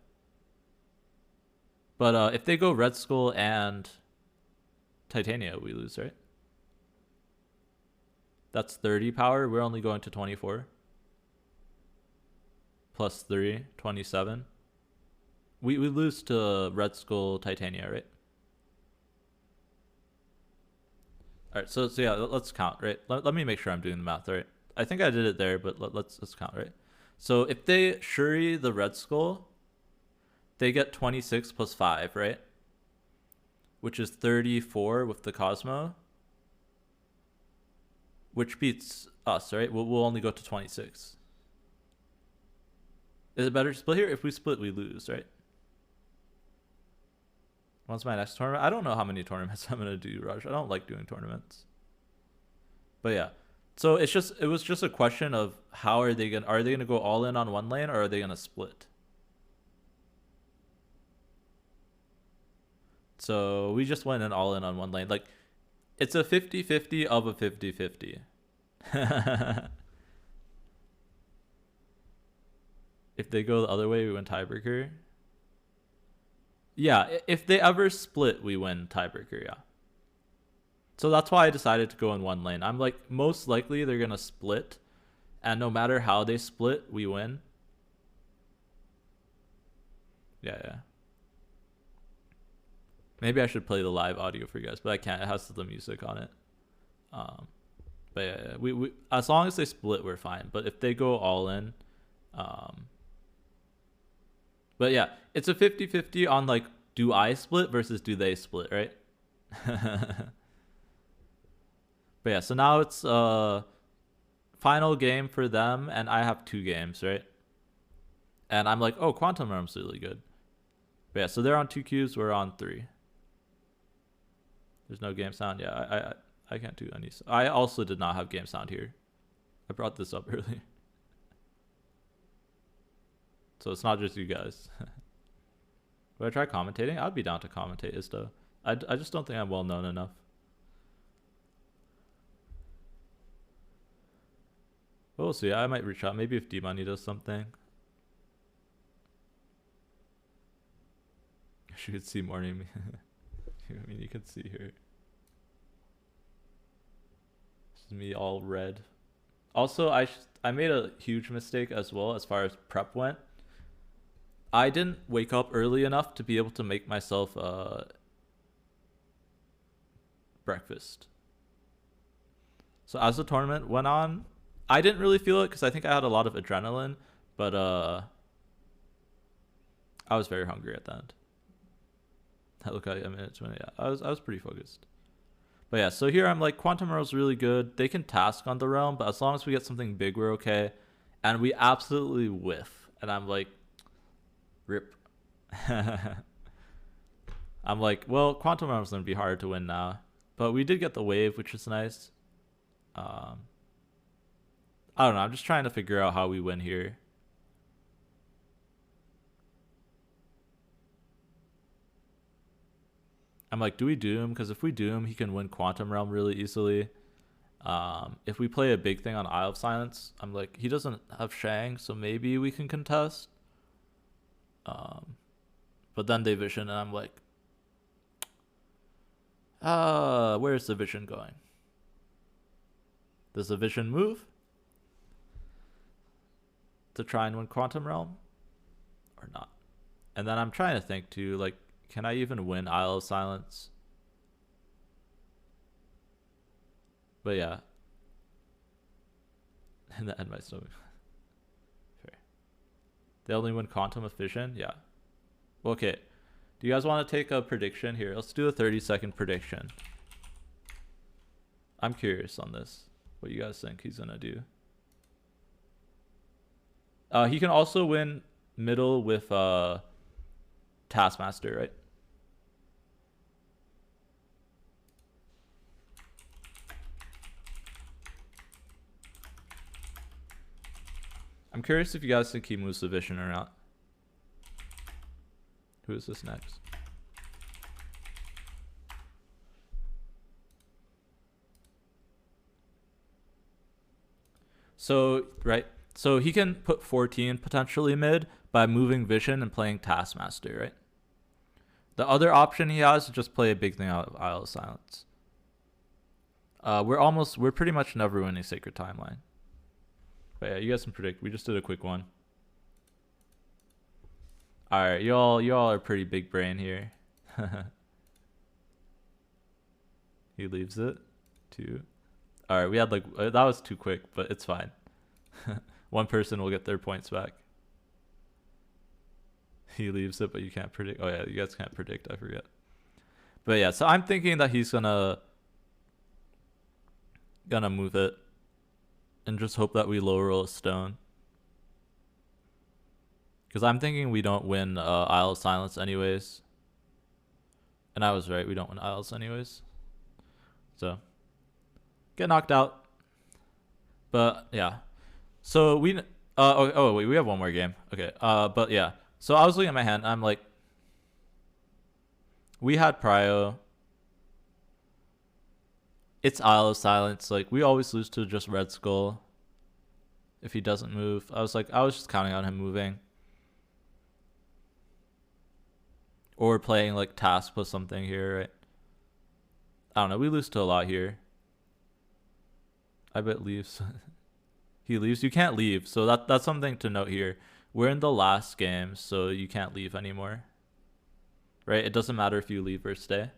But if they go Red Skull and Titania, we lose, right? That's 30 power. We're only going to 24. Plus 3, 27. We lose to Red Skull Titania, right? All right, so yeah, let's count, right? Let me make sure I'm doing the math right. I think I did it there, but let's count, right? So if they Shuri the Red Skull, they get 26 plus 5, right? Which is 34 with the Cosmo. Which beats us, right? We'll only go to 26. Is it better to split here? If we split, we lose, right? When's my next tournament? I don't know how many tournaments I'm gonna do, Raj. I don't like doing tournaments. But yeah. So it was just a question of how are they gonna go all in on one lane, or are they gonna split? So we just went in all in on one lane. Like, it's a 50-50 of a 50-50. If they go the other way, we win tiebreaker. Yeah, if they ever split, we win tiebreaker, yeah. So that's why I decided to go in one lane. I'm like, most likely they're going to split, and no matter how they split, we win. Yeah. Maybe I should play the live audio for you guys, but I can't. It has the music on it. But yeah, we as long as they split, we're fine. But if they go all in, but yeah, it's a 50-50 on like, do I split versus do they split, right? But yeah, so now it's final game for them, and I have 2 games, right? And I'm like, oh, Quantum Realm's really good. But yeah, so they're on 2 queues, we're on 3. There's no game sound. Yeah, I can't do any. I also did not have game sound here. I brought this up earlier. So it's not just you guys. Would I try commentating? I'd be down to commentate Isto. I just don't think I'm well known enough. But we'll see. I might reach out. Maybe if D-Money does something. You could see morning. I mean, you can see here. This is me all red. Also, I made a huge mistake as well as far as prep went. I didn't wake up early enough to be able to make myself breakfast. So as the tournament went on, I didn't really feel it because I think I had a lot of adrenaline, but I was very hungry at the end. I look at minutes when I was pretty focused. But yeah, so here I'm like, Quantum Realm's really good. They can task on the realm, but as long as we get something big, we're okay. And we absolutely whiff. And I'm like, rip. I'm like, well, Quantum Realm's gonna be hard to win now. But we did get the wave, which is nice. I don't know, I'm just trying to figure out how we win here. I'm like, do we doom? Because if we doom, he can win Quantum Realm really easily. If we play a big thing on Isle of Silence, I'm like, he doesn't have Shang, so maybe we can contest. But then they vision, and I'm like, where's the vision going? Does the vision move to try and win Quantum Realm or not? And then I'm trying to think too, like, can I even win Isle of Silence? But yeah. And that end my stomach. Fair. They only win Quantum of Vision? Yeah. Okay. Do you guys want to take a prediction here? Let's do a 30-second prediction. I'm curious on this. What you guys think he's gonna do? He can also win middle with Taskmaster, right? I'm curious if you guys think he moves the vision or not. Who is this next? So, right. So he can put 14 potentially mid by moving vision and playing Taskmaster, right? The other option he has is just play a big thing out of Isle of Silence. We're pretty much never winning Sacred Timeline. But yeah, you guys can predict. We just did a quick one. Alright, y'all are pretty big brain here. He leaves it. 2. Alright, we had like, that was too quick, but it's fine. One person will get their points back. He leaves it, but you can't predict. Oh yeah, you guys can't predict, I forget. But yeah, so I'm thinking that he's gonna move it and just hope that we low roll a stone. Because I'm thinking we don't win Isle of Silence anyways. And I was right, we don't win Isles anyways. So, get knocked out. But yeah. So we, wait, we have one more game. Okay, but yeah. So I was looking at my hand, I'm like, we had Prio. It's Isle of Silence. Like, we always lose to just Red Skull if he doesn't move. I was just counting on him moving. Or playing like Task plus something here, right? I don't know. We lose to a lot here. I bet leaves. He leaves. You can't leave. So that's something to note here. We're in the last game, so you can't leave anymore. Right? It doesn't matter if you leave or stay.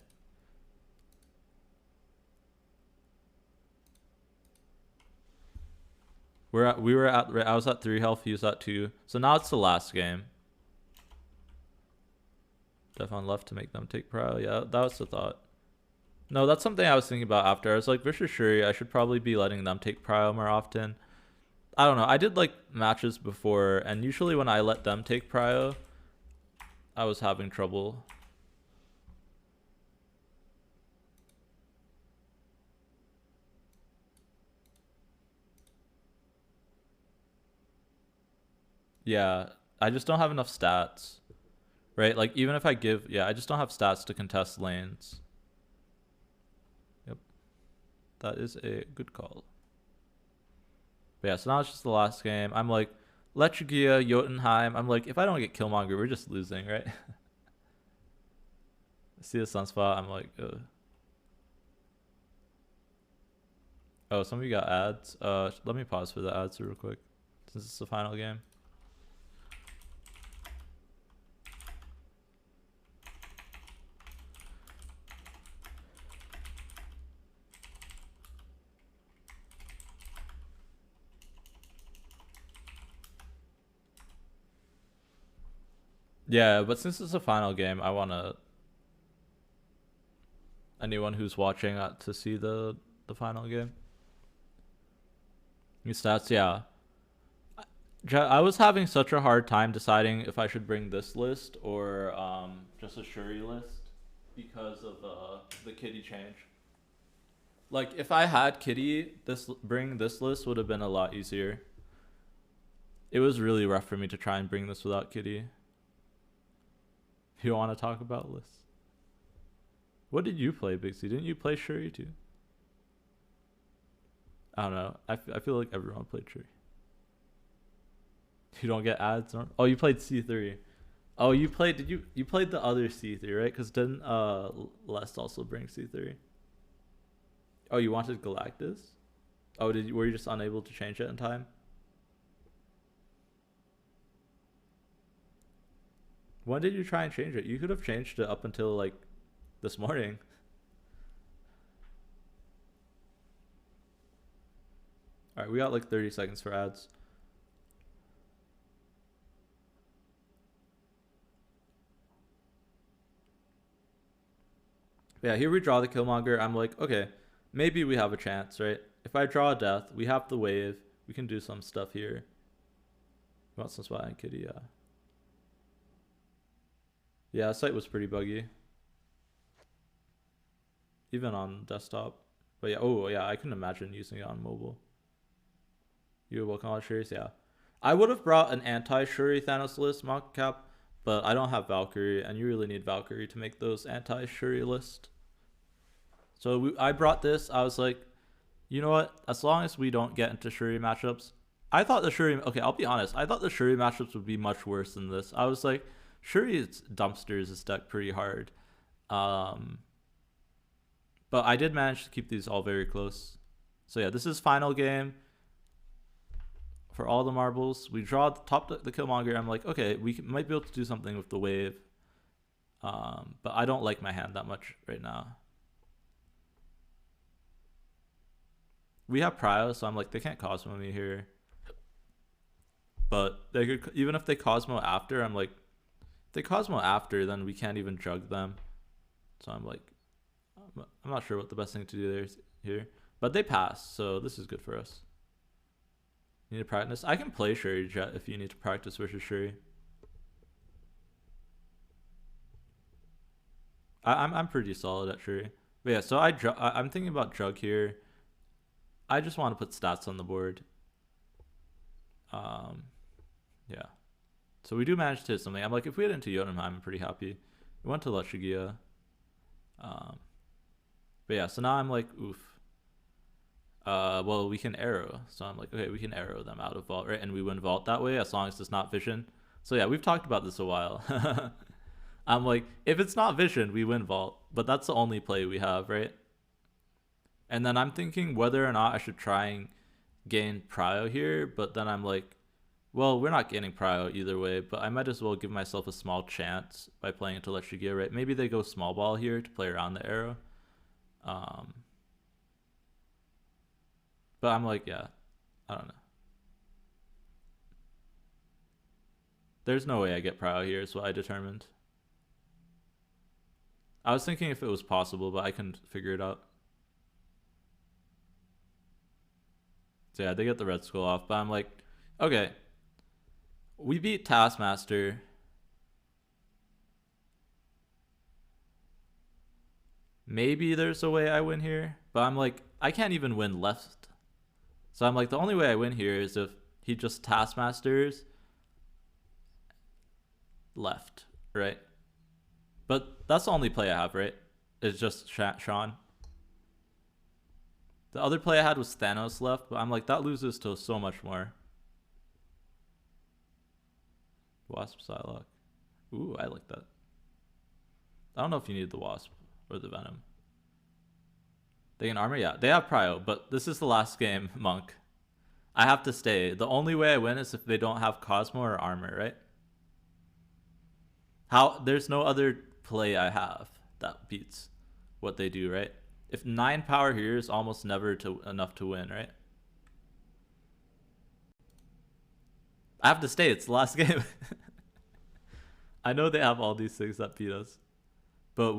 I was at 3 health, he was at 2. So now it's the last game. Defon left to make them take Prio. Yeah, that was the thought. No, that's something I was thinking about after. I was like, Vicious Shuri, I should probably be letting them take Prio more often. I don't know. I did like matches before, and usually when I let them take Prio, I was having trouble. Yeah, I just don't have enough stats. Right? Like, even if I give... Yeah, I just don't have stats to contest lanes. Yep. That is a good call. But yeah, so now it's just the last game. I'm like, Lechugia, Jotunheim. I'm like, if I don't get Killmonger, we're just losing, right? I see the Sunspot. I'm like, ugh. Oh, some of you got ads. Let me pause for the ads real quick, since it's the final game. Yeah, but since it's a final game, I want to anyone who's watching to see the final game. New stats, yeah. I was having such a hard time deciding if I should bring this list or just a Shuri list because of the Kitty change. Like, if I had Kitty, bring this list would have been a lot easier. It was really rough for me to try and bring this without Kitty. You want to talk about lists? What did you play, Bixie? Didn't you play Shuri too? I don't know. I feel like everyone played Shuri. You don't get ads on? Oh, you played C3. Oh, you played... You played the other C3, right? Because didn't Les also bring C3? Oh, you wanted Galactus? Oh, were you just unable to change it in time? When did you try and change it? You could have changed it up until like this morning. All right, we got like 30 seconds for ads. Yeah, here we draw the Killmonger. I'm like, okay, maybe we have a chance, right? If I draw a death, we have the wave. We can do some stuff here. You want some spot on Kitty, yeah. Yeah, site was pretty buggy. Even on desktop. But yeah, oh yeah, I couldn't imagine using it on mobile. You welcome all shares, yeah. I would have brought an anti-Shuri Thanos list mock cap, but I don't have Valkyrie, and you really need Valkyrie to make those anti-Shuri list. So I brought this. I was like, you know what? As long as we don't get into Shuri matchups, I thought the Shuri. Okay, I'll be honest. I thought the Shuri matchups would be much worse than this. I was like, Shuri's dumpsters is deck pretty hard. Um, but I did manage to keep these all very close. So yeah, this is final game for all the marbles. We draw the top the Killmonger. I'm like, okay, we might be able to do something with the wave. But I don't like my hand that much right now. We have Prio, so I'm like, they can't Cosmo me here. But they could, even if they Cosmo after, I'm like, if they Cosmo after, then we can't even jug them. So I'm like, I'm not sure what the best thing to do there is here. But they pass, so this is good for us. You need to practice. I can play Shuri Jet if you need to practice versus Shuri. I'm pretty solid at Shuri. But yeah, so I'm thinking about jug here. I just want to put stats on the board. Yeah. So we do manage to hit something. I'm like, if we hit into Jotunheim, I'm pretty happy. We went to Lushigia. But yeah, so now I'm like, oof. Well, we can arrow. So I'm like, okay, we can arrow them out of vault, right? And we win vault that way as long as it's not vision. So yeah, we've talked about this a while. I'm like, if it's not vision, we win vault. But that's the only play we have, right? And then I'm thinking whether or not I should try and gain Prio here. But then I'm like, well, we're not gaining Prio either way. But I might as well give myself a small chance by playing into Lechigia, right? Maybe they go small ball here to play around the arrow. But I'm like, yeah, I don't know. There's no way I get Prio here, is what I determined. I was thinking if it was possible, but I couldn't figure it out. So yeah, they get the red skull off, but I'm like, okay, we beat Taskmaster. Maybe there's a way I win here, but I'm like, I can't even win left. So I'm like, the only way I win here is if he just Taskmasters left, right? But that's the only play I have, right? It's just Sean. The other play I had was Thanos left, but I'm like, that loses to so much more. Wasp Psylocke. Ooh, I like that. I don't know if you need the Wasp or the Venom. They can armor? Yeah, they have Prio, but this is the last game, Monk. I have to stay. The only way I win is if they don't have Cosmo or armor, right? There's no other play I have that beats what they do, right? If 9 power here is almost never enough to win, right? I have to stay. It's the last game. I know they have all these things that beat us. But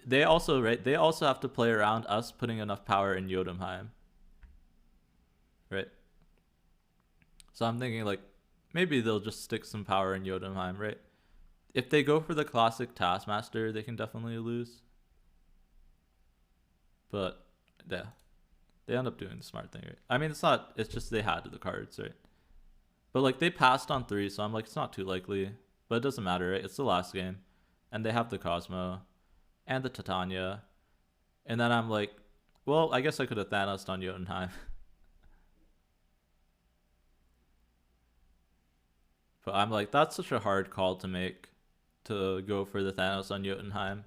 they also, right? They also have to play around us putting enough power in Jotunheim. Right? So I'm thinking like maybe they'll just stick some power in Jotunheim, right? If they go for the classic Taskmaster, they can definitely lose. But yeah, they end up doing the smart thing, right? I mean, it's just they had the cards, right? But like they passed on 3, so I'm like, it's not too likely. But it doesn't matter, right? It's the last game. And they have the Cosmo and the Titania. And then I'm like, well, I guess I could have Thanos on Jotunheim. But I'm like, that's such a hard call to make, to go for the Thanos on Jotunheim.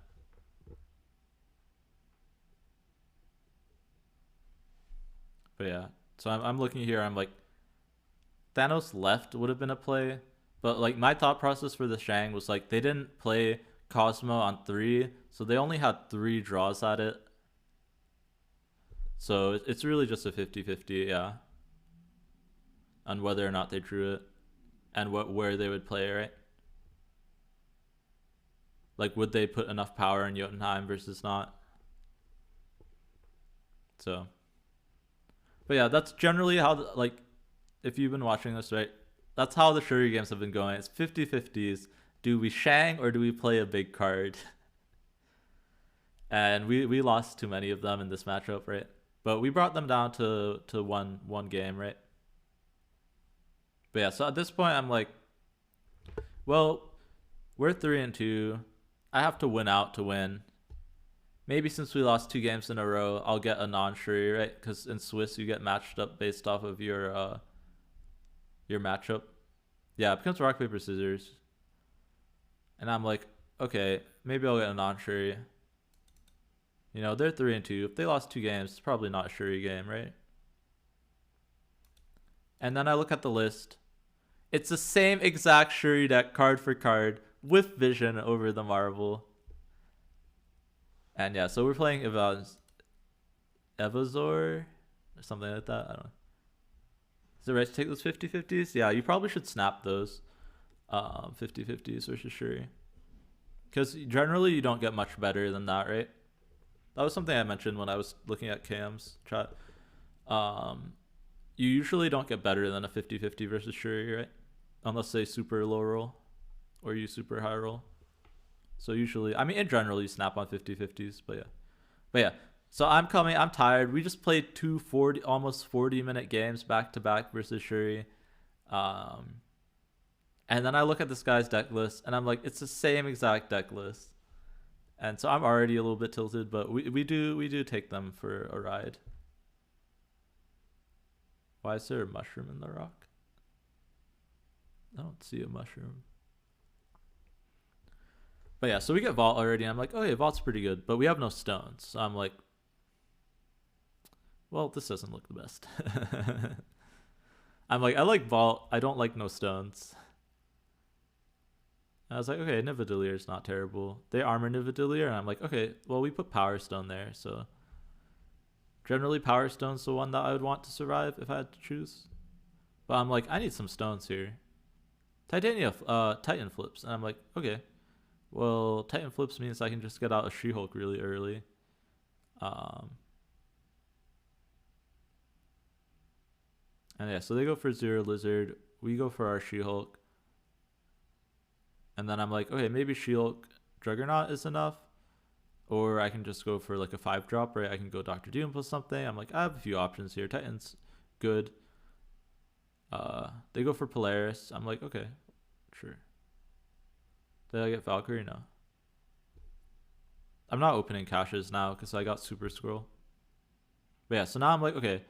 But yeah, so I'm looking here. I'm like, Thanos left would have been a play. But like my thought process for the Shang was like, they didn't play Cosmo on 3, so they only had 3 draws at it. So it's really just a 50-50, yeah, on whether or not they drew it and where they would play, right? Like, would they put enough power in Jotunheim versus not? So, but yeah, that's generally how, like, if you've been watching this, right, that's how the Shuri games have been going. It's 50-50s. Do we Shang or do we play a big card? And we lost too many of them in this matchup, right? But we brought them down to one game, right? But yeah, so at this point, I'm like, well, we're 3-2. I have to win out to win. Maybe since we lost 2 games in a row, I'll get a non-shuri, right? Because in Swiss, you get matched up based off of your matchup. Yeah, it becomes rock paper scissors, and I'm like, okay, maybe I'll get a non-shuri. You know, they're 3-2. If they lost 2 games, it's probably not a shuri game, right? And then I look at the list. It's the same exact shuri deck, card for card, with vision over the marble. And yeah, so we're playing Evazor or something like that. I don't know. Is it right to take those 50-50s? Yeah, you probably should snap those 50-50s versus Shuri. Because generally you don't get much better than that, right? That was something I mentioned when I was looking at Cam's chat. You usually don't get better than a 50-50 versus Shuri, right? Unless they super low roll or you super high roll. So usually, I mean, in general, you snap on 50-50s, but yeah. But yeah, so I'm tired. We just played almost 40-minute games back to back versus Shuri. And then I look at this guy's deck list, and I'm like, it's the same exact deck list. And so I'm already a little bit tilted, but we do take them for a ride. Why is there a mushroom in the rock? I don't see a mushroom. But yeah, so we get Vault already. I'm like, oh yeah, Vault's pretty good, but we have no stones. So I'm like, well, this doesn't look the best. I'm like, I like Vault. I don't like no stones. And I was like, okay, Nividillier is not terrible. They armor Nividillier, and I'm like, okay, well, we put Power Stone there, so generally Power Stone's the one that I would want to survive if I had to choose. But I'm like, I need some stones here. Titan flips, and I'm like, okay, well, Titan flips means I can just get out a She-Hulk really early. And yeah, so they go for Zero Lizard. We go for our She-Hulk. And then I'm like, okay, maybe She-Hulk Juggernaut is enough. Or I can just go for like a 5-drop, right? I can go Dr. Doom plus something. I'm like, I have a few options here. Titan's good. They go for Polaris. I'm like, okay, sure. Did I get Valkyrie? No. I'm not opening caches now because I got Super Scroll. But yeah, so now I'm like, okay,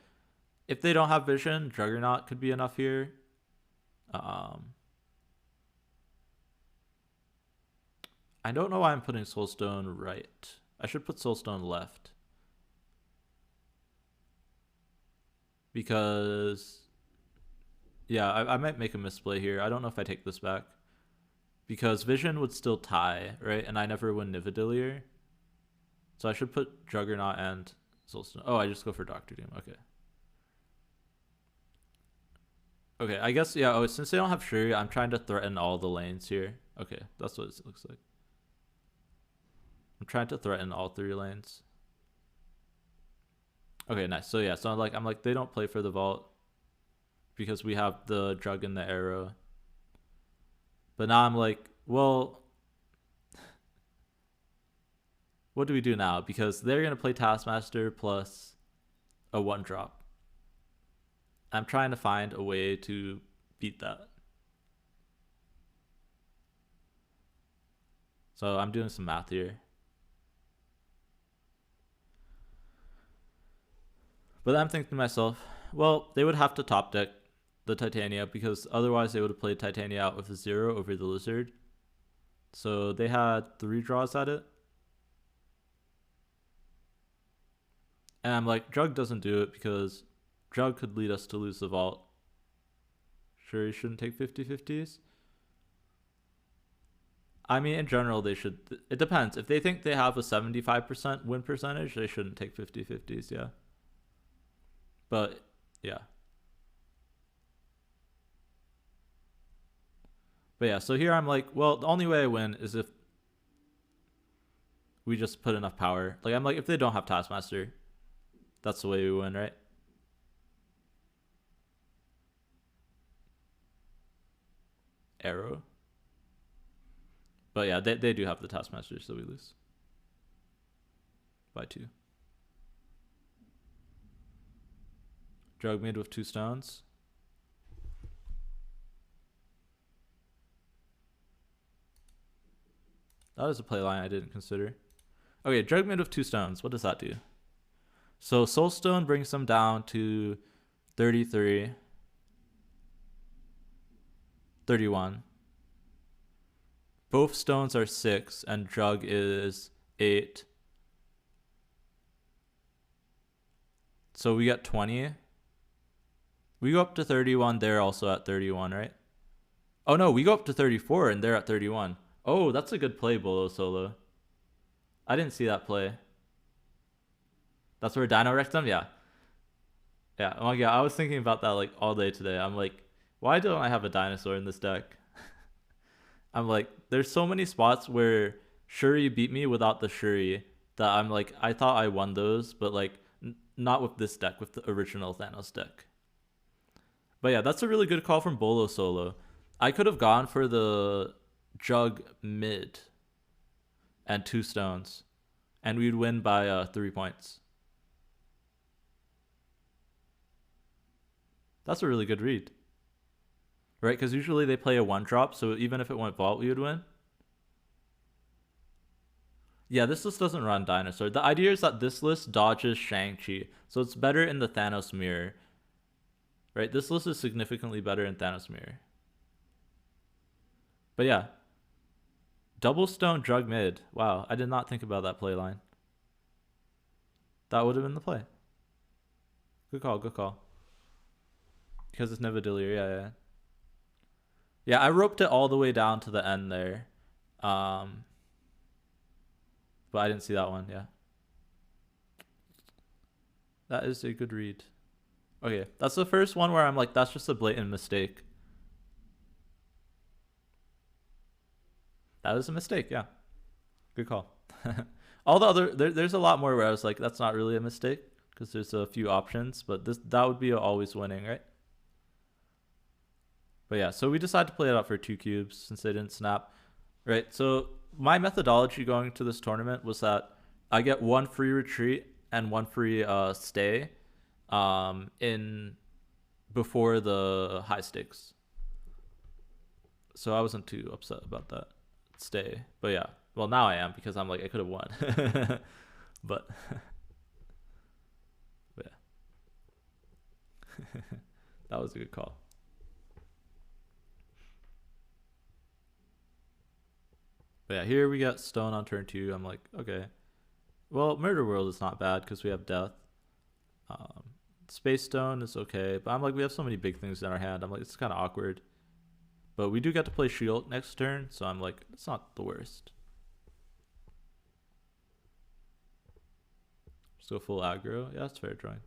if they don't have vision, Juggernaut could be enough here. I don't know why I'm putting Soulstone right. I should put Soulstone left. Because, yeah, I might make a misplay here. I don't know if I take this back. Because Vision would still tie, right? And I never win Nividillier. So I should put Juggernaut and Soulstone. Oh, I just go for Dr. Doom. Okay. Okay, I guess, yeah, since they don't have Shuri, I'm trying to threaten all the lanes here. Okay, that's what it looks like. I'm trying to threaten all 3 lanes. Okay, nice. So yeah, so I'm like, they don't play for the vault because we have the Jug and the arrow. But now I'm like, well, what do we do now? Because they're gonna play Taskmaster plus a 1-drop. I'm trying to find a way to beat that. So I'm doing some math here. But I'm thinking to myself, well, they would have to top deck the Titania because otherwise they would have played Titania out with a 0 over the Lizard. So they had 3 draws at it. And I'm like, Jug doesn't do it because Jug could lead us to lose the vault. Sure, he shouldn't take 50-50s. I mean, in general, they should. It depends. If they think they have a 75% win percentage, they shouldn't take 50-50s, yeah. But, yeah. But yeah, so here I'm like, well, the only way I win is if we just put enough power. Like, I'm like, if they don't have Taskmaster, that's the way we win, right? Arrow. But yeah, they do have the Taskmaster, so we lose. By 2. Jug made with 2 stones. That is a play line I didn't consider. Okay, drug mid with 2 stones. What does that do? So Soulstone brings them down to 33, 31. Both stones are 6, and drug is 8. So we get 20. We go up to 31. They're also at 31, right? Oh, no, we go up to 34, and they're at 31. Oh, that's a good play, Bolo Solo. I didn't see that play. That's where Dino wrecked them? Yeah. Yeah. Oh, yeah. I was thinking about that like all day today. I'm like, why don't I have a dinosaur in this deck? I'm like, there's so many spots where Shuri beat me without the Shuri that I'm like, I thought I won those, but like, not with this deck, with the original Thanos deck. But yeah, that's a really good call from Bolo Solo. I could have gone for the Jug mid and 2 stones, and we'd win by 3 points. That's a really good read. Right? Because usually they play a 1-drop, so even if it went vault, we would win. Yeah, this list doesn't run dinosaur. The idea is that this list dodges Shang-Chi, so it's better in the Thanos mirror. Right? This list is significantly better in Thanos mirror. But yeah. Double stone drug mid. Wow, I did not think about that play line. That would have been the play. Good call, good call. Because it's Nevadillier, yeah. Yeah, I roped it all the way down to the end there. But I didn't see that one, yeah. That is a good read. Okay, that's the first one where I'm like, that's just a blatant mistake. That was a mistake, yeah. Good call. All the other, there's a lot more where I was like, that's not really a mistake because there's a few options, but that would be always winning, right? But yeah, so we decided to play it out for 2 cubes since they didn't snap, right? So my methodology going to this tournament was that I get 1 free retreat and 1 free stay in before the high stakes. So I wasn't too upset about that stay. But yeah, well now I am because I'm like I could have won. but yeah. That was a good call. But yeah, here we got stone on turn 2. I'm like, okay. Well, Murder World is not bad because we have death. Space Stone is okay, but I'm like, we have so many big things in our hand. I'm like, it's kind of awkward. But we do get to play Shield next turn, so I'm like, it's not the worst. Just go full aggro. Yeah, that's fair drawing.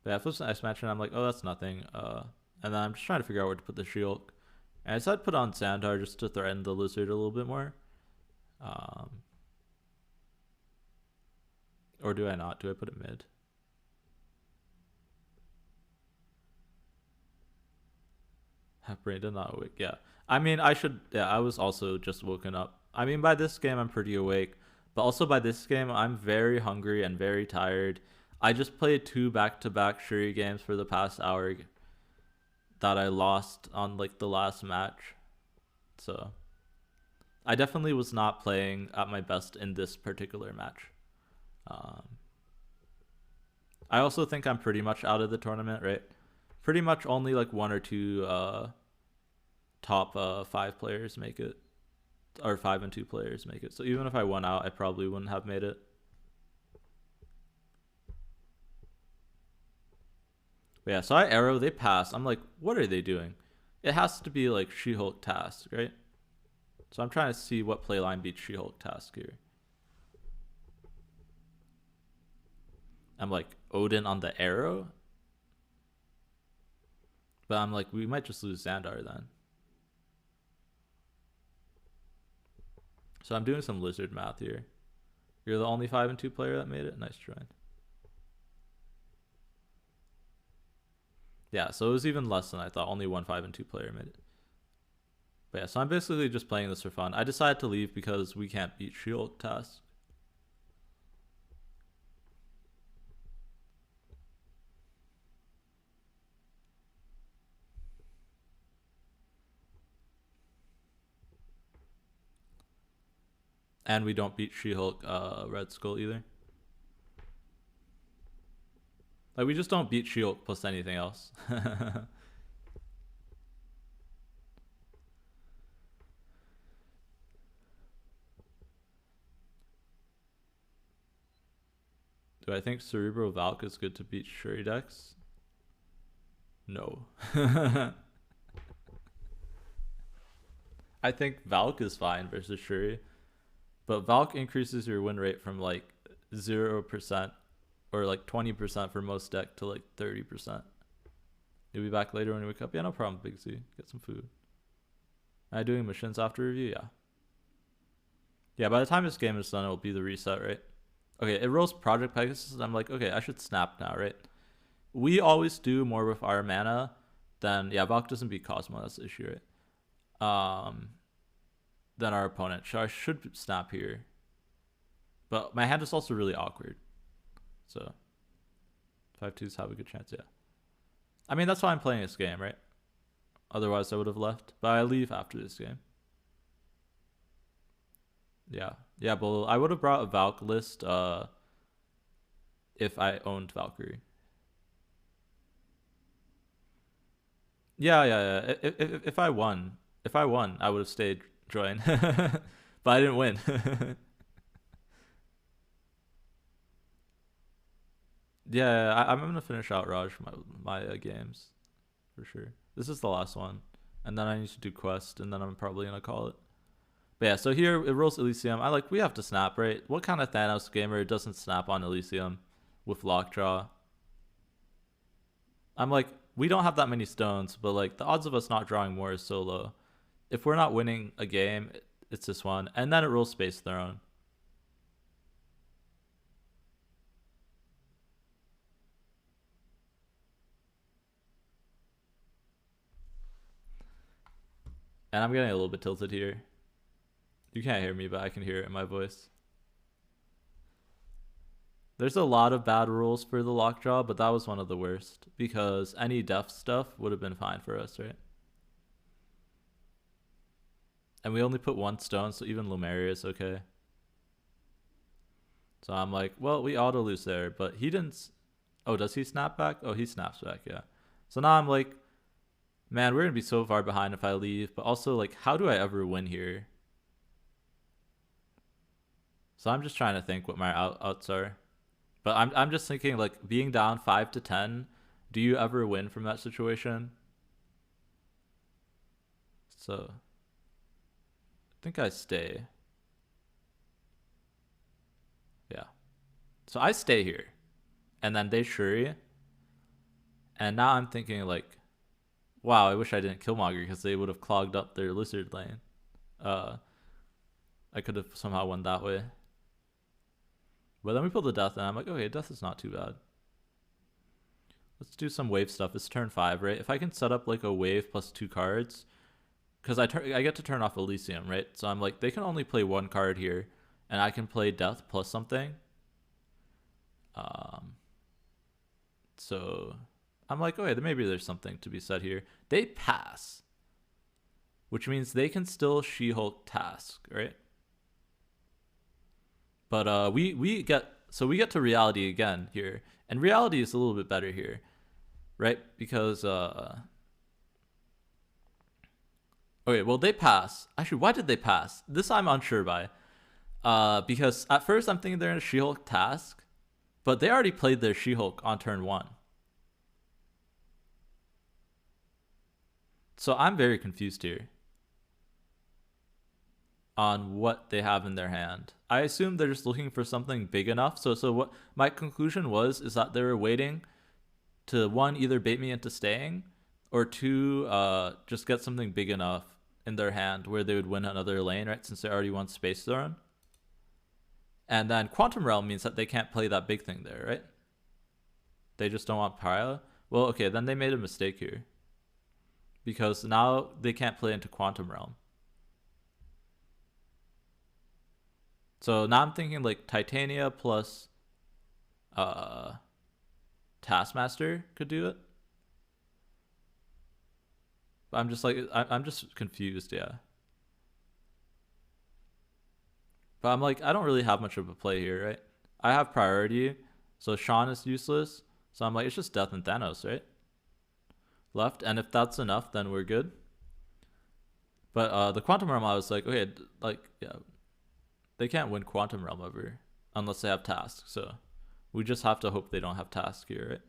But yeah, if it's an Ice Match, and I'm like, oh, that's nothing. And then I'm just trying to figure out where to put the Shield. And I decided to put on Sandar just to threaten the Lizard a little bit more. Or do I not? Do I put it mid? Brain did not awake. Yeah. I mean, I should. Yeah, I was also just woken up. I mean, by this game, I'm pretty awake. But also by this game, I'm very hungry and very tired. I just played 2 back-to-back Shuri games for the past hour that I lost on like the last match. So I definitely was not playing at my best in this particular match. I also think I'm pretty much out of the tournament, right? Pretty much only like 1 or 2 top 5 players make it, or 5 and 2 players make it. So even if I won out, I probably wouldn't have made it. But yeah, so I arrow, they pass. I'm like, what are they doing? It has to be like She-Hulk task, right? So I'm trying to see what playline beats She-Hulk task here. I'm like, Odin on the arrow? But I'm like, we might just lose Xandar then. So I'm doing some Lizard math here. You're the only 5 and 2 player that made it? Nice try. Yeah, so it was even less than I thought. Only 1 5 and 2 player made it. But yeah, so I'm basically just playing this for fun. I decided to leave because we can't beat Shield task. And we don't beat She-Hulk Red Skull either. Like, we just don't beat She-Hulk plus anything else. Do I think Cerebro Valk is good to beat Shuri decks? No. I think Valk is fine versus Shuri, but Valk increases your win rate from like 0% or like 20% for most deck to like 30%. You'll be back later when you wake up. Yeah, no problem, Big Z. Get some food. Am I doing missions after review? Yeah. Yeah, by the time this game is done, it'll be the reset, right? Okay, it rolls Project Pegasus, and I'm like, okay, I should snap now, right? We always do more with our mana than, yeah, Valk doesn't beat Cosmo, that's the issue, right? Than our opponent. So I should snap here. But my hand is also really awkward. So 5-2s have a good chance, yeah. I mean, that's why I'm playing this game, right? Otherwise, I would have left. But I leave after this game. Yeah. Yeah, but I would have brought a Valk list if I owned Valkyrie. Yeah. If I won, I would have stayed join. But I didn't win. Yeah, I'm gonna finish out Raj my games for sure. This is the last one, and then I need to do quest, and then I'm probably gonna call it. But yeah, so here it rolls Elysium. We have to snap, right? What kind of Thanos gamer doesn't snap on Elysium with Lockjaw? I'm like, we don't have that many stones, but like the odds of us not drawing more is so low. If we're not winning a game, it's this one, and then it rolls Space Throne. And I'm getting a little bit tilted here. You can't hear me, but I can hear it in my voice. There's a lot of bad rules for the Lockjaw, but that was one of the worst because any death stuff would have been fine for us, right? And we only put one stone, so even Lumeria is okay. So I'm like, well, we auto lose there, but he didn't. Oh, does he snap back? Oh, he snaps back, yeah. So now I'm like, man, we're gonna be so far behind if I leave, but also like, how do I ever win here? So I'm just trying to think what my outs are. But I'm just thinking like being down 5-10, do you ever win from that situation? So I think I stay. Yeah. So I stay here. And then they Shuri. And now I'm thinking like, wow, I wish I didn't kill Killmonger because they would have clogged up their lizard lane. I could have somehow won that way. But then we pull the death, and I'm like, okay, death is not too bad. Let's do some wave stuff. It's turn 5, right? If I can set up like a wave plus 2 cards, because I get to turn off Elysium, right? So I'm like, they can only play 1 card here, and I can play death plus something. So I'm like, okay, maybe there's something to be said here. They pass, which means they can still She-Hulk task, right? But we get to reality again here, and reality is a little bit better here, right? Because okay, well they pass. Actually, why did they pass? This I'm unsure by. Because at first I'm thinking they're in a She-Hulk task, but they already played their She-Hulk on turn 1. So I'm very confused here on what they have in their hand. I assume they're just looking for something big enough. So what my conclusion was is that they were waiting to, 1, either bait me into staying, or 2, just get something big enough in their hand where they would win another lane, right? Since they already won Space Throne. And then Quantum Realm means that they can't play that big thing there, right? They just don't want Pariah. Well, okay, then they made a mistake here. Because now they can't play into Quantum Realm. So now I'm thinking like Titania plus Taskmaster could do it. But I'm just like, I'm just confused, yeah. But I'm like, I don't really have much of a play here, right? I have priority, so Sean is useless. So I'm like, it's just Death and Thanos, right? Left, and if that's enough, then we're good. But the Quantum Realm, I was like, okay, like, yeah, they can't win Quantum Realm ever unless they have Task. So we just have to hope they don't have Task here, right?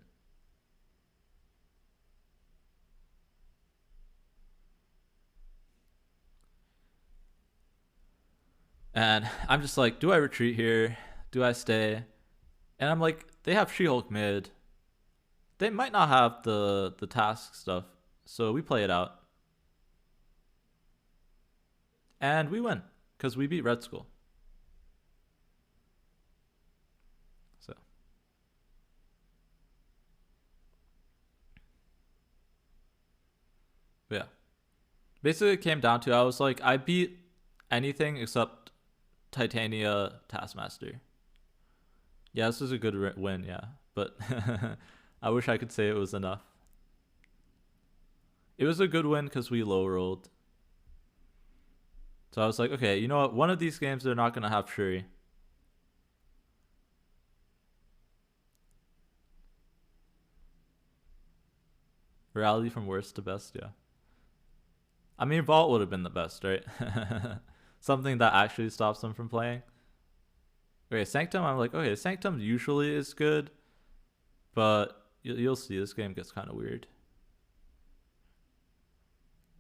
And I'm just like, do I retreat here? Do I stay? And I'm like, they have She-Hulk mid. They might not have the task stuff, so we play it out. And we win, because we beat Red Skull. So. But yeah. Basically, it came down to, I was like, I beat anything except Titania Taskmaster. Yeah, this is a good win, yeah. But I wish I could say it was enough. It was a good win because we low rolled. So I was like, okay, you know what? One of these games they're not going to have Shuri. Reality from worst to best, yeah. I mean, Vault would have been the best, right? Something that actually stops them from playing. Okay, Sanctum, I'm like, okay, Sanctum usually is good, but you'll see this game gets kind of weird.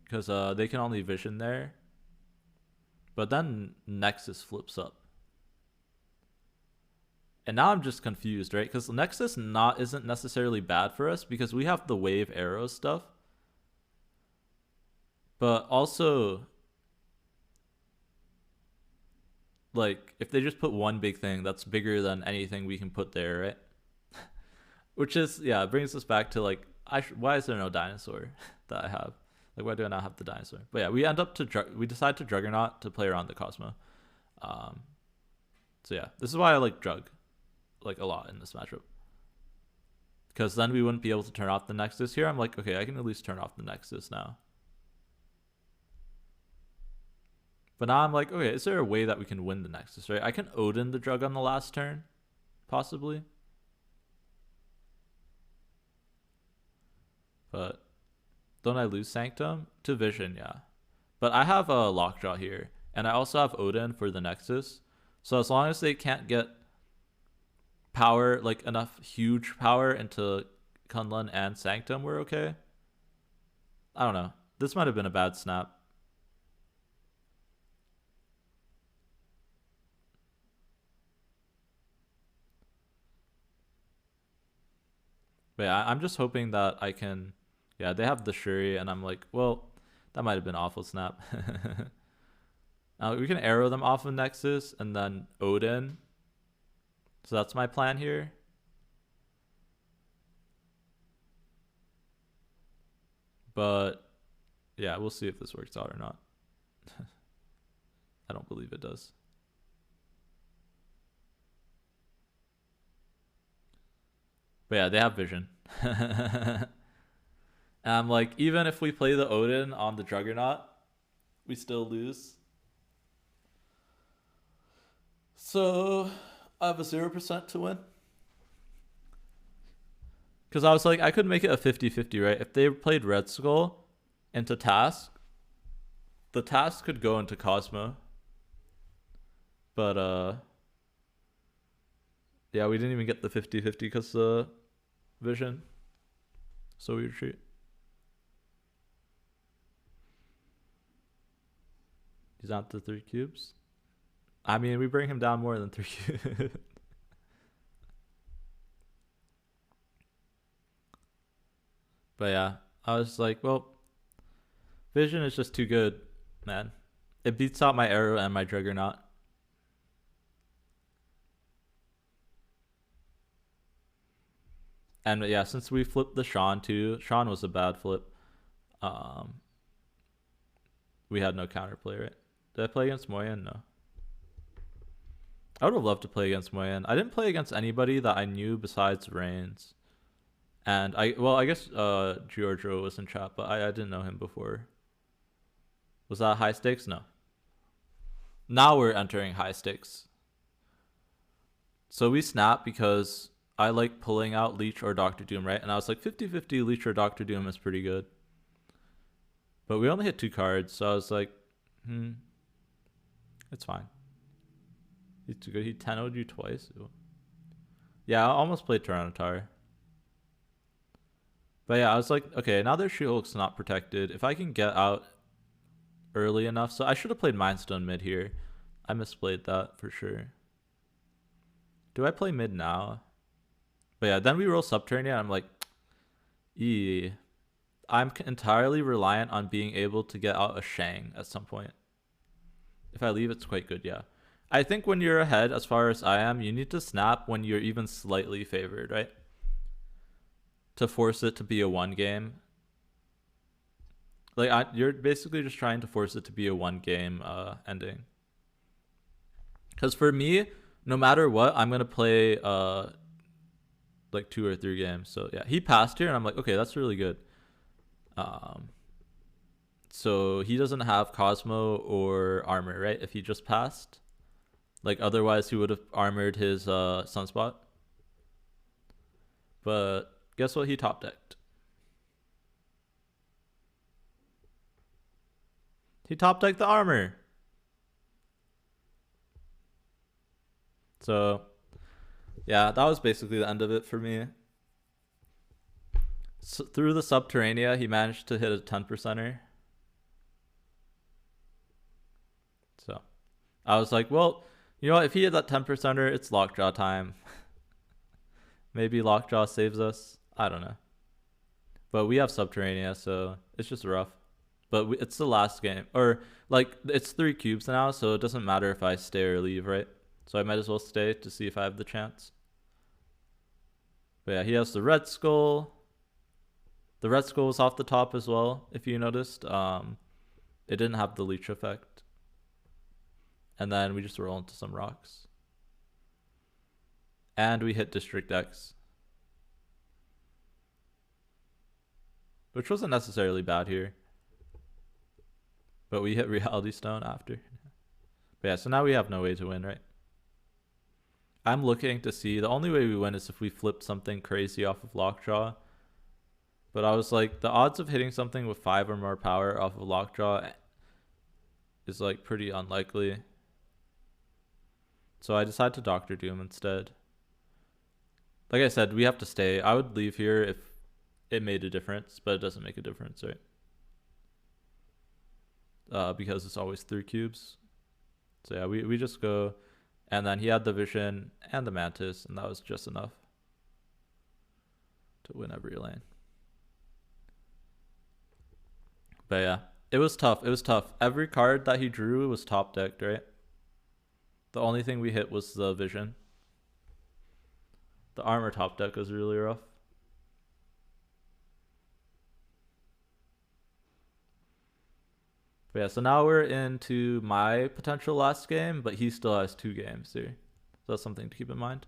Because they can only vision there. But then Nexus flips up. And now I'm just confused, right? Because Nexus isn't necessarily bad for us because we have the wave arrow stuff. But also, like, if they just put one big thing, that's bigger than anything we can put there, right? Which is, yeah, it brings us back to, like, why is there no dinosaur that I have? Like, why do I not have the dinosaur? But yeah, we end up we decide to Juggernaut to play around the Cosmo. So yeah, this is why I like Jug, like, a lot in this matchup. Because then we wouldn't be able to turn off the Nexus. Here I'm like, okay, I can at least turn off the Nexus now. But now I'm like, okay, is there a way that we can win the Nexus, right? I can Odin the Jug on the last turn, possibly. But don't I lose Sanctum? To Vision, yeah. But I have a Lockjaw here, and I also have Odin for the Nexus. So as long as they can't get power, like enough huge power into Kunlun and Sanctum, we're okay. I don't know. This might have been a bad snap. But yeah, I'm just hoping that I can. Yeah, they have the Shuri, and I'm like, well, that might have been awful snap. We can arrow them off of Nexus and then Odin. So that's my plan here. But yeah, we'll see if this works out or not. I don't believe it does. But yeah, they have vision. And I'm like, even if we play the Odin on the Juggernaut, we still lose. So I have a 0% to win. Because I was like, I could make it a 50-50, right? If they played Red Skull into Task, the Task could go into Cosmo. But, yeah, we didn't even get the 50-50 because the vision. So we retreat. He's not the 3 cubes. I mean, we bring him down more than 3 cubes. But yeah, I was like, well, vision is just too good, man. It beats out my arrow and my Juggernaut. And yeah, since we flipped the Sean too, Sean was a bad flip. We had no counterplay, right? Did I play against Moyen? No. I would have loved to play against Moyen. I didn't play against anybody that I knew besides Reigns. And I guess Giorgio was in chat, but I didn't know him before. Was that high stakes? No. Now we're entering high stakes. So we snap because I like pulling out Leech or Doctor Doom, right? And I was like 50-50 Leech or Doctor Doom is pretty good. But we only hit 2 cards, so I was like, it's fine. He's too good. He 10-0'd you twice. Yeah, I almost played Tyranitar. But yeah, I was like, okay, now their She-Hulk's not protected. If I can get out early enough. So I should have played Mind Stone mid here. I misplayed that for sure. Do I play mid now? But yeah, then we roll Subterranean. I'm like, I'm entirely reliant on being able to get out a Shang at some point. If I leave, it's quite good, yeah. I think when you're ahead, as far as I am, you need to snap when you're even slightly favored, right? To force it to be a 1 game. Like, you're basically just trying to force it to be a 1 game ending. Because for me, no matter what, I'm going to play like 2 or 3 games. So yeah, he passed here and I'm like, okay, that's really good. So he doesn't have Cosmo or armor, right? If he just passed. Like otherwise he would have armored his Sunspot. But guess what he top decked? He top decked the armor. So yeah, that was basically the end of it for me. So through the Subterranea, he managed to hit a 10%er. So I was like, well, you know what? If he hit that 10%er, it's Lockjaw time. Maybe Lockjaw saves us. I don't know. But we have Subterranea, so it's just rough. But it's the last game. Or, like, it's 3 cubes now, so it doesn't matter if I stay or leave, right? So I might as well stay to see if I have the chance. But yeah, he has the Red Skull. The Red Skull was off the top as well, if you noticed. It didn't have the leech effect. And then we just roll into some rocks. And we hit District X. Which wasn't necessarily bad here. But we hit Reality Stone after. But yeah, so now we have no way to win, right? I'm looking to see. The only way we win is if we flipped something crazy off of Lockjaw. But I was like, the odds of hitting something with 5 or more power off of Lockjaw is like pretty unlikely. So I decided to Doctor Doom instead. Like I said, we have to stay. I would leave here if it made a difference, but it doesn't make a difference, right? Because it's always 3 cubes. So yeah, we just go. And then he had the Vision and the Mantis, and that was just enough to win every lane. But yeah, it was tough. It was tough. Every card that he drew was top decked, right? The only thing we hit was the Vision. The armor top deck was really rough. But yeah, so now we're into my potential last game, but he still has 2 games here. So that's something to keep in mind.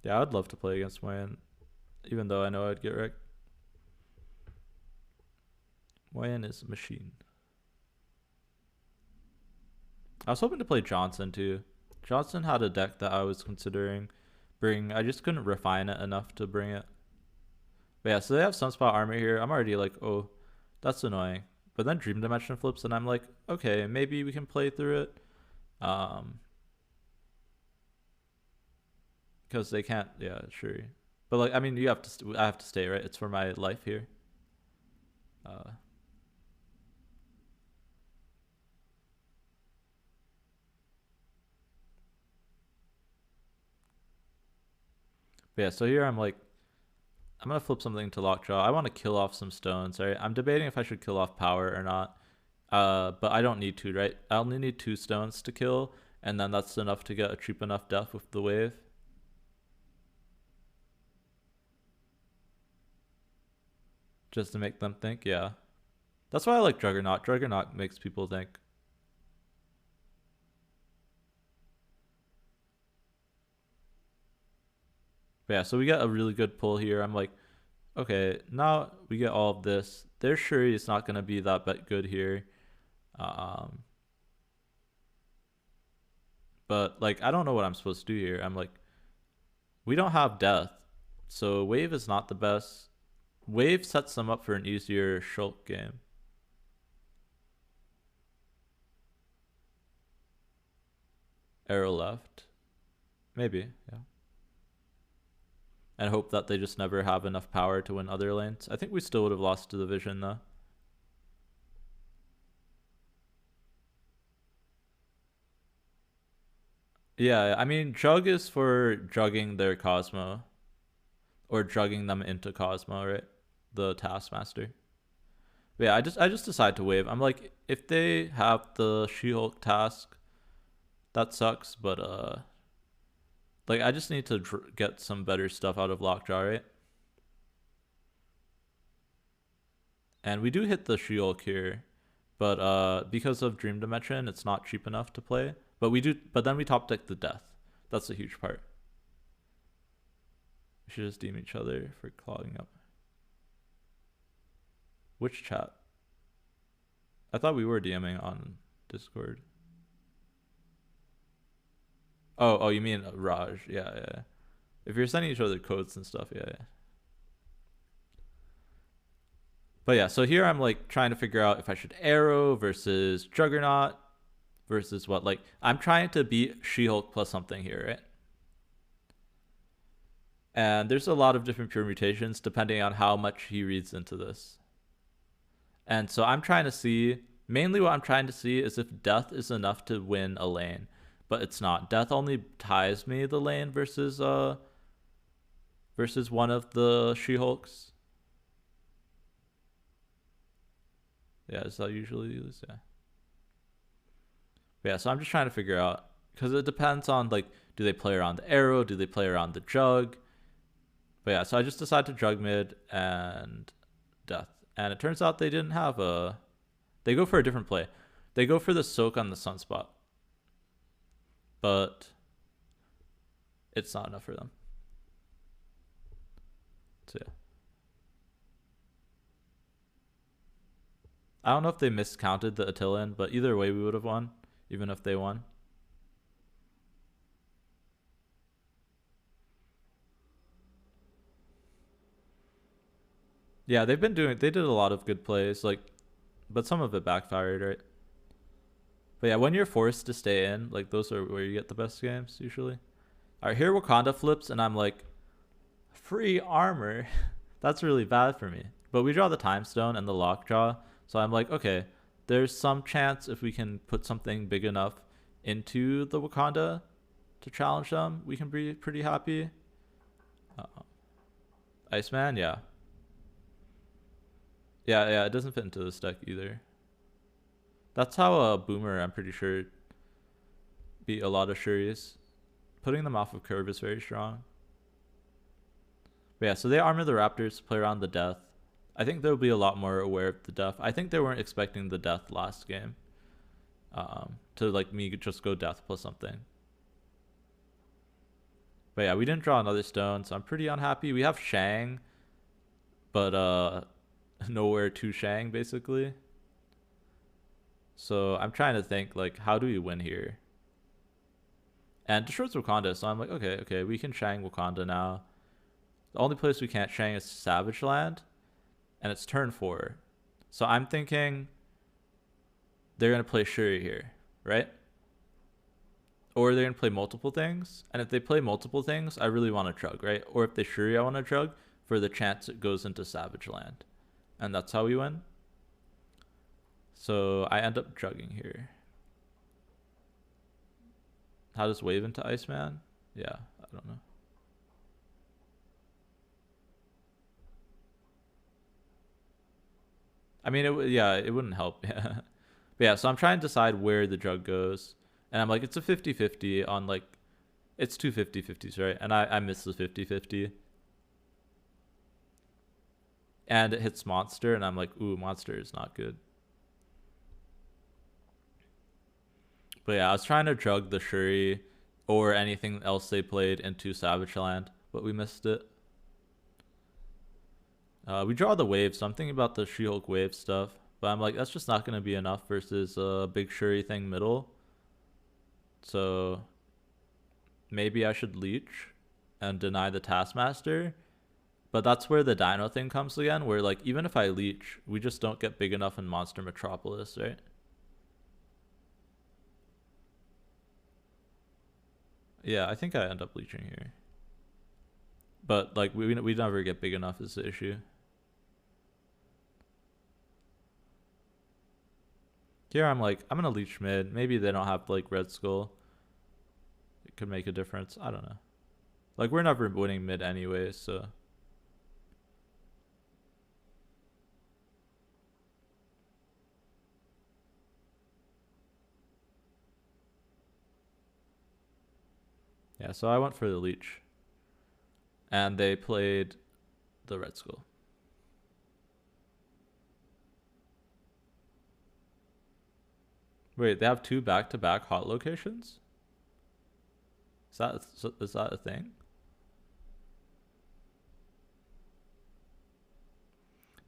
Yeah, I'd love to play against Moyen, even though I know I'd get wrecked. Moyen is a machine. I was hoping to play Johnson too. Johnson had a deck that I was considering bring. I just couldn't refine it enough to bring it. But yeah, so they have Sunspot armor here. I'm already like, oh, that's annoying. But then Dream Dimension flips, and I'm like, okay, maybe we can play through it. Because they can't. Yeah, sure. But like, I mean, you have to. I have to stay, right? It's for my life here. But yeah, so here I'm like, I'm gonna flip something to Lockjaw. I want to kill off some stones, right? I'm debating if I should kill off power or not. But I don't need to, right? I only need 2 stones to kill, and then that's enough to get a cheap enough death with the wave. Just to make them think, yeah. That's why I like Juggernaut. Juggernaut makes people think. But yeah, so we got a really good pull here. I'm like, okay, now we get all of this. Their Shuri is not gonna be that good here. Um, but like I don't know what I'm supposed to do here. I'm like, we don't have death, so wave is not the best. Wave sets them up for an easier Shulk game. Arrow left, maybe, yeah. And hope that they just never have enough power to win other lanes. I think we still would have lost to the Vision though. Yeah, I mean, Jug is for jugging their Cosmo. Or jugging them into Cosmo, right? The Taskmaster. But yeah, I just decide to wave. I'm like, if they have the She-Hulk task, that sucks, but like I just need to get some better stuff out of Lockjaw, right? And we do hit the She-Hulk here, but because of Dream Dimension, it's not cheap enough to play. But we do, but then we top deck the Death. That's a huge part. We should just deem each other for clogging up. Which chat? I thought we were DMing on Discord. Oh, you mean Raj? Yeah, yeah. If you're sending each other codes and stuff, yeah. But yeah, so here I'm like trying to figure out if I should Arrow versus Juggernaut versus what. Like I'm trying to beat She-Hulk plus something here, right? And there's a lot of different permutations depending on how much he reads into this. And so I'm trying to see, mainly what I'm trying to see is if Death is enough to win a lane, but it's not. Death only ties me the lane versus one of the She-Hulks. Yeah, is that usually use? Yeah. But yeah, so I'm just trying to figure out, because it depends on like, do they play around the Arrow? Do they play around the Jug? But yeah, so I just decided to Jug mid and Death. And it turns out they didn't have a... They go for a different play. They go for the Soak on the Sunspot. But it's not enough for them. So yeah. I don't know if they miscounted the Attilan, but either way we would have won, even if they won. Yeah, they did a lot of good plays, like, but some of it backfired, right? But yeah, when you're forced to stay in, like, those are where you get the best games, usually. All right, here Wakanda flips, and I'm like, free armor. That's really bad for me. But we draw the Time Stone and the Lockjaw, so I'm like, okay, there's some chance if we can put something big enough into the Wakanda to challenge them, we can be pretty happy. Iceman, yeah. Yeah, it doesn't fit into this deck either. That's how a Boomer, I'm pretty sure, beat a lot of Shuris. Putting them off of curve is very strong. But yeah, so they armor the Raptors to play around the Death. I think they'll be a lot more aware of the Death. I think they weren't expecting the Death last game. To like me just go Death plus something. But yeah, we didn't draw another stone, so I'm pretty unhappy. We have Shang, but nowhere to Shang basically. So I'm trying to think like, how do we win here? And destroys Wakanda, so I'm like, okay, we can Shang Wakanda now. The only place we can't Shang is Savage Land, and it's turn 4. So I'm thinking they're gonna play Shuri here, right? Or they're gonna play multiple things, and if they play multiple things, I really want to Chug, right? Or if they Shuri, I want to Chug for the chance it goes into Savage Land, and that's how we win. So I end up Chugging here. How does Wave into Iceman? Yeah, I don't know. I mean, it wouldn't help. Yeah. But yeah, so I'm trying to decide where the Jug goes. And I'm like, it's a 50-50 on like, it's two 50-50s, right? And I miss the 50-50. And it hits Monster, and I'm like, ooh, Monster is not good. But yeah, I was trying to Jug the Shuri or anything else they played into Savage Land, but we missed it. We draw the wave, so I'm thinking about the She-Hulk wave stuff. But I'm like, that's just not going to be enough versus a big Shuri thing middle. So maybe I should leech and deny the Taskmaster. But that's where the Dino thing comes again, where like even if I leech, we just don't get big enough in Monster Metropolis, right? Yeah, I think I end up leeching here. But like we never get big enough is the issue. Here I'm like, I'm gonna leech mid. Maybe they don't have like Red Skull. It could make a difference. I don't know. Like we're never winning mid anyway, so yeah, so I went for the leech. And they played the Red Skull. Wait, they have two back-to-back hot locations? Is that a thing?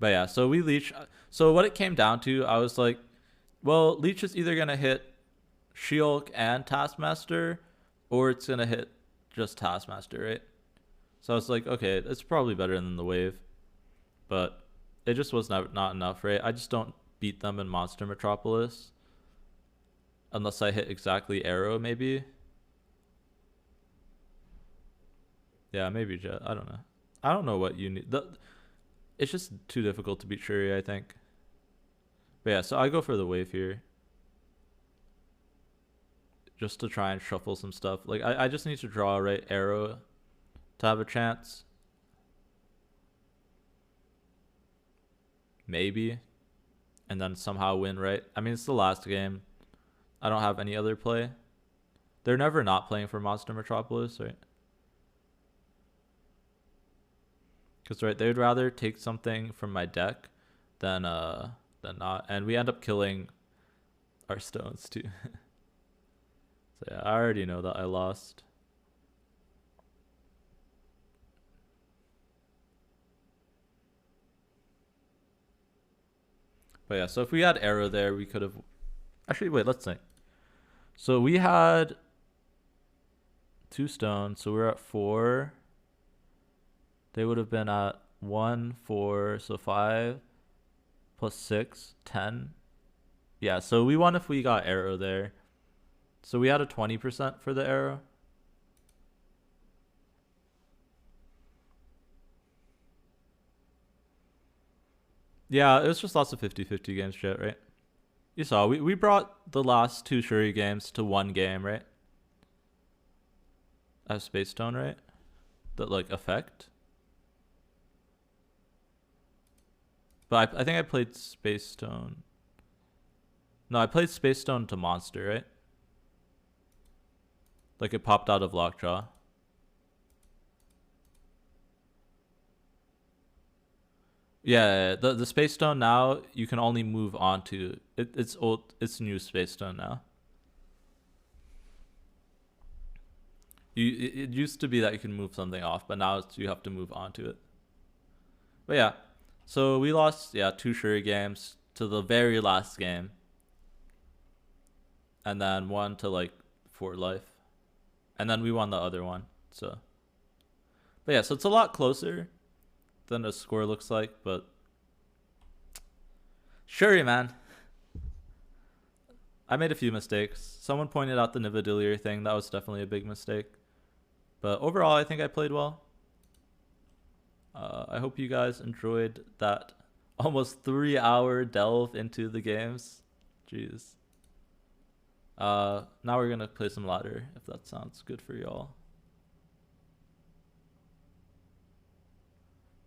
But yeah, so we leech. So what it came down to, I was like, well, leech is either gonna hit She-Hulk and Taskmaster, or it's gonna hit just Taskmaster, right? So I was like, okay, it's probably better than the wave, but it just was not enough, right? I just don't beat them in Monster Metropolis unless I hit exactly Arrow, maybe. Yeah, maybe Jet. I don't know. I don't know what you need. It's just too difficult to beat Shuri, I think. But yeah, so I go for the wave here. Just to try and shuffle some stuff. Like, I just need to draw a right arrow to have a chance. Maybe. And then somehow win, right? I mean, it's the last game. I don't have any other play. They're never not playing for Monster Metropolis, right? Because, right, they would rather take something from my deck than not. And we end up killing our stones, too. So, yeah, I already know that I lost. But yeah, so if we had arrow there, we could have... Actually, wait, let's think. So we had 2 stones, so we're at 4. They would have been at 1, 4, so 5 plus 6, 10. Yeah, so we won if we got arrow there. So we had a 20% for the arrow. Yeah, it was just lots of 50-50 games, Jet, right? You saw, we brought the last 2 Shuri games to 1 game, right? I have Space Stone, right? That, like, effect. But I think I played Space Stone. No, I played Space Stone to Monster, right? Like it popped out of Lockjaw. Yeah, the Space Stone now you can only move on to it. It's old. It's new Space Stone now. It used to be that you can move something off, but now you have to move on to it. But yeah, so we lost 2 Shuri games to the very last game, and then 1 to like 4 life, and then we won the other one. So, but yeah, so it's a lot closer than the score looks like, but Shuri, man. I made a few mistakes. Someone pointed out the Nividillier thing. That was definitely a big mistake. But overall, I think I played well. I hope you guys enjoyed that almost 3-hour delve into the games. Jeez. Now we're going to play some ladder, if that sounds good for y'all.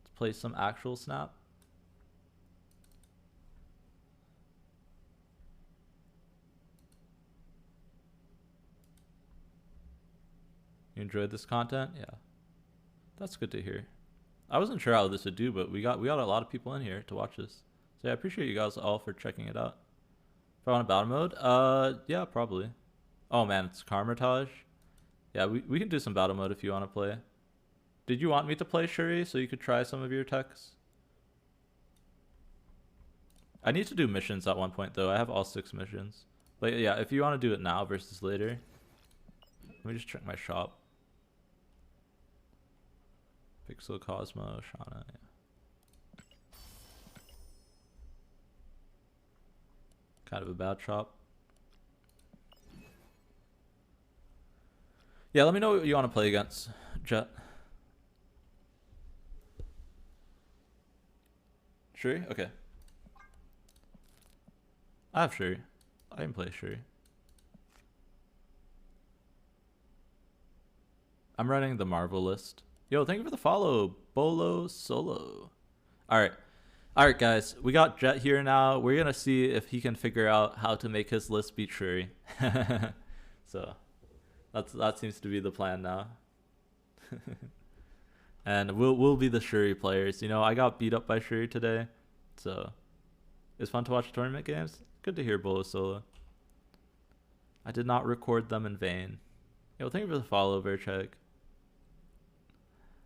Let's play some actual Snap. You enjoyed this content? Yeah. That's good to hear. I wasn't sure how this would do, but we got a lot of people in here to watch this. So yeah, I appreciate you guys all for checking it out. If I want a battle mode, yeah, probably. Oh man, it's Karmatage. Yeah, we can do some battle mode if you want to play. Did you want me to play Shuri so you could try some of your techs? I need to do missions at one point though. I have all 6 missions. But yeah, if you want to do it now versus later, let me just check my shop. Pixel, Cosmo, Shauna. Yeah. Kind of a bad shop. Yeah, let me know what you want to play against, Jet. Shuri? Okay. I have Shuri. I can play Shuri. I'm running the Marvel list. Yo, thank you for the follow, Bolo Solo. Alright. Alright, guys. We got Jet here now. We're going to see if he can figure out how to make his list beat Shuri. So, that seems to be the plan now. And we'll be the Shuri players. You know, I got beat up by Shuri today. So, it's fun to watch tournament games. Good to hear Bolo Solo. I did not record them in vain. Yo, thank you for the follow, Verchek.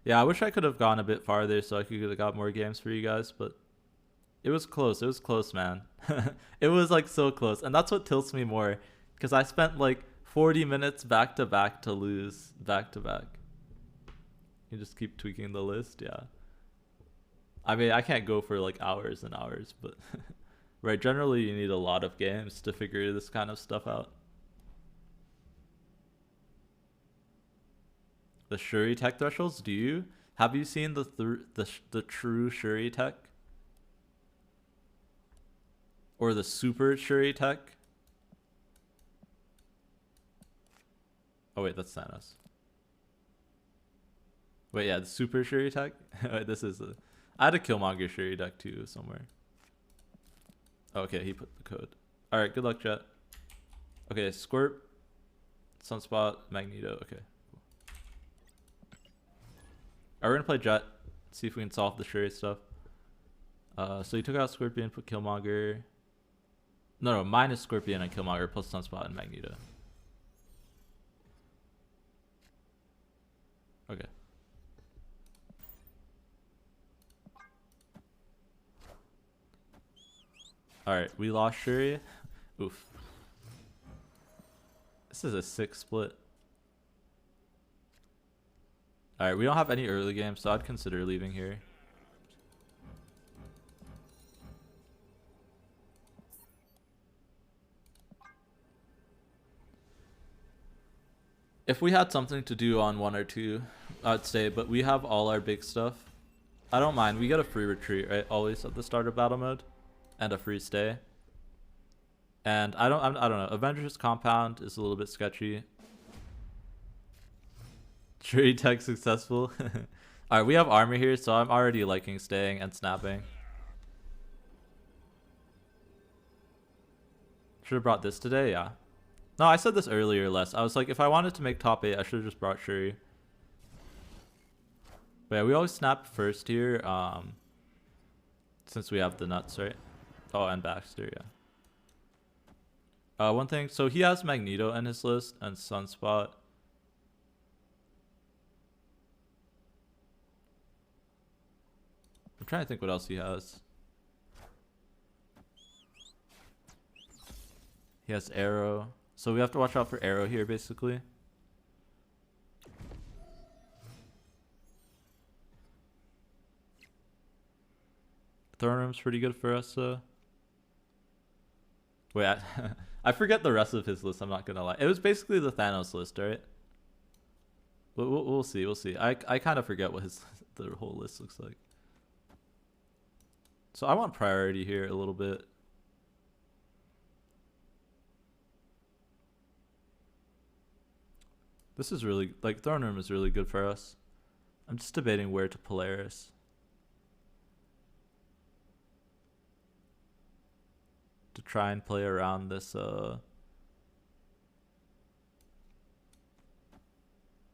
Yeah, I wish I could have gone a bit farther so I could have got more games for you guys, but it was close. It was close, man. It was like so close. And that's what tilts me more, because I spent like 40 minutes back to back to lose back to back. You just keep tweaking the list, yeah. I mean, I can't go for like hours and hours, but right, generally you need a lot of games to figure this kind of stuff out. The Shuri tech thresholds? Do you? Have you seen the true Shuri tech? Or the super Shuri tech? Oh wait, that's Thanos. Wait, yeah, the super Shuri tech? This is a... I had a Killmonger Shuri deck too somewhere. Okay, he put the code. Alright, good luck, Jet. Okay, Squirt, Sunspot, Magneto, okay. Alright, we're gonna play Jet. See if we can solve the Shuri stuff. So you took out Scorpion, put Killmonger. No, minus Scorpion and Killmonger, plus Sunspot and Magneto. Okay. Alright, we lost Shuri. Oof. This is a 6 split. Alright, we don't have any early games, so I'd consider leaving here. If we had something to do on 1 or 2, I'd stay, but we have all our big stuff. I don't mind. We get a free retreat, right? Always at the start of battle mode. And a free stay. And I don't know. Avengers Compound is a little bit sketchy. Shuri tech successful. Alright, we have armor here, so I'm already liking staying and snapping. Should have brought this today, yeah. No, I said this earlier, Les. I was like, if I wanted to make top 8, I should have just brought Shuri. But yeah, we always snap first here, since we have the nuts, right? Oh, and Baxter, yeah. One thing, so he has Magneto in his list and Sunspot. I'm trying to think what else he has. He has Arrow. So we have to watch out for Arrow here, basically. Throne Room's pretty good for us, though. Wait, I forget the rest of his list, I'm not gonna lie. It was basically the Thanos list, right? We'll see, we'll see. I kind of forget what the whole list looks like. So I want priority here a little bit. This is really, like, Throne Room is really good for us. I'm just debating where to Polaris. To try and play around this,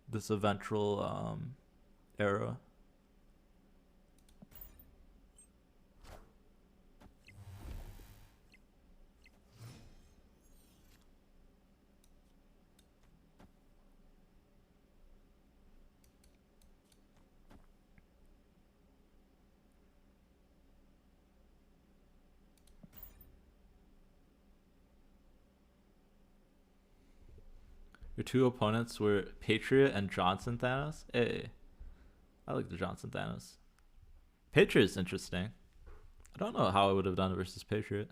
this eventual, Arrow. Your two opponents were Patriot and Johnson Thanos. Hey, I like the Johnson Thanos. Patriot's interesting. I don't know how I would have done it versus Patriot.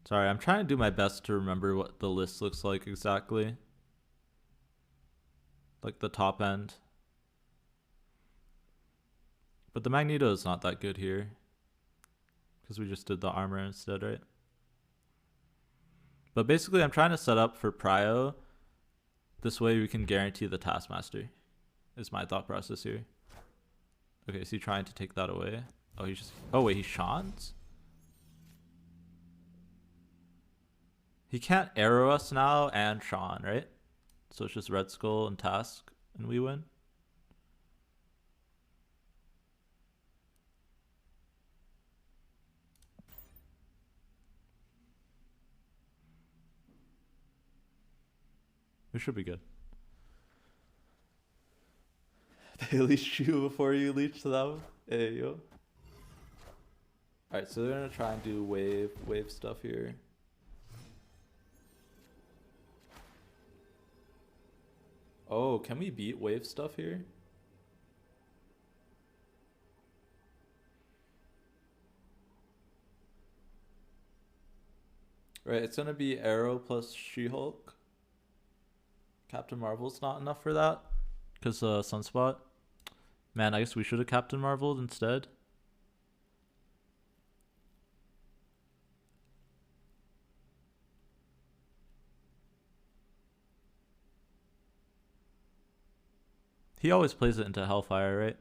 Sorry, I'm trying to do my best to remember what the list looks like exactly. Like the top end. But the Magneto is not that good here. Because we just did the armor instead, right? But basically, I'm trying to set up for Prio. This way we can guarantee the Taskmaster. Is my thought process here. Okay, is he trying to take that away? Oh, he's just... Oh, wait, he shawns? He can't arrow us now and Sean, right? So it's just Red Skull and Task, and we win. We should be good. They leech you before you leech them. Hey, yo. Alright, so they're gonna try and do wave stuff here. Oh, can we beat wave stuff here? Right, it's gonna be Arrow plus She-Hulk. Captain Marvel's not enough for that. Because Sunspot. Man, I guess we should have Captain Marveled instead. He always plays it into Hellfire, right?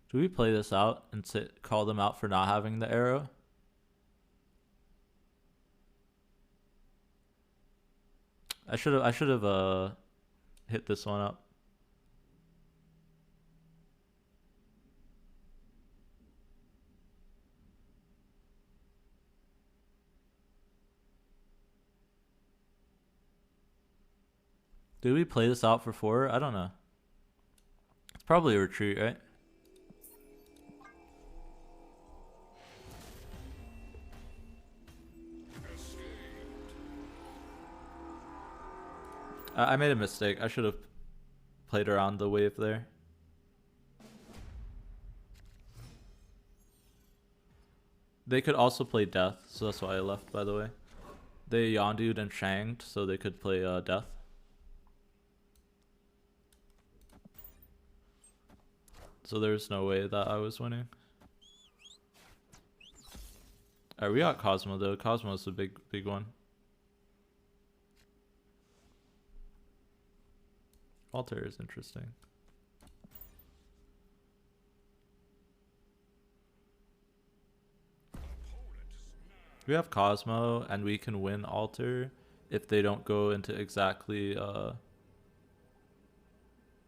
Do we play this out and call them out for not having the arrow? I should have hit this one up. Did we play this out for 4? I don't know. It's probably a retreat, right? I made a mistake. I should have played around the wave there. They could also play Death, so that's why I left, by the way. They Yondu'd and Shang'd, so they could play Death. So there's no way that I was winning. Alright, we got Cosmo though. Cosmo's a big one. Alter is interesting. We have Cosmo and we can win Alter if they don't go into exactly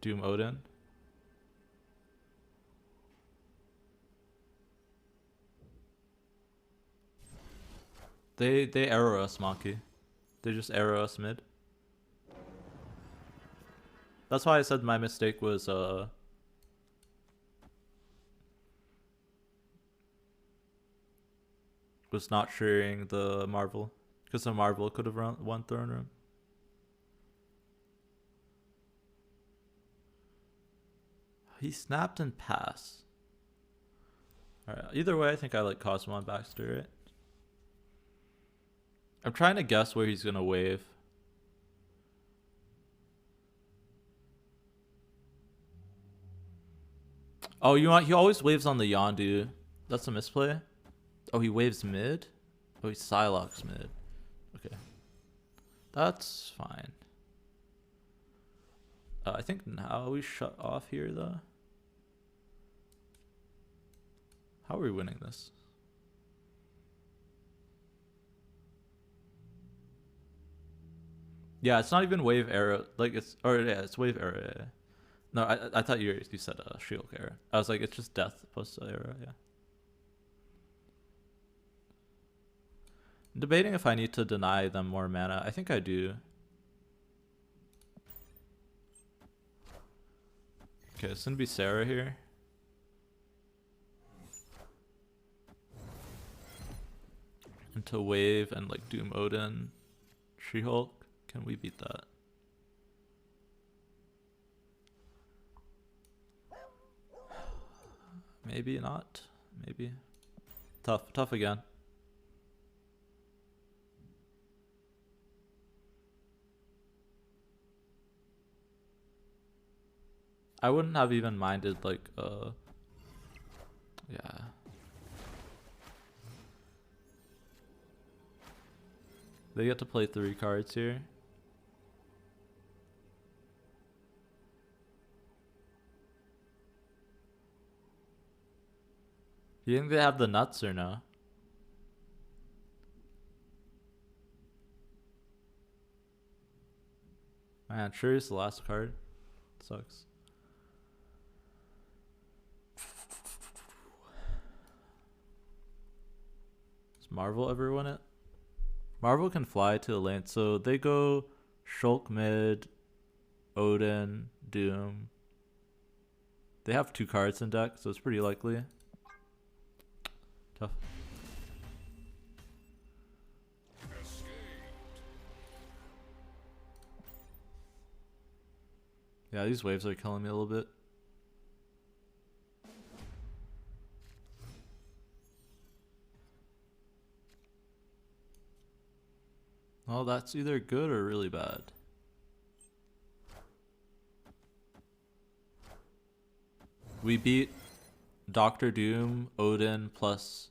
Doom Odin. They arrow us, Maki. They just arrow us mid. That's why I said my mistake was not sharing the Marvel, because the Marvel could have won Throne Room. He snapped and passed. Alright, either way, I think I like Cosmo and Baxter, right? I'm trying to guess where he's gonna wave. Oh, you want? He always waves on the Yondu. That's a misplay. Oh, he waves mid. Oh, he Psylocks mid. Okay, that's fine. I think now we shut off here though. How are we winning this? Yeah, it's not even wave arrow. Like it's, or yeah, it's wave arrow. Yeah. No, I thought you said Shield arrow. I was like, it's just death plus arrow. Yeah. I'm debating if I need to deny them more mana. I think I do. Okay, it's gonna be Sarah here. Into wave and like Doom Odin, She-Hulk. Can we beat that? Maybe not. Maybe. Tough again. I wouldn't have even minded like yeah. They get to play 3 cards here. Do you think they have the nuts or no? Man, sure is the last card. Sucks. Does Marvel ever win it? Marvel can fly to the lane, so they go Shulk mid, Odin, Doom. They have 2 cards in deck, so it's pretty likely. Tough. Yeah, these waves are killing me a little bit. Well, that's either good or really bad. We beat Doctor Doom, Odin, plus